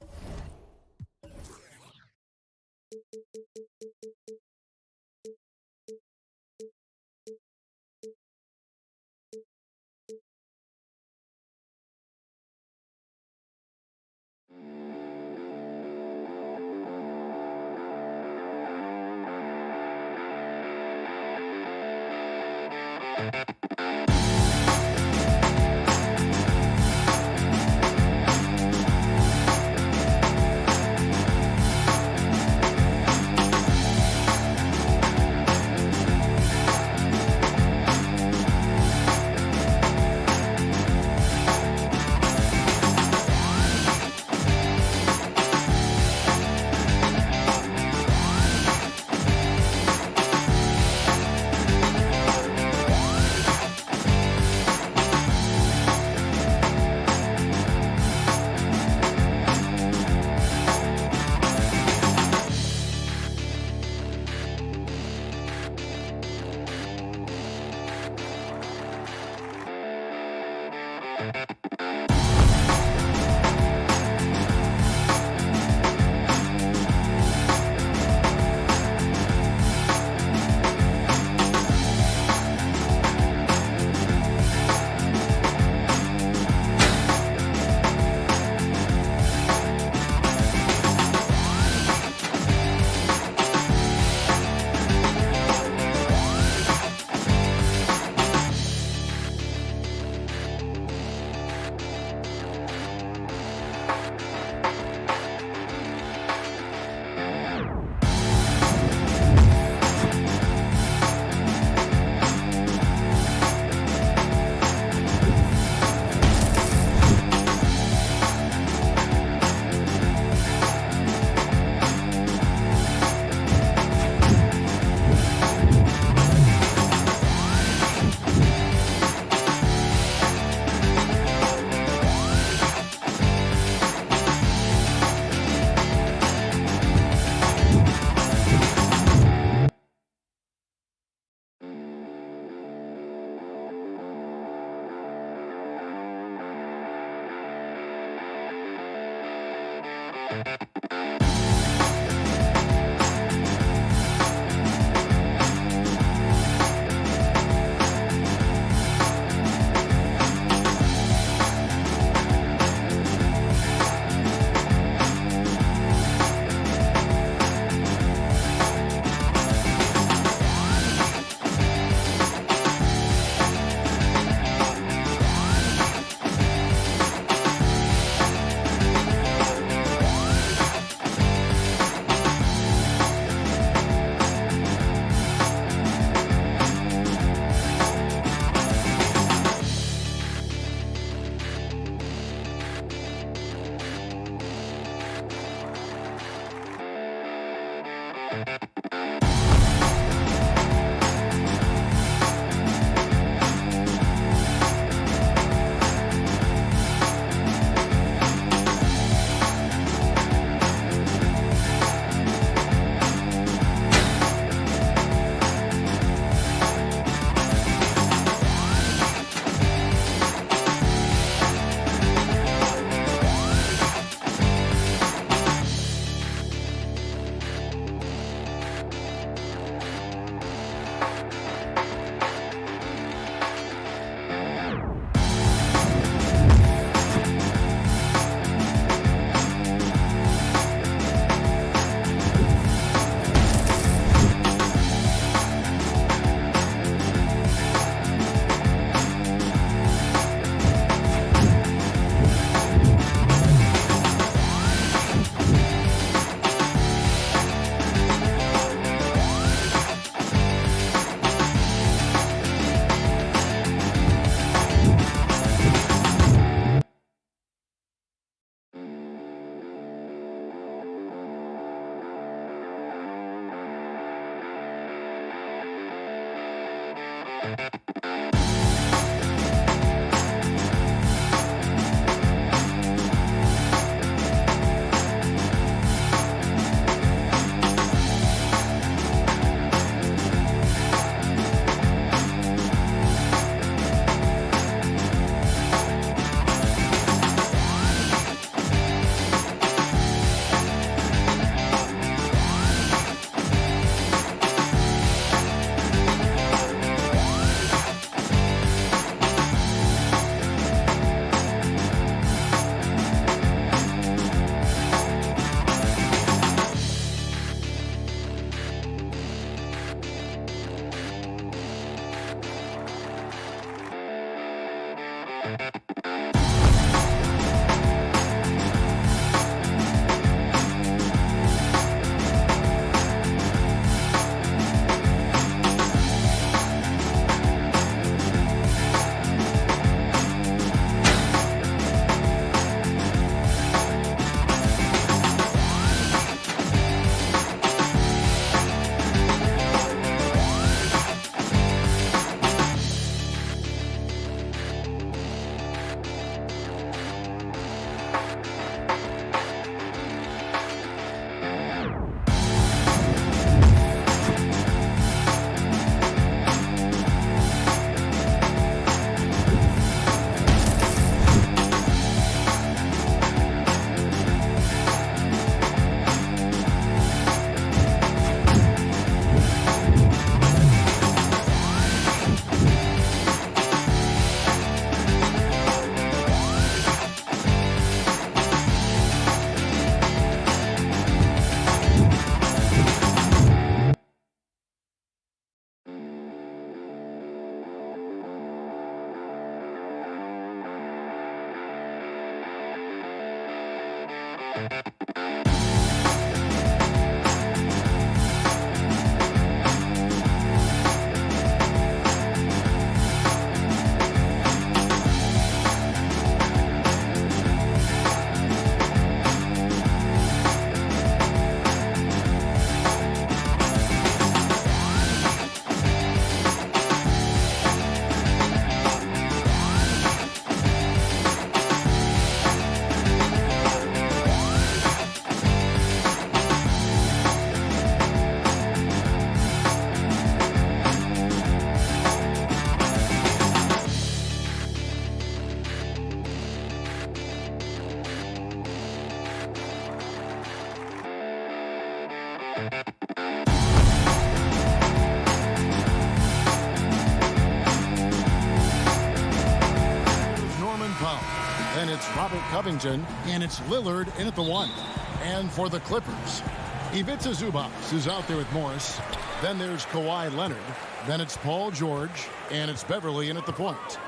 Then it's Robert Covington, and it's Lillard in at the 1. And for the Clippers, Ivica Zubac is out there with Morris. Then there's Kawhi Leonard. Then it's Paul George, and it's Beverly in at the point.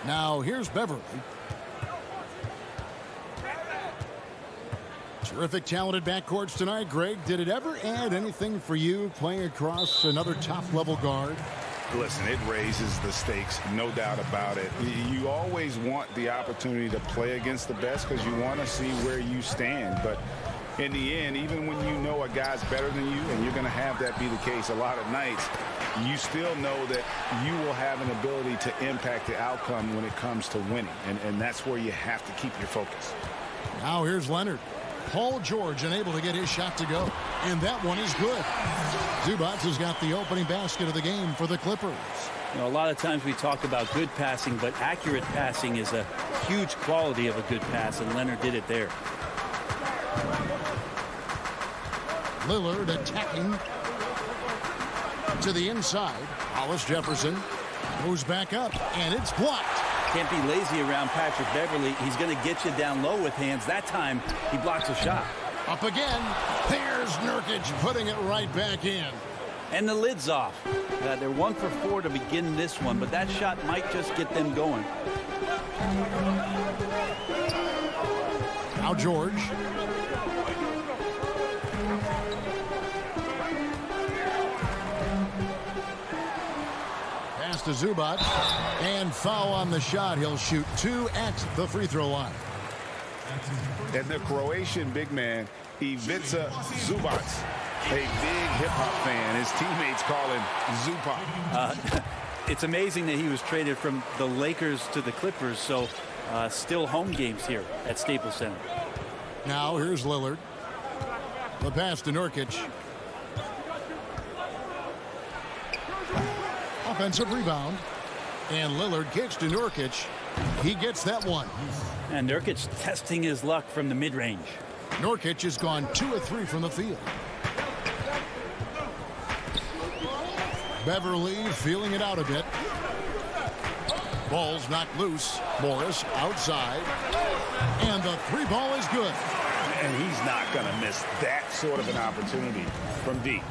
Now here's Beverly. Terrific, talented backcourts tonight, Greg. Did it ever add anything for you playing across another top-level guard? Listen, it raises the stakes, no doubt about it. You always want the opportunity to play against the best because you want to see where you stand. But in the end, even when you know a guy's better than you, and you're going to have that be the case a lot of nights, you still know that you will have an ability to impact the outcome when it comes to winning. And that's where you have to keep your focus. Now here's Leonard. Paul George unable to get his shot to go. And that one is good. Zubac has got the opening basket of the game for the Clippers. You know, a lot of times we talk about good passing, but accurate passing is a huge quality of a good pass, and Leonard did it there. Lillard attacking to the inside. Hollis Jefferson goes back up, and it's blocked. Can't be lazy around Patrick Beverly. He's going to get you down low with hands. That time, he blocks a shot. Up again. There's Nurkic putting it right back in. And the lid's off. They're 1 for 4 to begin this one, but that shot might just get them going. Now George. Pass to Zubac. And foul on the shot. He'll shoot 2 at the free throw line. And the Croatian big man, Ivica Zubac, a big hip-hop fan. His teammates call him Zupac. It's amazing that he was traded from the Lakers to the Clippers, so still home games here at Staples Center. Now here's Lillard. The pass to Nurkic. Offensive rebound. And Lillard kicks to Nurkic. He gets that one. And Nurkic testing his luck from the mid-range. Nurkic has gone 2 of 3 from the field. Beverly feeling it out a bit. Ball's knocked loose. Morris outside. And the 3 ball is good. And he's not going to miss that sort of an opportunity from deep.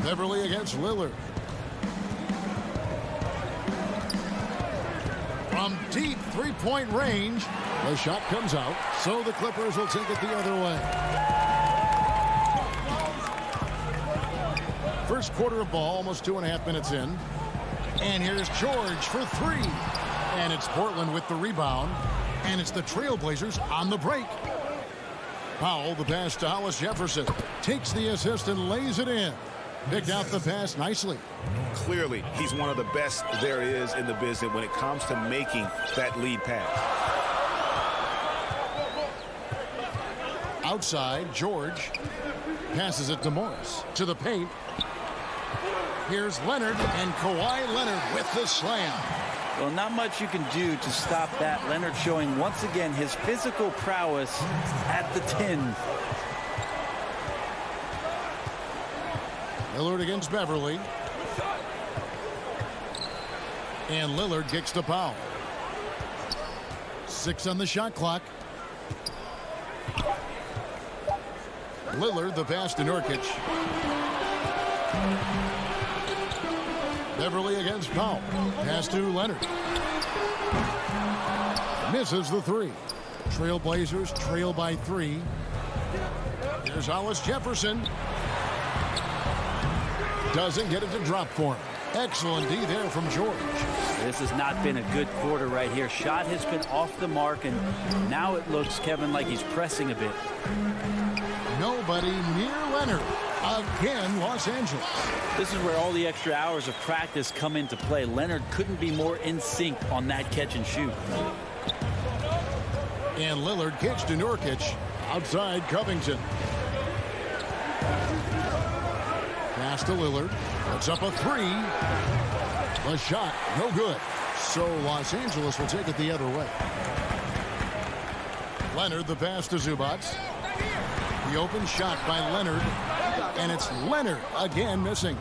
Beverly against Lillard. From deep 3-point range, the shot comes out, so the Clippers will take it the other way. First quarter of ball, almost 2.5 minutes in. And here's George for 3. And it's Portland with the rebound. And it's the Trailblazers on the break. Powell, the pass to Hollis Jefferson. Takes the assist and lays it in. Picked out the pass nicely. Clearly, he's one of the best there is in the business when it comes to making that lead pass. Outside, George passes it to Morris. To the paint. Here's Leonard, and Kawhi Leonard with the slam. Well, not much you can do to stop that. Leonard showing once again his physical prowess at the 10. Lillard against Beverly. And Lillard kicks to Powell. 6 on the shot clock. Lillard, the pass to Nurkic. Beverly against Powell. Pass to Leonard. Misses the 3. Trailblazers trail by 3. Here's Hollis Jefferson. Doesn't get it to drop for him. Excellent D there from George. This has not been a good quarter right here. Shot has been off the mark, and now it looks, Kevin, like he's pressing a bit. Nobody near Leonard. Again, Los Angeles. This is where all the extra hours of practice come into play. Leonard couldn't be more in sync on that catch and shoot. And Lillard kicks to Nurkic. Outside, Covington. Pass to Lillard. Puts up a 3. The shot, no good. So Los Angeles will take it the other way. Leonard the pass to Zubac. The open shot by Leonard. And it's Leonard again missing.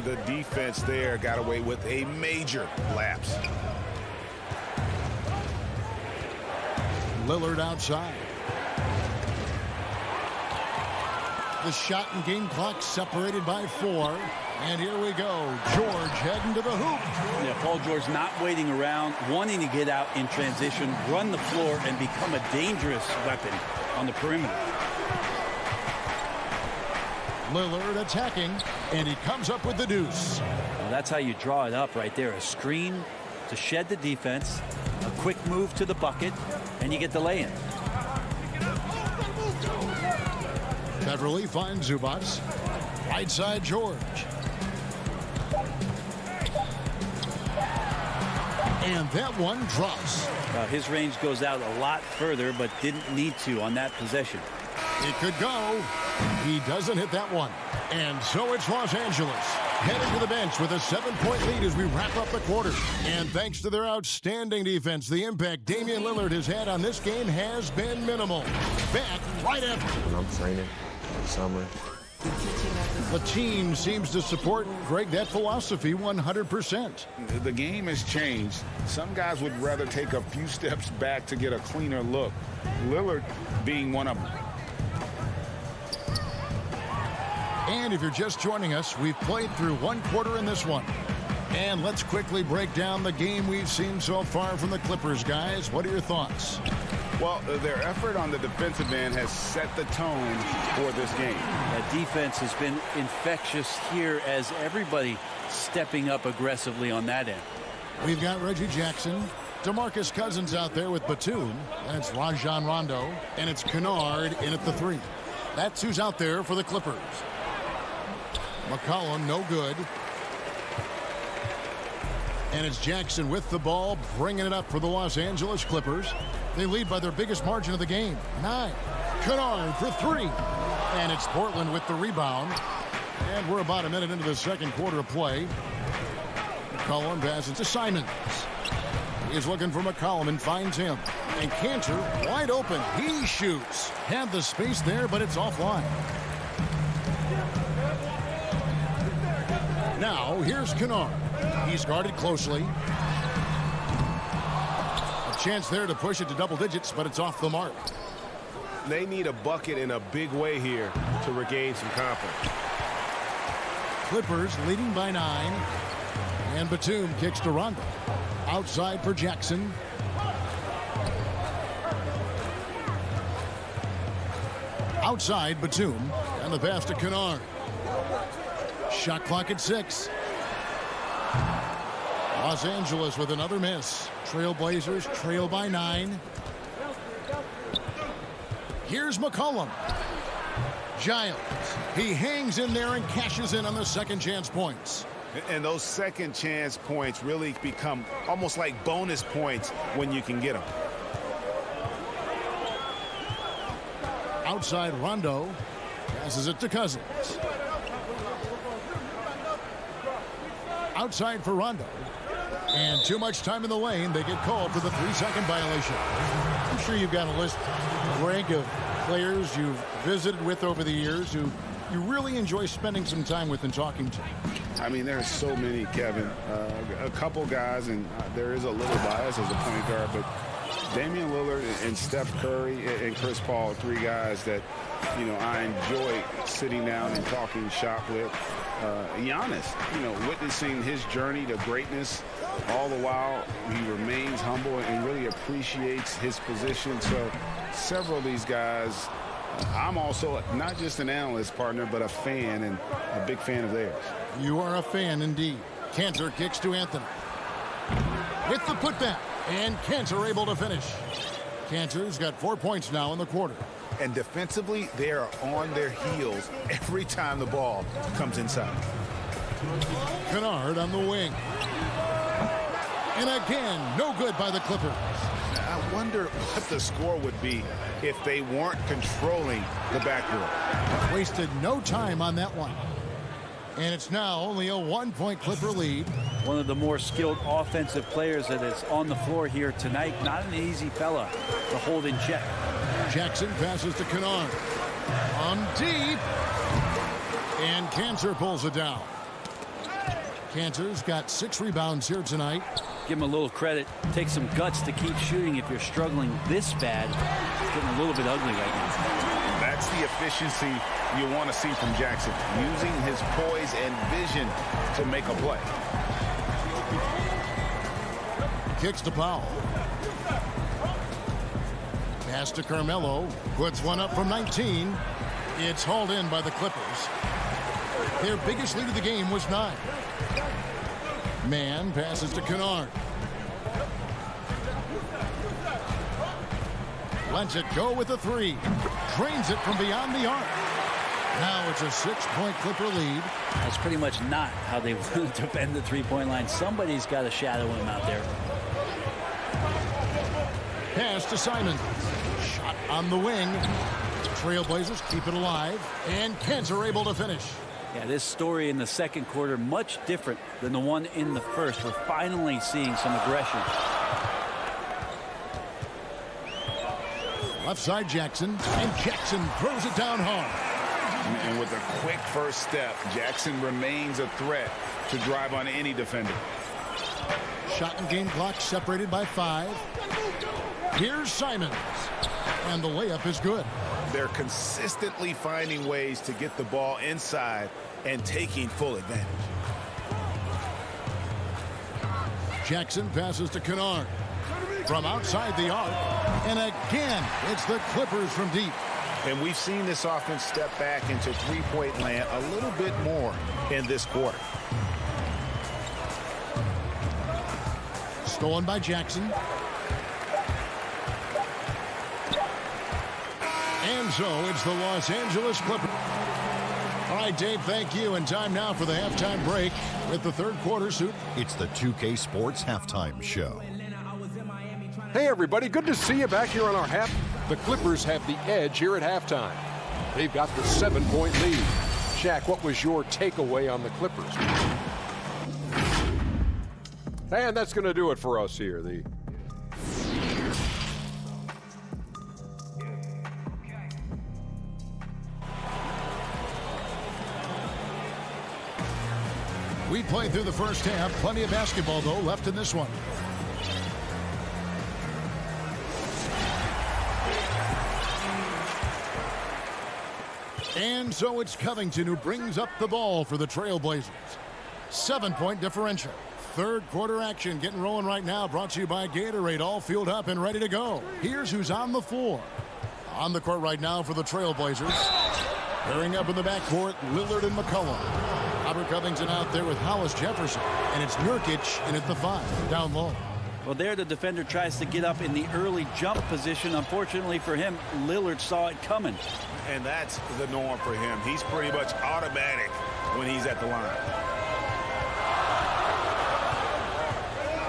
The defense there got away with a major lapse. Lillard outside. The shot and game clock separated by 4. And here we go. George heading to the hoop. Yeah, Paul George not waiting around, wanting to get out in transition, run the floor, and become a dangerous weapon on the perimeter. Lillard attacking, and he comes up with the deuce. Well, that's how you draw it up right there. A screen to shed the defense, a quick move to the bucket, and you get the lay-in. Beverly finds Zubac. Right side, George. And that one drops. His range goes out a lot further, but didn't need to on that possession. It could go. He doesn't hit that one. And so it's Los Angeles heading to the bench with a 7-point lead as we wrap up the quarter. And thanks to their outstanding defense, the impact Damian Lillard has had on this game has been minimal. Back right after. When I'm training in the summer, the team seems to support, Greg, that philosophy 100%. The game has changed. Some guys would rather take a few steps back to get a cleaner look. Lillard being one of them. And if you're just joining us, we've played through one quarter in this one. And let's quickly break down the game we've seen so far from the Clippers, guys. What are your thoughts? Well, their effort on the defensive end has set the tone for this game. That defense has been infectious here as everybody stepping up aggressively on that end. We've got Reggie Jackson, DeMarcus Cousins out there with Batum, and it's Rajon Rondo, and it's Kennard in at the 3. That's who's out there for the Clippers. McCollum, no good. And it's Jackson with the ball, bringing it up for the Los Angeles Clippers. They lead by their biggest margin of the game, 9. Kennard for 3. And it's Portland with the rebound. And we're about a minute into the second quarter of play. McCollum passes to Simons. He's looking for McCollum and finds him. And Cantor wide open. He shoots. Had the space there, but it's offline. Now, here's Kennard. He's guarded closely. A chance there to push it to double digits, but it's off the mark. They need a bucket in a big way here to regain some confidence. Clippers leading by 9. And Batum kicks to Rondo. Outside for Jackson. Outside Batum. And the pass to Kennard. Shot clock at 6. Los Angeles with another miss. Trailblazers trail by 9. Here's McCollum. Giles. He hangs in there and cashes in on the second chance points. And those second chance points really become almost like bonus points when you can get them. Outside Rondo. Passes it to Cousins. Outside for Rondo. And too much time in the lane. They get called for the 3-second violation. I'm sure you've got a list, Greg, of players you've visited with over the years who you really enjoy spending some time with and talking to. I mean, there are so many, Kevin. A couple guys, and there is a little bias as a point guard, but Damian Lillard and Steph Curry and Chris Paul, 3 guys that, you know, I enjoy sitting down and talking shop with. Giannis, you know, witnessing his journey to greatness, all the while he remains humble and really appreciates his position. So several of these guys, I'm also not just an analyst, partner, but a fan and a big fan of theirs. You are a fan indeed. Cantor kicks to Anthony. With the putback, and Cantor able to finish. Cantor's got 4 points now in the quarter. And defensively, they are on their heels every time the ball comes inside. Kennard on the wing. And again, no good by the Clippers. I wonder what the score would be if they weren't controlling the backdoor. Wasted no time on that one. And it's now only a 1-point Clipper lead. One of the more skilled offensive players that is on the floor here tonight. Not an easy fella to hold in check. Jackson passes to Kennard. On deep. And Cantor pulls it down. Cantor's got 6 rebounds here tonight. Give him a little credit. Take some guts to keep shooting if you're struggling this bad. It's getting a little bit ugly right now. That's the efficiency you want to see from Jackson, using his poise and vision to make a play. Kicks to Powell. Pass to Carmelo. Puts one up from 19. It's hauled in by the Clippers. Their biggest lead of the game was 9. Man passes to Kennard. Lets it go with a 3. Drains it from beyond the arc. Now it's a 6-point Clipper lead. That's pretty much not how they want to defend the three-point line. Somebody's got to shadow him out there. Pass to Simon. Shot on the wing. Trailblazers keep it alive. And Cantor able to finish. Yeah, this story in the second quarter much different than the one in the first. We're finally seeing some aggression. Left side Jackson. And Jackson throws it down hard. And with a quick first step, Jackson remains a threat to drive on any defender. Shot and game clock separated by 5. Here's Simons. And the layup is good. They're consistently finding ways to get the ball inside and taking full advantage. Jackson passes to Kennard. From outside the arc. And again, it's the Clippers from deep. And we've seen this offense step back into three-point land a little bit more in this quarter. Stolen by Jackson. And so it's the Los Angeles Clippers. All right, Dave, thank you. And time now for the halftime break with the third quarter suit. It's the 2K Sports Halftime Show. Hey, everybody. Good to see you back here on our half. The Clippers have the edge here at halftime. They've got the 7-point lead. Shaq, what was your takeaway on the Clippers? And that's going to do it for us here. We played through the first half. Plenty of basketball, though, left in this one. And so it's Covington who brings up the ball for the Trailblazers. 7-point differential. Third quarter action getting rolling right now. Brought to you by Gatorade. All fueled up and ready to go. Here's who's on the floor. On the court right now for the Trailblazers. Pairing up in the backcourt, Lillard and McCollum. Robert Covington out there with Hollis Jefferson. And it's Nurkic in at the 5, down low. Well, there the defender tries to get up in the early jump position. Unfortunately for him, Lillard saw it coming. And that's the norm for him. He's pretty much automatic when he's at the line.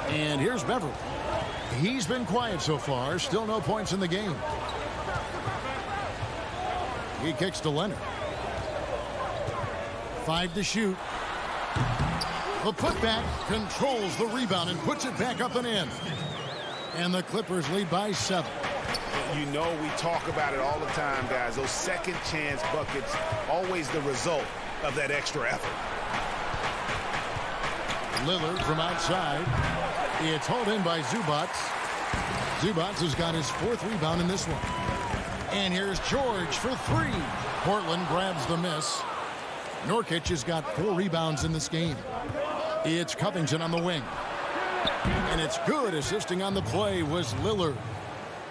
And here's Beverly. He's been quiet so far. Still no points in the game. He kicks to Leonard. 5 to shoot. The putback controls the rebound and puts it back up and in. And the Clippers lead by 7. You know, we talk about it all the time, guys. Those second chance buckets, always the result of that extra effort. Lillard from outside. It's hauled in by Zubac. Zubac has got his 4th rebound in this one. And here's George for 3. Portland grabs the miss. Nurkic has got 4 rebounds in this game. It's Covington on the wing. And it's good. Assisting on the play was Lillard.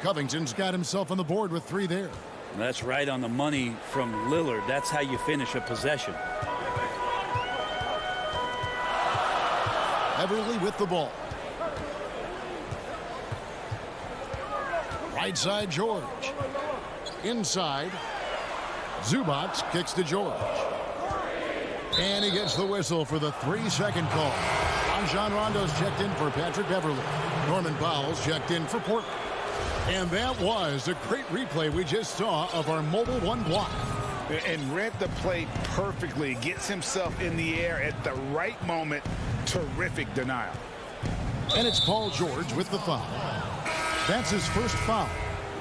Covington's got himself on the board with 3 there. That's right on the money from Lillard. That's how you finish a possession. Everly with the ball. Right side, George. Inside. Zubac kicks to George. And he gets the whistle for the 3-second call. Rajon Rondo's checked in for Patrick Beverly. Norman Powell's checked in for Portland. And that was a great replay we just saw of our Mobile One block. And read the play perfectly. Gets himself in the air at the right moment. Terrific denial. And it's Paul George with the foul. That's his first foul.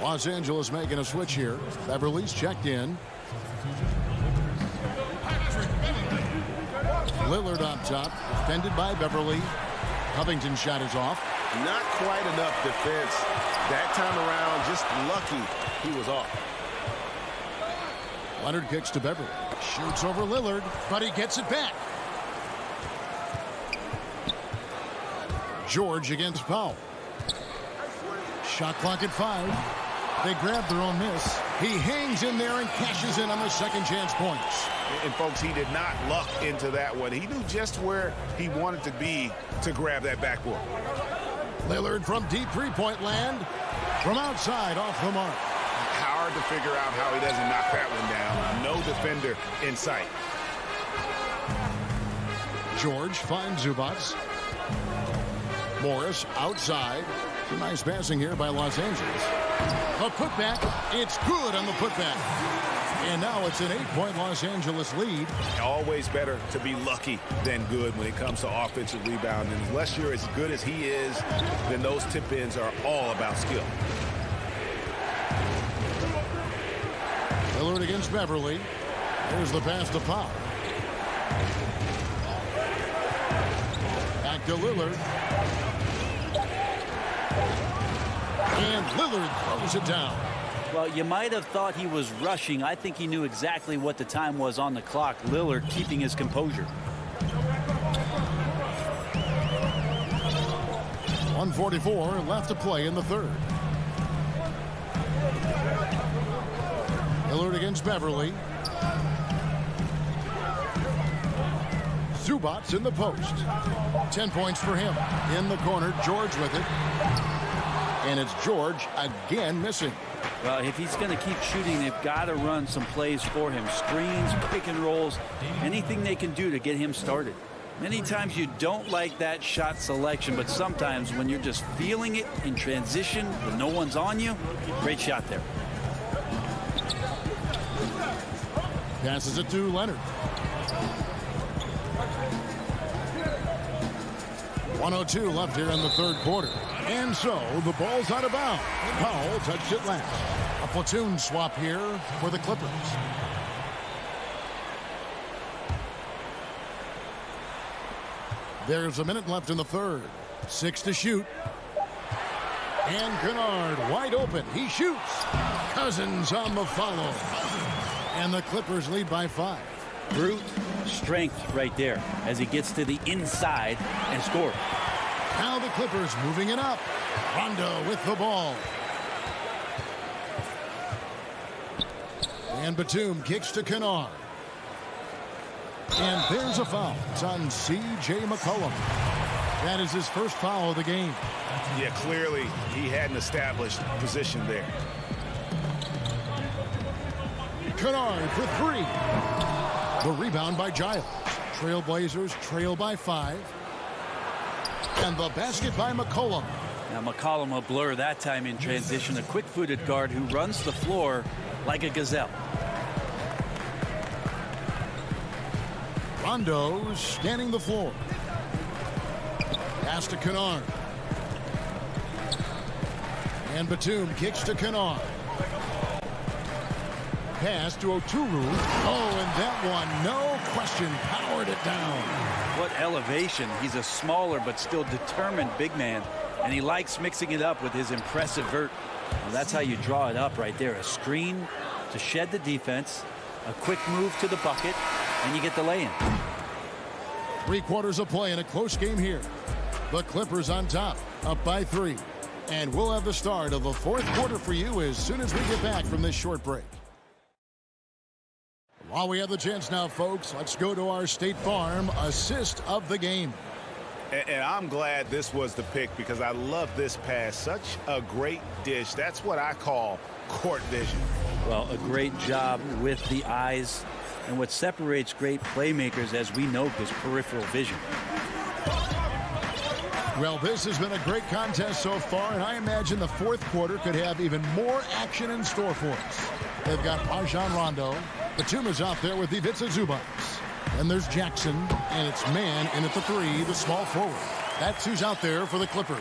Los Angeles making a switch here. Beverly's checked in. Lillard up top, defended by Beverly. Covington's shot is off. Not quite enough defense that time around. Just lucky he was off. Leonard kicks to Beverly. Shoots over Lillard, but he gets it back. George against Powell. Shot clock at 5. They grab their own miss. He hangs in there and cashes in on the second chance points. And folks, he did not luck into that one. He knew just where he wanted to be to grab that backboard. Lillard from deep three-point land. From outside, off the mark. Hard to figure out how he doesn't knock that one down. No defender in sight. George finds Zubats. Morris outside. Some nice passing here by Los Angeles. A putback. It's good on the putback. And now it's an 8-point Los Angeles lead. Always better to be lucky than good when it comes to offensive rebounding. Unless you're as good as he is, then those tip-ins are all about skill. Lillard against Beverly. Here's the pass to Powell. Back to Lillard. And Lillard throws it down. Well, you might have thought he was rushing. I think he knew exactly what the time was on the clock. Lillard keeping his composure. 1:44 left to play in the third. Lillard against Beverly. Zubats in the post. 10 points for him. In the corner, George with it. And it's George again missing. Well, if he's going to keep shooting, they've got to run some plays for him. Screens, pick and rolls, anything they can do to get him started. Many times you don't like that shot selection, but sometimes when you're just feeling it in transition, when no one's on you, great shot there. Passes it to Leonard. 1:02 left here in the third quarter. And so the ball's out of bounds. Powell touched it last. A platoon swap here for the Clippers. There's a minute left in the third. 6 to shoot. And Kennard wide open. He shoots. Cousins on the follow. And the Clippers lead by 5. Brute strength right there as he gets to the inside and scores. Now the Clippers moving it up. Rondo with the ball. And Batum kicks to Kennard. And there's a foul. It's on C.J. McCollum. That is his first foul of the game. Yeah, clearly he hadn't established position there. Kennard for 3. The rebound by Giles. Trailblazers trail by 5. And the basket by McCollum. Now McCollum a blur that time in transition. A quick-footed guard who runs the floor like a gazelle. Rondo scanning the floor. Pass to Kennard. And Batum kicks to Kennard. Pass to Oturu. Oh, and that one, no question, powered it down. What elevation. He's a smaller but still determined big man. And he likes mixing it up with his impressive vert. Well, that's how you draw it up right there. A screen to shed the defense. A quick move to the bucket. And you get the lay-in. 3 quarters of play in a close game here. The Clippers on top, up by 3. And we'll have the start of the fourth quarter for you as soon as we get back from this short break. While we have the chance now, folks, let's go to our State Farm assist of the game. And I'm glad this was the pick because I love this pass. Such a great dish. That's what I call court vision. Well, a great job with the eyes. And what separates great playmakers, as we know, is peripheral vision. Well, this has been a great contest so far, and I imagine the fourth quarter could have even more action in store for us. They've got Rajon Rondo. Batum is out there with Ivica Zubats. And there's Jackson, and it's man in at the 3, the small forward. That's who's out there for the Clippers.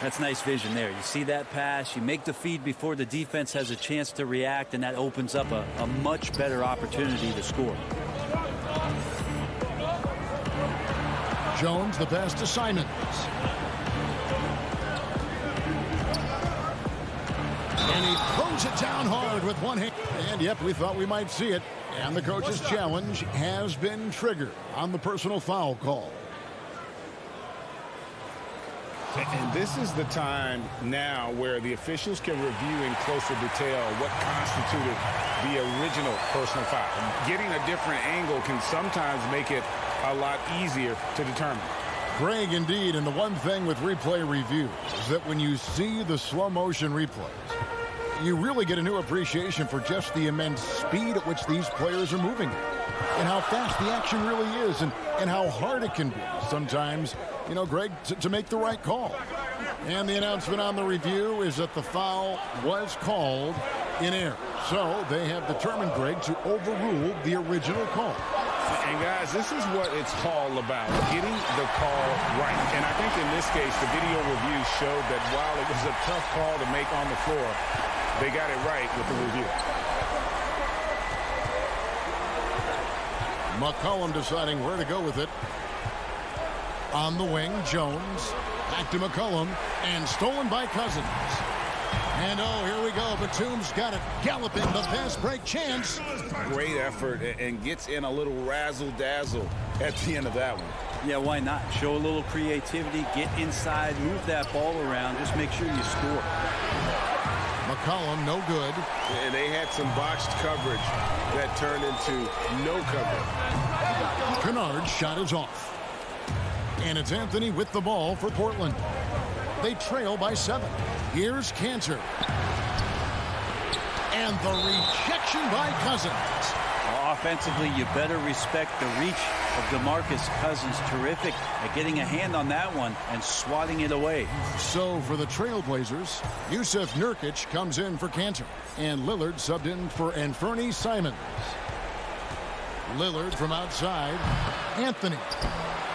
That's nice vision there. You see that pass, you make the feed before the defense has a chance to react, and that opens up a much better opportunity to score. Jones, the pass to Simons. And he throws it down hard with one hand. And yep, we thought we might see it. And the coach's challenge has been triggered on the personal foul call. And this is the time now where the officials can review in closer detail what constituted the original personal foul. Getting a different angle can sometimes make it a lot easier to determine. Greg, indeed, and the one thing with replay review is that when you see the slow motion replays, you really get a new appreciation for just the immense speed at which these players are moving and how fast the action really is and how hard it can be sometimes, you know, Greg, to make the right call. And the announcement on the review is that the foul was called in error. So they have determined, Greg, to overrule the original call. And guys, this is what it's all about, getting the call right. And I think in this case, the video review showed that while it was a tough call to make on the floor, they got it right with the review. McCollum deciding where to go with it. On the wing, Jones. Back to McCollum. And stolen by Cousins. And oh, here we go. Batum's got it. Galloping the fast break chance. Great effort and gets in a little razzle-dazzle at the end of that one. Yeah, why not? Show a little creativity, get inside, move that ball around, just make sure you score. McCollum, no good. And they had some botched coverage that turned into no coverage. Kennard's shot is off. And it's Anthony with the ball for Portland. They trail by 7. Here's Cantor. And the rejection by Cousins. Well, offensively, you better respect the reach of DeMarcus Cousins. Terrific at getting a hand on that one and swatting it away. So for the Trailblazers, Yusuf Nurkic comes in for Cantor. And Lillard subbed in for Anfernee Simons. Lillard from outside. Anthony.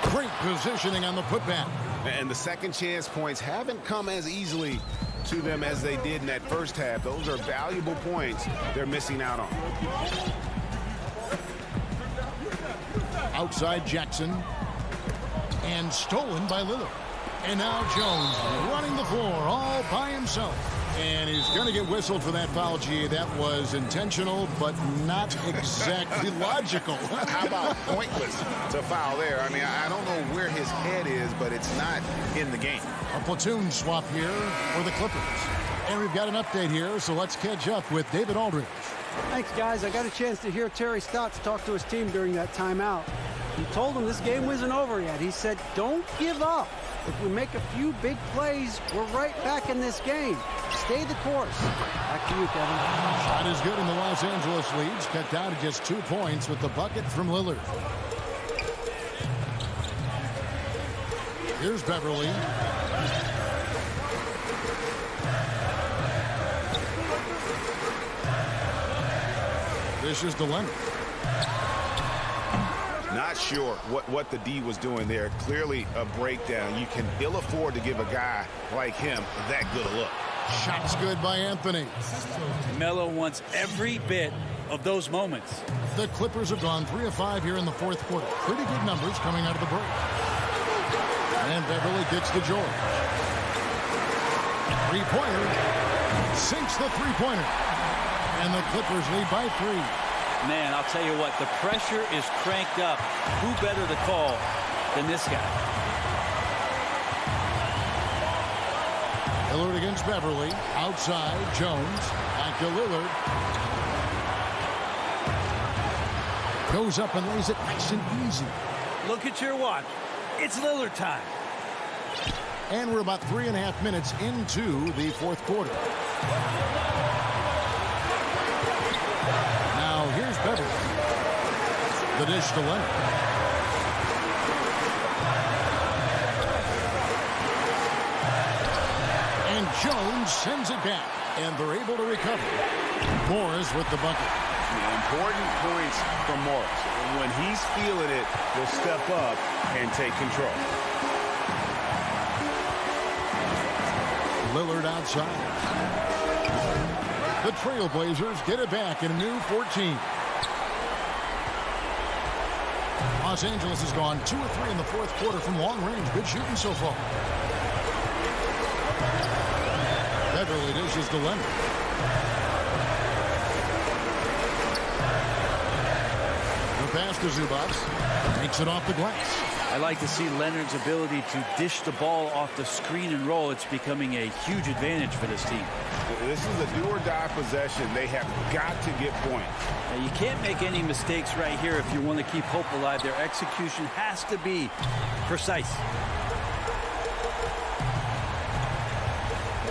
Great positioning on the putback. And the second chance points haven't come as easily to them as they did in that first half. Those are valuable points they're missing out on. Outside Jackson. And stolen by Lillard. And now Jones running the floor all by himself. And he's going to get whistled for that foul, G. That was intentional, but not exactly logical. How about pointless to foul there? I mean, I don't know where his head is, but it's not in the game. A platoon swap here for the Clippers. And we've got an update here, so let's catch up with David Aldridge. Thanks, guys. I got a chance to hear Terry Stotts talk to his team during that timeout. He told them this game wasn't over yet. He said, don't give up. If we make a few big plays, we're right back in this game. Stay the course. Back to you, Kevin. Shot is good, and the Los Angeles leads cut down to just 2 points with the bucket from Lillard. Here's Beverly. This is Leonard. Not sure what the D was doing there. Clearly a breakdown. You can ill afford to give a guy like him that good a look. Shots good by Anthony. Melo wants every bit of those moments. The Clippers have gone 3 of 5 here in the fourth quarter. Pretty good numbers coming out of the break. And Beverly gets to George. Three-pointer. Sinks the three-pointer. And the Clippers lead by 3. Man, I'll tell you what, the pressure is cranked up. Who better to call than this guy? Lillard against Beverly. Outside, Jones. Back to Lillard. Goes up and lays it nice and easy. Look at your watch. It's Lillard time. And we're about 3.5 minutes into the fourth quarter. Now here's Beverly. The dish to Leonard. And Jones sends it back. And they're able to recover. Morris with the bucket. Important points from Morris. When he's feeling it, he'll step up and take control. Lillard outside. The Trailblazers get it back in a new 14. Los Angeles has gone 2 of 3 in the fourth quarter from long range. Good shooting so far. Beverly dishes to Leonard. The pass to Zubac. Makes it off the glass. I like to see Leonard's ability to dish the ball off the screen and roll. It's becoming a huge advantage for this team. This is a do-or-die possession. They have got to get points. Now, you can't make any mistakes right here if you want to keep hope alive. Their execution has to be precise.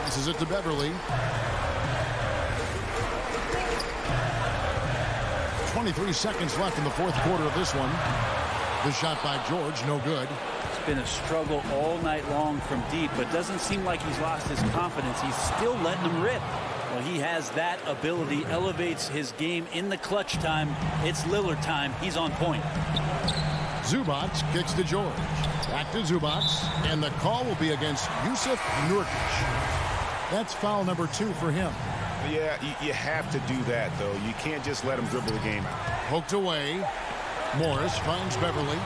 Passes it to Beverly. 23 seconds left in the fourth quarter of this one. The shot by George, no good. It's been a struggle all night long from deep, but doesn't seem like he's lost his confidence. He's still letting them rip. Well, he has that ability, elevates his game in the clutch time. It's Lillard time. He's on point. Zubac kicks to George. Back to Zubac, and the call will be against Yusuf Nurkic. That's foul number 2 for him. Yeah, you have to do that, though. You can't just let him dribble the game out. Poked away. Morris finds Beverly.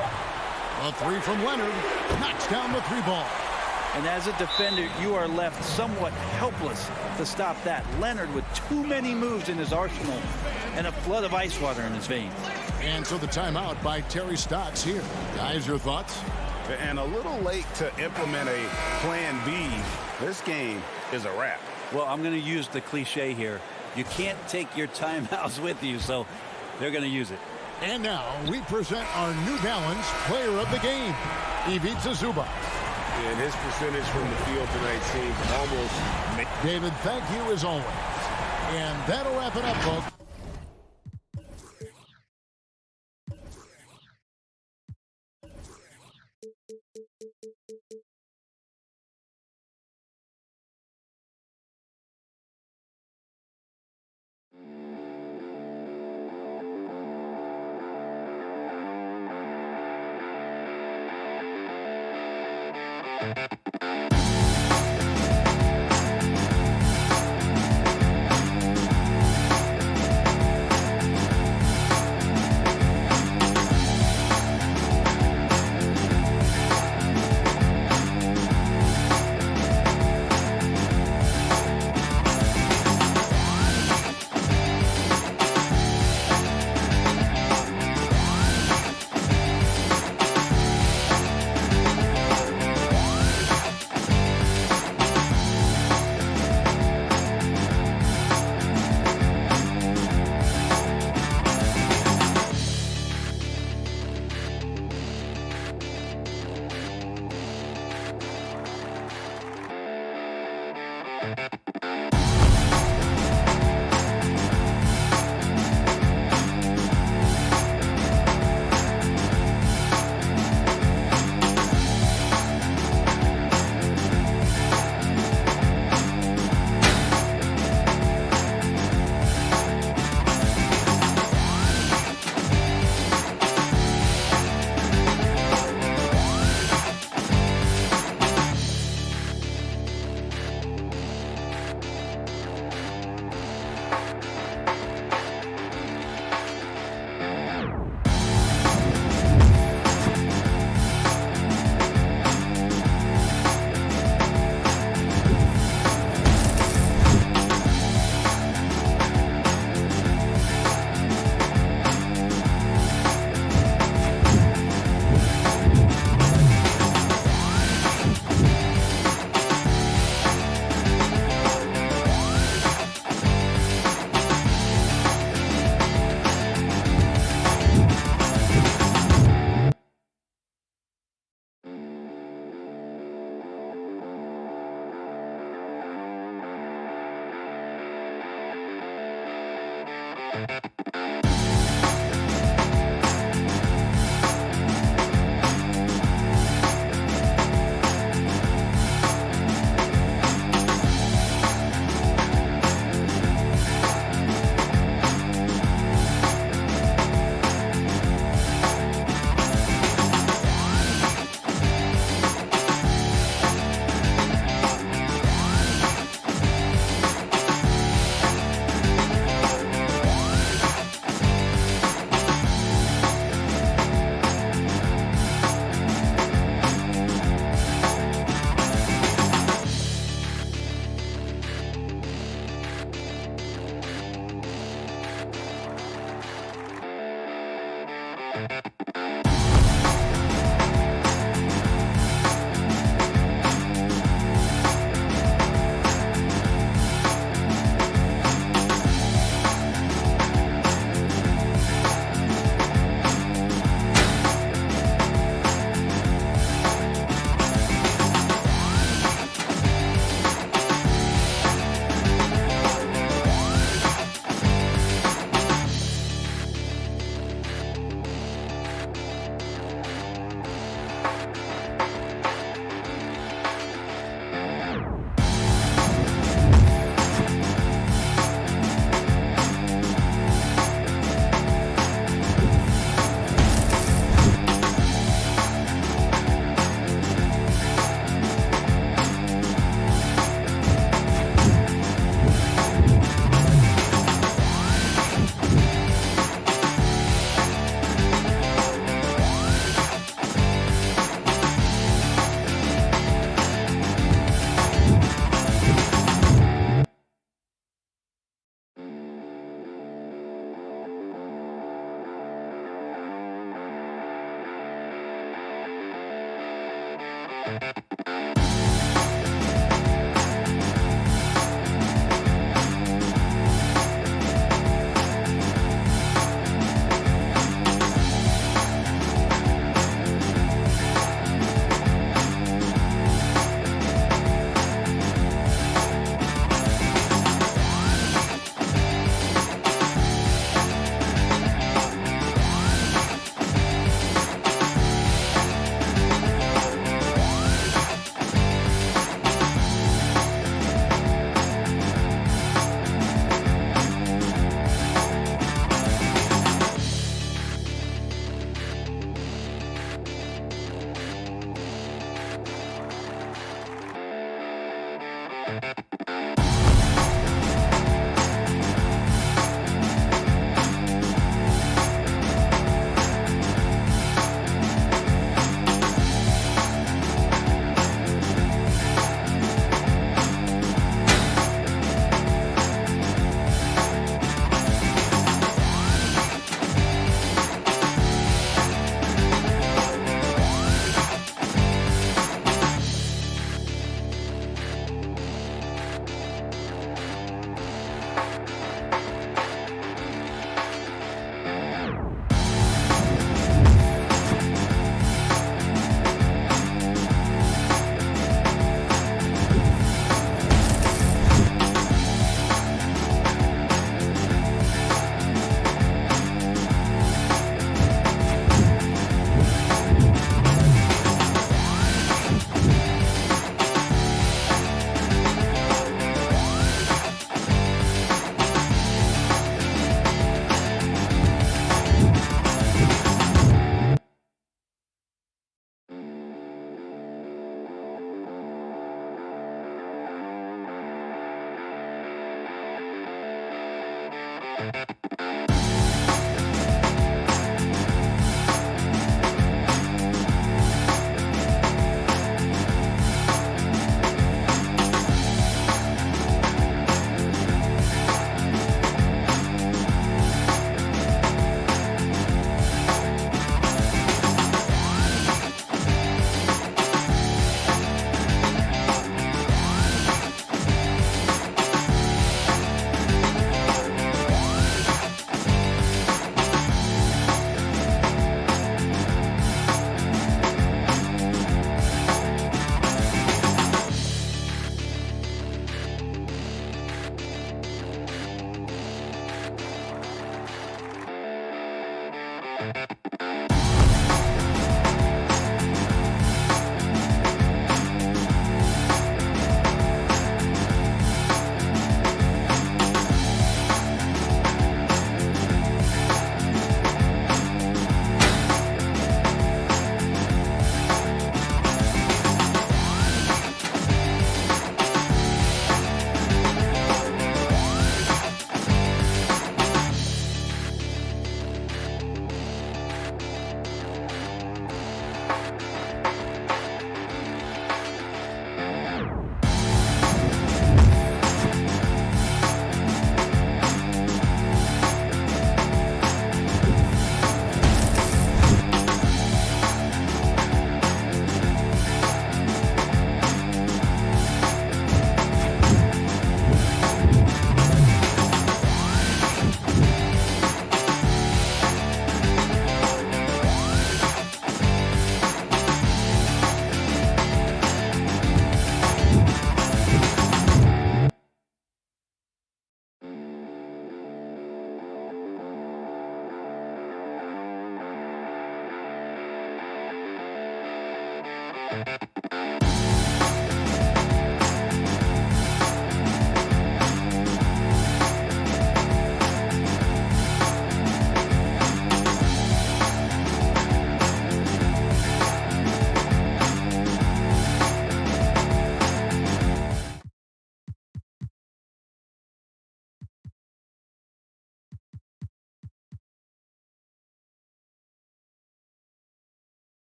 A 3 from Leonard. Knocks down the 3 ball. And as a defender, you are left somewhat helpless to stop that. Leonard with too many moves in his arsenal and a flood of ice water in his veins. And so the timeout by Terry Stotts here. Guys, your thoughts? And a little late to implement a plan B. This game is a wrap. Well, I'm going to use the cliche here. You can't take your timeouts with you, so they're going to use it. And now we present our New Balance player of the game, Ivica Zubac. And his percentage from the field tonight seems almost... David, thank you as always. And that'll wrap it up, folks.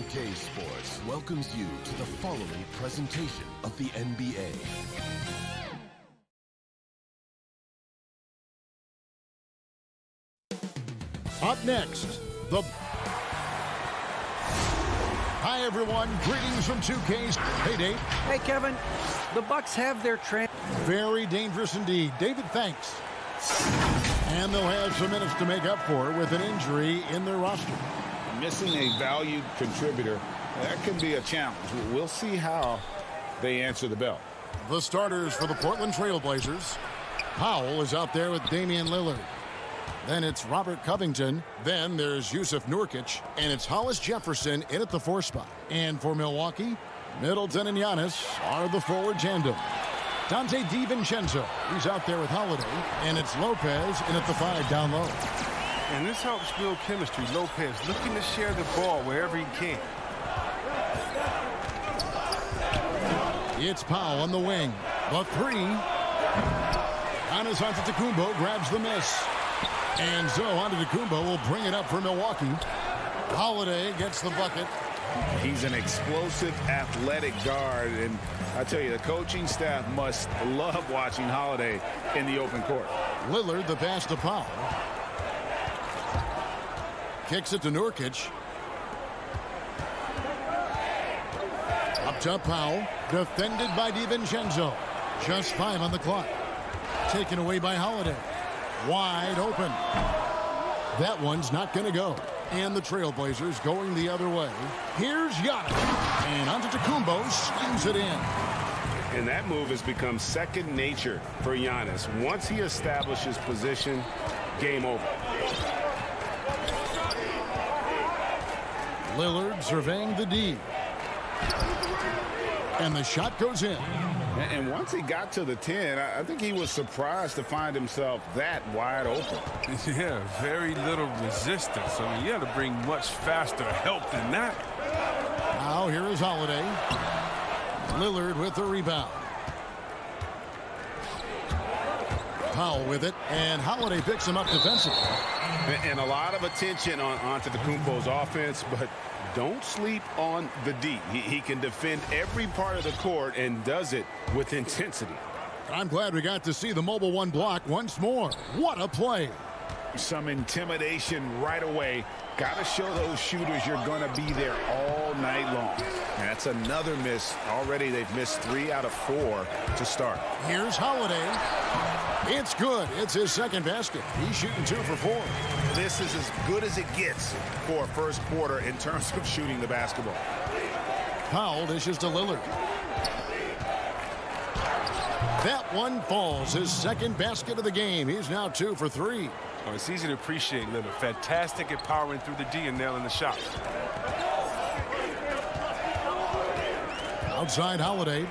2K Sports welcomes you to the following presentation of the NBA. Up next, the... Hi, everyone. Greetings from 2K's. Hey, Dave. Hey, Kevin. The Bucks have their very dangerous indeed. David, thanks. And they'll have some minutes to make up for with an injury in their roster. Missing a valued contributor, that can be a challenge. We'll see how they answer the bell. The starters for the Portland Trail Blazers. Powell is out there with Damian Lillard. Then it's Robert Covington. Then there's Yusuf Nurkic. And it's Hollis Jefferson in at the 4 spot. And for Milwaukee, Middleton and Giannis are the forward tandem. Dante DiVincenzo, he's out there with Holiday. And it's Lopez in at the 5 down low. And this helps build chemistry. Lopez looking to share the ball wherever he can. It's Powell on the wing. The 3. Giannis Antetokounmpo grabs the miss. And so Antetokounmpo will bring it up for Milwaukee. Holiday gets the bucket. He's an explosive, athletic guard. And I tell you, the coaching staff must love watching Holiday in the open court. Lillard, the pass to Powell. Kicks it to Nurkic. Up top, Powell. Defended by DiVincenzo. Just 5 on the clock. Taken away by Holiday. Wide open. That one's not going to go. And the Trailblazers going the other way. Here's Giannis. And Antetokounmpo slams it in. And that move has become second nature for Giannis. Once he establishes position, game over. Lillard surveying the D. And the shot goes in. And once he got to the 10, I think he was surprised to find himself that wide open. Yeah, very little resistance. I mean, you had to bring much faster help than that. Now here is Holiday. Lillard with the rebound. Powell with it, and Holiday picks him up defensively. And a lot of attention on Antetokounmpo's offense, but don't sleep on the D. He can defend every part of the court and does it with intensity. I'm glad we got to see the mobile 1 block once more. What a play. Some intimidation right away. Got to show those shooters you're going to be there all night long. And that's another miss. Already they've missed 3 out of 4 to start. Here's Holiday. It's good. It's his second basket. He's shooting 2 for 4. This is as good as it gets for a first quarter in terms of shooting the basketball. Powell dishes to Lillard. That one falls. His second basket of the game. He's now 2 for 3. Oh, it's easy to appreciate Lillard. Fantastic at powering through the D and nailing the shot. Outside Holiday.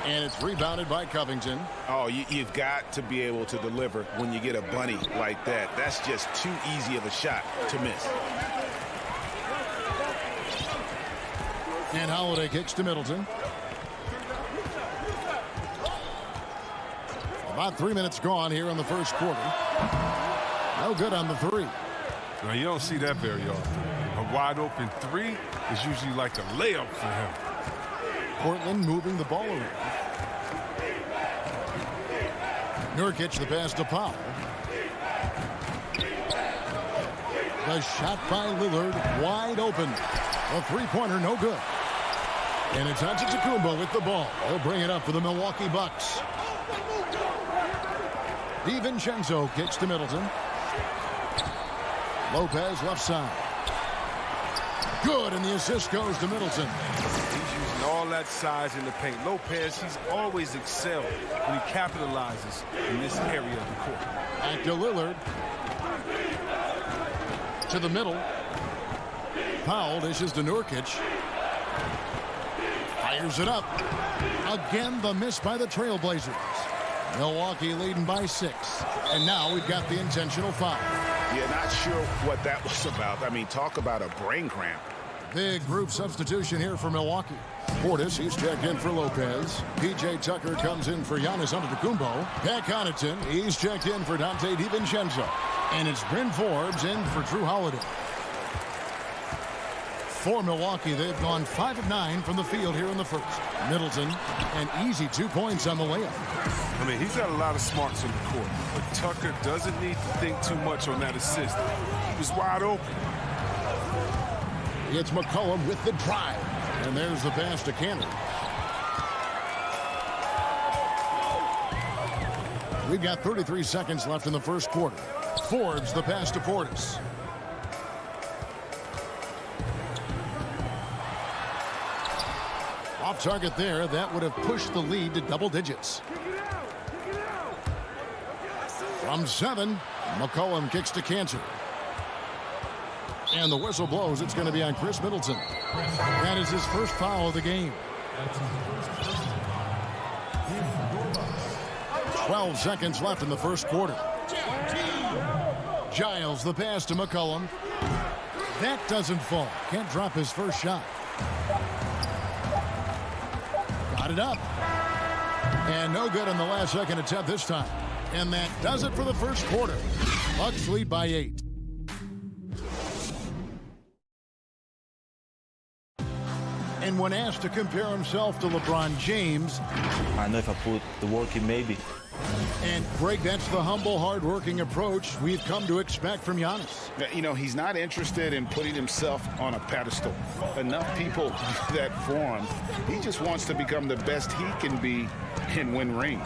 And it's rebounded by Covington. Oh, you've got to be able to deliver when you get a bunny like that. That's just too easy of a shot to miss. And Holiday kicks to Middleton. About 3 minutes gone here in the first quarter. No good on the 3. Now, you don't see that very often. A wide open 3 is usually like a layup for him. Portland moving the ball around. Nurkic the pass to Powell. The shot by Lillard wide open. A 3-pointer no good. And it's Antetokounmpo with the ball. He'll bring it up for the Milwaukee Bucks. DiVincenzo kicks to Middleton. Lopez left side. Good, and the assist goes to Middleton. He's using all that size in the paint. Lopez, he's always excelled when he capitalizes in this area of the court. Back to Lillard. To the middle. Powell dishes to Nurkic. Fires it up. Again, the miss by the Trailblazers. Milwaukee leading by 6. And now we've got the intentional foul. Yeah, not sure what that was about. I mean, talk about a brain cramp. Big group substitution here for Milwaukee. Portis, he's checked in for Lopez. P.J. Tucker comes in for Giannis Antetokounmpo. Pat Connaughton, he's checked in for Dante DiVincenzo. And it's Bryn Forbes in for Drew Holiday. For Milwaukee, they've gone 5 of 9 from the field here in the first. Middleton, an easy 2 points on the layup. I mean, he's got a lot of smarts on the court, but Tucker doesn't need to think too much on that assist. He was wide open. It's McCollum with the drive. And there's the pass to Cantor. We've got 33 seconds left in the first quarter. Forbes the pass to Portis. Off target there. That would have pushed the lead to double digits. From 7, McCollum kicks to Cantor. And the whistle blows. It's going to be on Chris Middleton. That is his first foul of the game. 12 seconds left in the first quarter. Giles the pass to McCollum. That doesn't fall. Can't drop his first shot. Got it up. And no good on the last second attempt this time. And that does it for the first quarter. Bucks lead by 8. And when asked to compare himself to LeBron James, I know if I put the work in, maybe. And Greg, that's the humble, hard-working approach we've come to expect from Giannis. You know, he's not interested in putting himself on a pedestal. Enough people do that for him. He just wants to become the best he can be and win rings.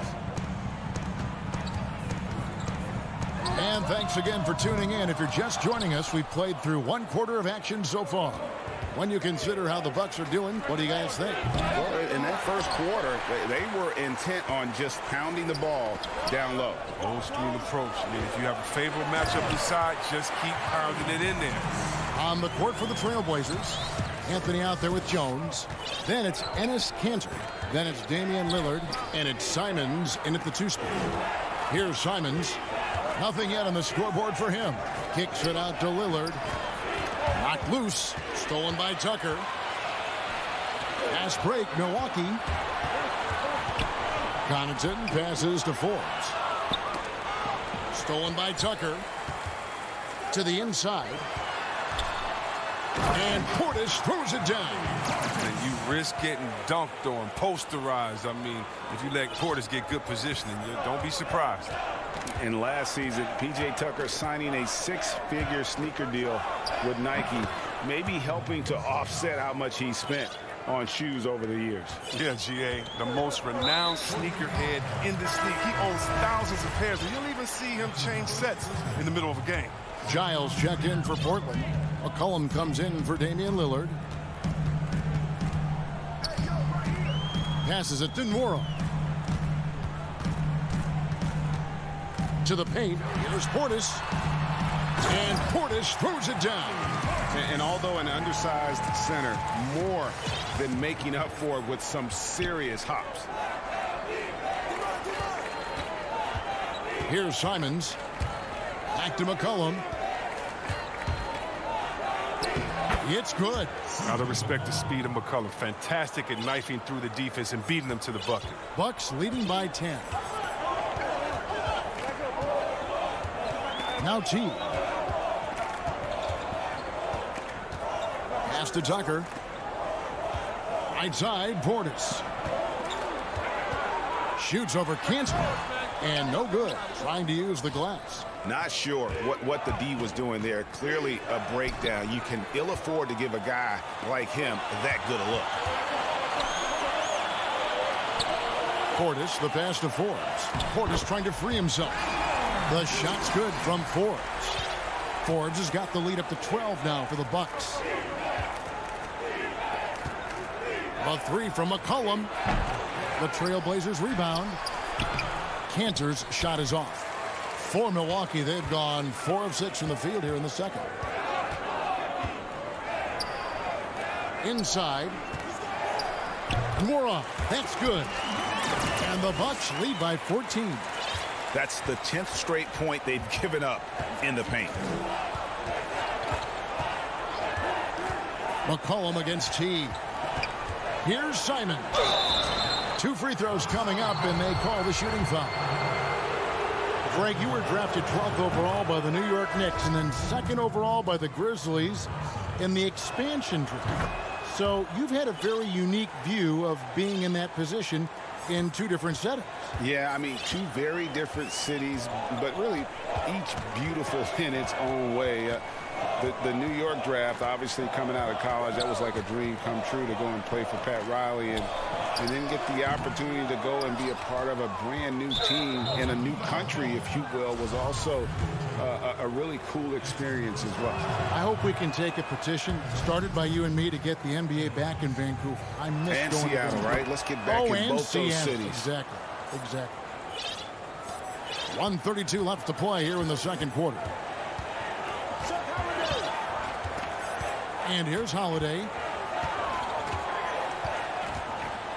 And thanks again for tuning in. If you're just joining us, we've played through 1 quarter of action so far. When you consider how the Bucks are doing, what do you guys think? Well, in that first quarter, they were intent on just pounding the ball down low. Old school approach. I mean, if you have a favorable matchup inside, just keep pounding it in there. On the court for the Trailblazers, Anthony out there with Jones. Then it's Enes Kanter. Then it's Damian Lillard. And it's Simons in at the 2 spot. Here's Simons. Nothing yet on the scoreboard for him. Kicks it out to Lillard. Knocked loose. Stolen by Tucker. Pass break, Milwaukee. Connaughton passes to Forbes. Stolen by Tucker. To the inside. And Portis throws it down. And you risk getting dunked on, posterized. I mean, if you let Portis get good positioning, don't be surprised. And last season, P.J. Tucker signing a 6-figure sneaker deal with Nike, maybe helping to offset how much he spent on shoes over the years. Yeah, G.A., the most renowned sneakerhead in the league. He owns thousands of pairs, and you'll even see him change sets in the middle of a game. Giles checked in for Portland. McCollum comes in for Damian Lillard. Passes it to Nwora. To the paint. Here's Portis. And Portis throws it down. And although an undersized center, more than making up for it with some serious hops. Here's Simons. Back to McCollum. It's good. Gotta respect the speed of McCollum. Fantastic at knifing through the defense and beating them to the bucket. Bucks leading by 10. Now T. Pass to Tucker. Right side, Portis. Shoots over Kanter. And no good. Trying to use the glass. Not sure what the D was doing there. Clearly a breakdown. You can ill afford to give a guy like him that good a look. Portis, the pass to Forbes. Portis trying to free himself. The shot's good from Forbes. Forbes has got the lead up to 12 now for the Bucks. A 3 from McCollum. The Trailblazers rebound. Kanter's shot is off. For Milwaukee, they've gone 4 of 6 from the field here in the second. Inside. Nwora. That's good. And the Bucks lead by 14. That's the 10th straight point they've given up in the paint. McCollum against T. Here's Simon. 2 free throws coming up, and they call the shooting foul. Greg, you were drafted 12th overall by the New York Knicks and then 2nd overall by the Grizzlies in the expansion draft. So you've had a very unique view of being in that position in 2 different settings. Yeah, I mean, 2 very different cities, but really each beautiful in its own way. The New York draft, obviously coming out of college, that was like a dream come true to go and play for Pat Riley and then get the opportunity to go and be a part of a brand new team in a new country, if you will, was also a really cool experience as well. I hope we can take a petition started by you and me to get the NBA back in Vancouver. I miss and going Seattle, to right? Let's get back in both Seattle. those cities. Exactly. 1:32 left to play here in the second quarter. And here's Holiday.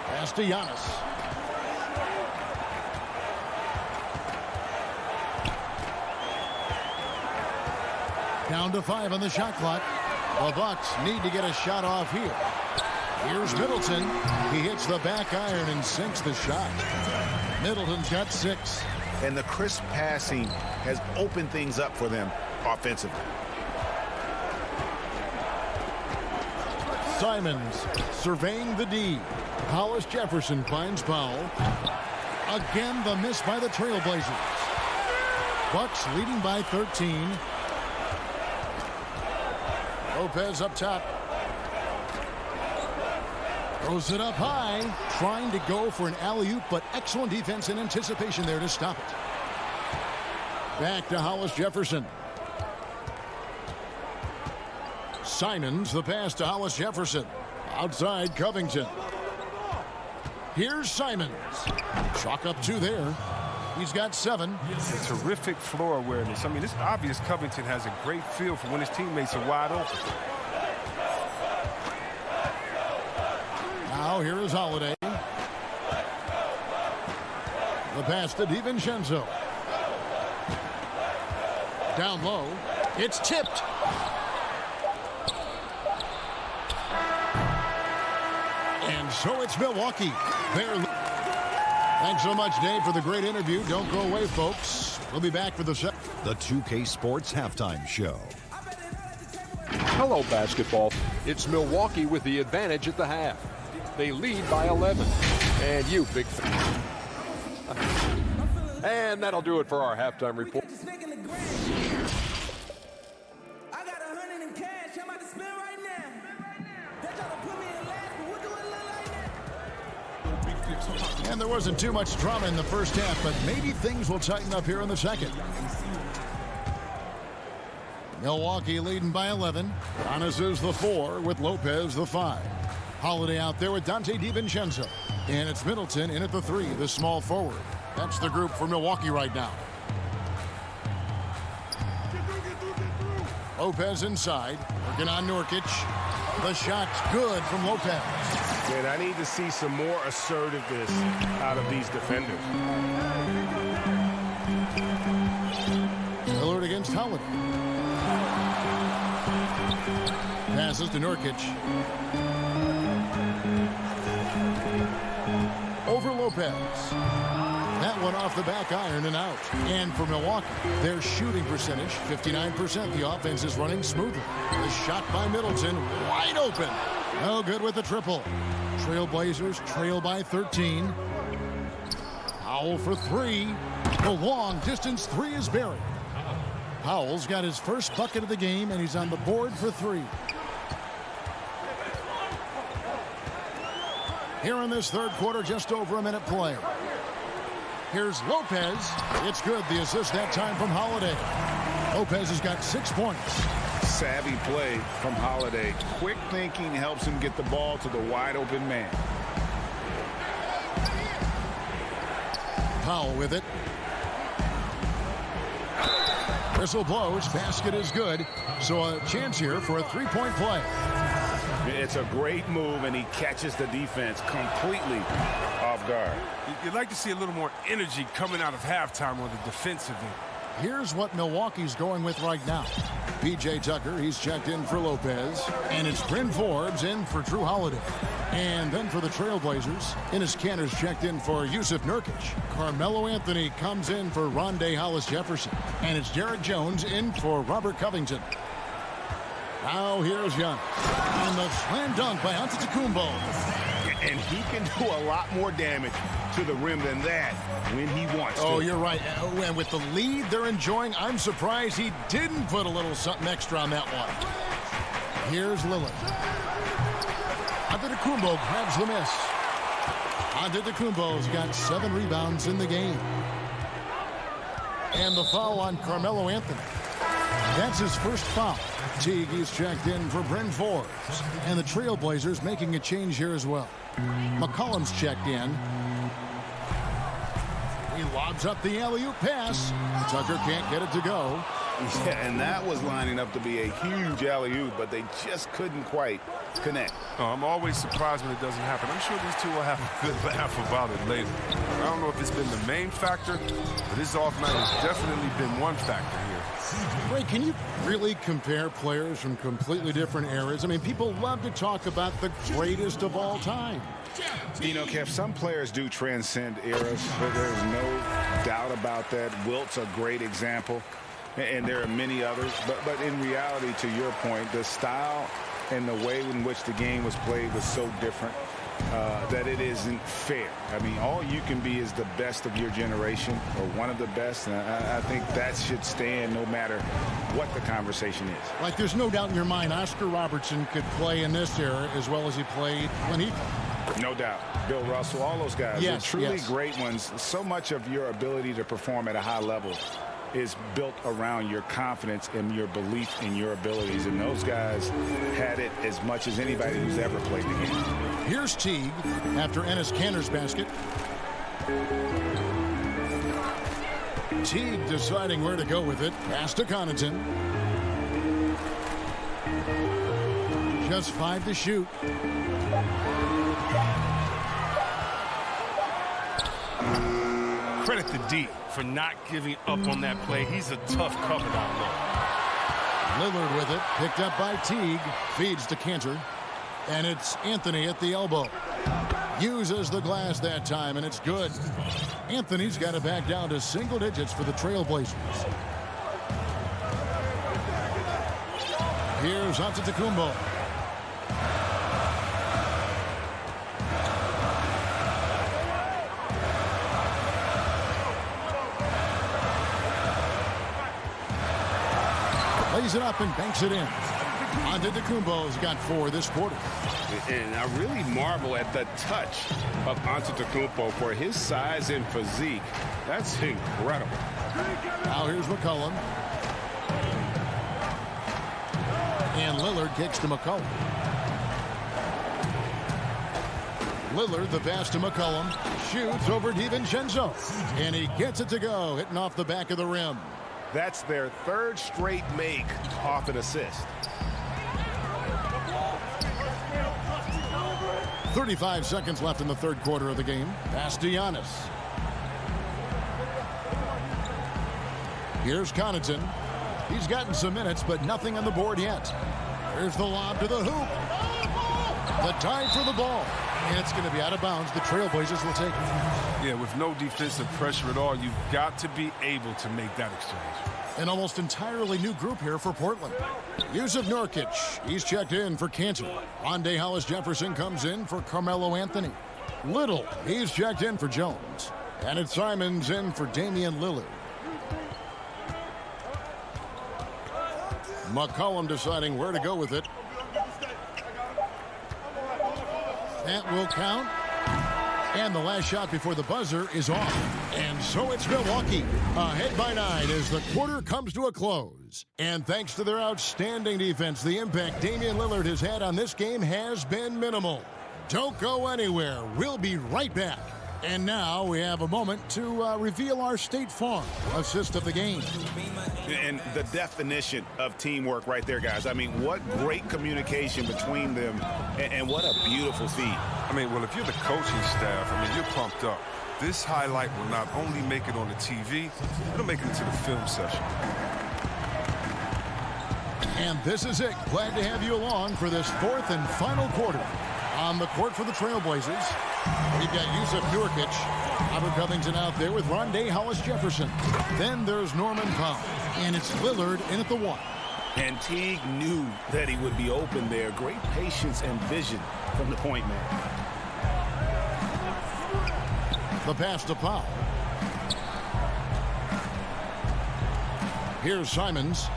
Pass to Giannis. Down to 5 on the shot clock. The Bucks need to get a shot off here. Here's Middleton. He hits the back iron and sinks the shot. Middleton's got 6. And the crisp passing has opened things up for them offensively. Simons surveying the D. Hollis Jefferson finds Powell. Again, the miss by the Trailblazers. Bucks leading by 13. Lopez up top. Throws it up high. Trying to go for an alley-oop, but excellent defense and anticipation there to stop it. Back to Hollis Jefferson. Simons, the pass to Hollis Jefferson. Outside Covington. Here's Simons. Chalk up 2 there. He's got 7. It's a terrific floor awareness. I mean, it's obvious Covington has a great feel for when his teammates are wide open. Now here is Holiday. The pass to DiVincenzo. Down low. It's tipped. And so it's Milwaukee. Thanks so much, Dave, for the great interview. Don't go away, folks. We'll be back for the 2K Sports Halftime Show. Hello, basketball. It's Milwaukee with the advantage at the half. They lead by 11. And you, big fan. And that'll do it for our halftime report. And there wasn't too much drama in the first half, but maybe things will tighten up here in the second. Milwaukee leading by 11. Giannis is the 4 with Lopez the 5. Holiday out there with Dante DiVincenzo. And it's Middleton in at the 3, the small forward. That's the group for Milwaukee right now. Lopez inside, working on Nurkic. The shot's good from Lopez. Man, I need to see some more assertiveness out of these defenders. Lillard against Holiday. Passes to Nurkic. Over Lopez. That one off the back iron and out. And for Milwaukee, their shooting percentage, 59%. The offense is running smoothly. The shot by Middleton, wide open. No good with the triple. Trailblazers trail by 13. Powell for 3. The long distance 3 is buried. Powell's got his first bucket of the game, and he's on the board for 3. Here in this third quarter, just over a minute play. Here's Lopez. It's good. The assist that time from Holiday. Lopez has got 6 points. Savvy play from Holiday. Quick thinking helps him get the ball to the wide open man. Powell with it. Whistle blows. Basket is good. So a chance here for a 3-point play. It's a great move, and he catches the defense completely off guard. You'd like to see a little more energy coming out of halftime on the defensive end. Here's what Milwaukee's going with right now. P.J. Tucker, he's checked in for Lopez. And it's Bryn Forbes in for Drew Holiday. And then for the Trailblazers, Enes Kanter's checked in for Yusuf Nurkic. Carmelo Anthony comes in for Rondé Hollis-Jefferson. And it's Derek Jones in for Robert Covington. Now here's Young. And the slam dunk by Antetokounmpo. And he can do a lot more damage to the rim than that when he wants to. Oh, you're right. And with the lead they're enjoying, I'm surprised he didn't put a little something extra on that one. Here's Lillard. Antetokounmpo grabs the miss. Antetokounmpo's got 7 rebounds in the game. And the foul on Carmelo Anthony. That's his first foul. Teague is checked in for Bryn Forbes. And the Trailblazers making a change here as well. McCollum's checked in. He lobs up the alley-oop pass. Tucker can't get it to go. Yeah, and that was lining up to be a huge alley-oop, but they just couldn't quite connect. Oh, I'm always surprised when it doesn't happen. I'm sure these two will have a good laugh about it later. I don't know if it's been the main factor, but his off night has definitely been one factor here. Ray, can you really compare players from completely different eras? I mean, people love to talk about the greatest of all time. You know, Kev, some players do transcend eras. There's no doubt about that. Wilt's a great example, and there are many others. But in reality, to your point, the style and the way in which the game was played was so different that it isn't fair. I mean, all you can be is the best of your generation or one of the best. And I think that should stand no matter what the conversation is. Like, there's no doubt in your mind Oscar Robertson could play in this era as well as he played when he played. No doubt. Bill Russell, all those guys. Yes, They're truly yes. great ones. So much of your ability to perform at a high level is built around your confidence and your belief in your abilities. And those guys had it as much as anybody who's ever played the game. Here's Teague after Enes Kanter's basket. Teague deciding where to go with it. Pass to Connaughton. Just 5 to shoot. Credit to D for not giving up on that play. He's a tough cover down low. Lillard with it. Picked up by Teague. Feeds to Kanter. And it's Anthony at the elbow. Uses the glass that time, and it's good. Anthony's got it back down to single digits for the Trailblazers. Here's Antetokounmpo. Lays it up and banks it in. Antetokounmpo's got 4 this quarter. And I really marvel at the touch of Antetokounmpo for his size and physique. That's incredible. Now here's McCollum. And Lillard kicks to McCollum. Lillard, the pass to McCollum. Shoots over DiVincenzo. And he gets it to go, hitting off the back of the rim. That's their 3rd straight make off an assist. 35 seconds left in the 3rd quarter of the game. Pass to Giannis. Here's Connaughton. He's gotten some minutes, but nothing on the board yet. Here's the lob to the hoop. The dive for the ball. And it's going to be out of bounds. The Trailblazers will take it. Yeah, with no defensive pressure at all, you've got to be able to make that exchange. An almost entirely new group here for Portland. Yusuf Nurkic, he's checked in for Kanter. Rondé Hollis-Jefferson comes in for Carmelo Anthony. Little, he's checked in for Jones. And it's Simons in for Damian Lillard. McCollum deciding where to go with it. That will count. And the last shot before the buzzer is off. And so it's Milwaukee ahead by 9 as the quarter comes to a close. And thanks to their outstanding defense, the impact Damian Lillard has had on this game has been minimal. Don't go anywhere. We'll be right back. And now we have a moment to reveal our State Farm assist of the game. And the definition of teamwork right there, guys. I mean, what great communication between them, and what a beautiful feed. I mean, well, if you're the coaching staff, I mean, you're pumped up. This highlight will not only make it on the TV, it'll make it into the film session. And this is it. Glad to have you along for this fourth and final quarter. On the court for the Trailblazers, we've got Yusuf Nurkic, Robert Covington out there with Rondé Hollis-Jefferson. Then there's Norman Powell, and it's Lillard in at the 1. And Teague knew that he would be open there. Great patience and vision from the point man. The pass to Powell. Here's Simons.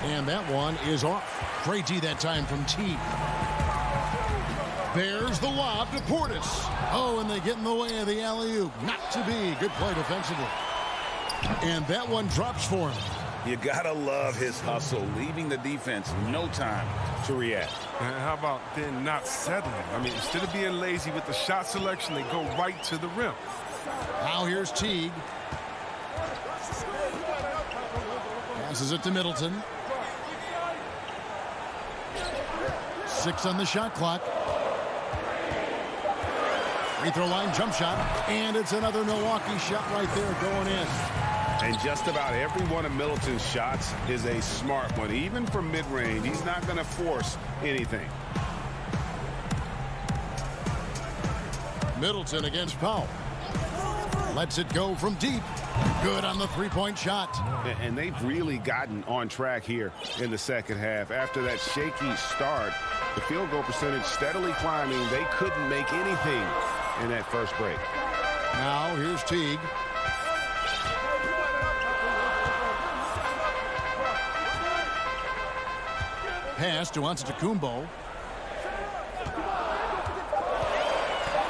And that one is off. Great D that time from Teague. There's the lob to Portis. Oh, and they get in the way of the alley-oop. Not to be. Good play defensively. And that one drops for him. You gotta love his hustle, leaving the defense no time to react. And how about then not settling? I mean, instead of being lazy with the shot selection, they go right to the rim. Now here's Teague. Passes it to Middleton. 6 on the shot clock. Free throw line jump shot. And it's another Milwaukee shot right there going in. And just about every one of Middleton's shots is a smart one. Even from mid-range, he's not going to force anything. Middleton against Powell. Lets it go from deep. Good on the three-point shot. And they've really gotten on track here in the second half. After that shaky start, the field goal percentage steadily climbing. They couldn't make anything in that first break. Now here's Teague. Pass to Antetokounmpo.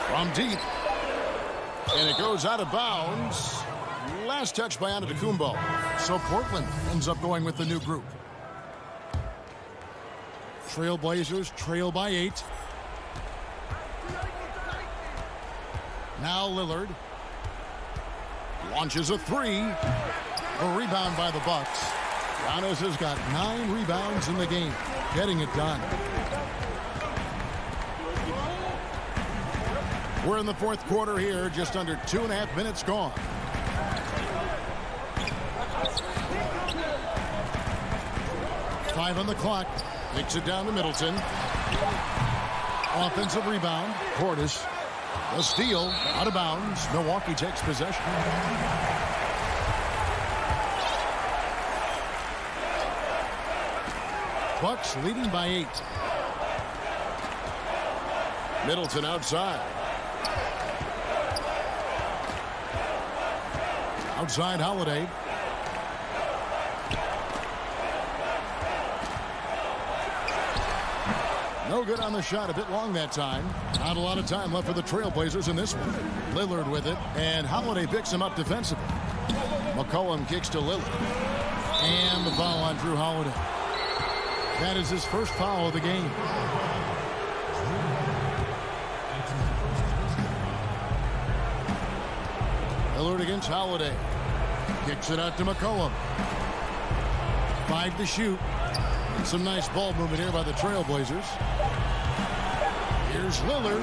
From deep. And it goes out of bounds. Last touch by Antetokounmpo. So Portland ends up going with the new group. Trailblazers trail by 8. Now Lillard. Launches a 3. A rebound by the Bucks. Giannis has got 9 rebounds in the game. Getting it done. We're in the fourth quarter here. Just under 2.5 minutes gone. Five on the clock. Takes it down to Middleton. Offensive rebound. Portis. A steal. Out of bounds. Milwaukee takes possession. Bucks leading by 8. Middleton outside. Outside Holiday. No good on the shot. A bit long that time. Not a lot of time left for the Trailblazers in this one. Lillard with it. And Holiday picks him up defensively. McCollum kicks to Lillard. And the foul on Drew Holiday. That is his first foul of the game. Lillard against Holiday. Kicks it out to McCollum. 5 to shoot. And some nice ball movement here by the Trailblazers. Here's Lillard.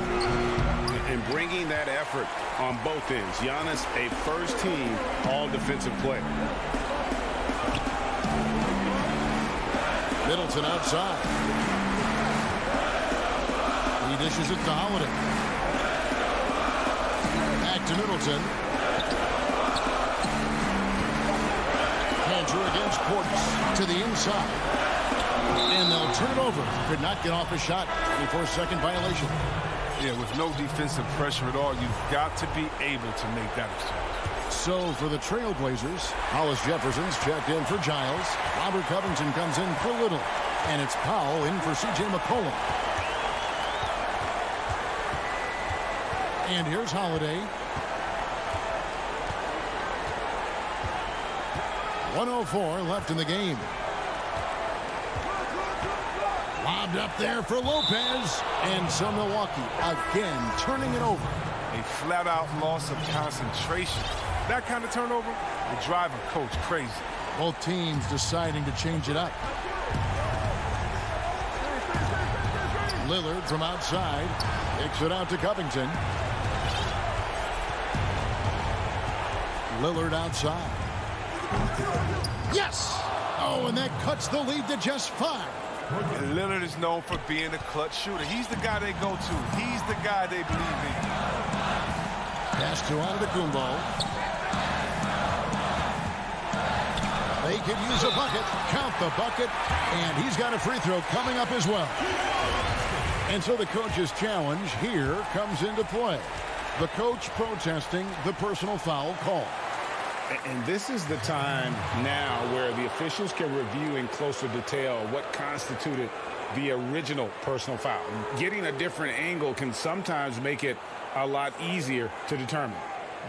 And bringing that effort on both ends. Giannis, a first-team all-defensive player. Middleton outside. He dishes it to Holiday. Back to Middleton. Andrew against Portis to the inside. And they'll turn it over. Could not get off a shot before second violation. Yeah, with no defensive pressure at all, you've got to be able to make that exchange. So for the Trailblazers, Hollis-Jefferson's checked in for Giles. Robert Covington comes in for Little. And it's Powell in for C.J. McCollum. And here's Holiday. 1:04 left in the game. Lobbed up there for Lopez. And so Milwaukee again turning it over. A flat-out loss of concentration. That kind of turnover will drive a coach crazy. Both teams deciding to change it up. Lillard from outside. Kicks it out to Covington. Lillard outside. Yes! Oh, and that cuts the lead to just 5. And Leonard is known for being a clutch shooter. He's the guy they go to. He's the guy they believe in. Pass to Antetokounmpo. They could use a bucket. Count the bucket. And he's got a free throw coming up as well. And so the coach's challenge here comes into play. The coach protesting the personal foul call. And this is the time now where the officials can review in closer detail what constituted the original personal foul. Getting a different angle can sometimes make it a lot easier to determine.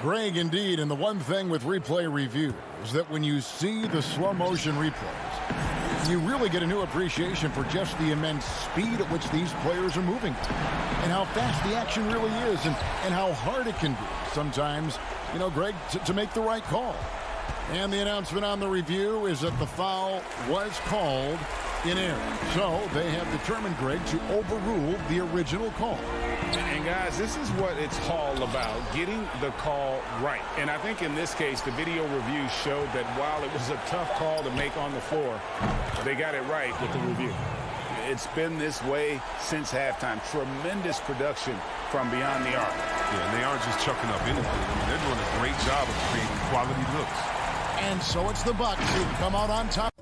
Greg, indeed, and the one thing with replay review is that when you see the slow motion replays, you really get a new appreciation for just the immense speed at which these players are moving and how fast the action really is and how hard it can be sometimes, you know, Greg, to make the right call. And the announcement on the review is that the foul was called in error. So they have determined, Greg, to overrule the original call. And guys, this is what it's all about, getting the call right. And I think in this case, the video review showed that while it was a tough call to make on the floor, they got it right with the review. It's been this way since halftime. Tremendous production from beyond the arc. Yeah, and they aren't just chucking up anything. I mean, they're doing a great job of creating quality looks. And so it's the Bucks who come out on top.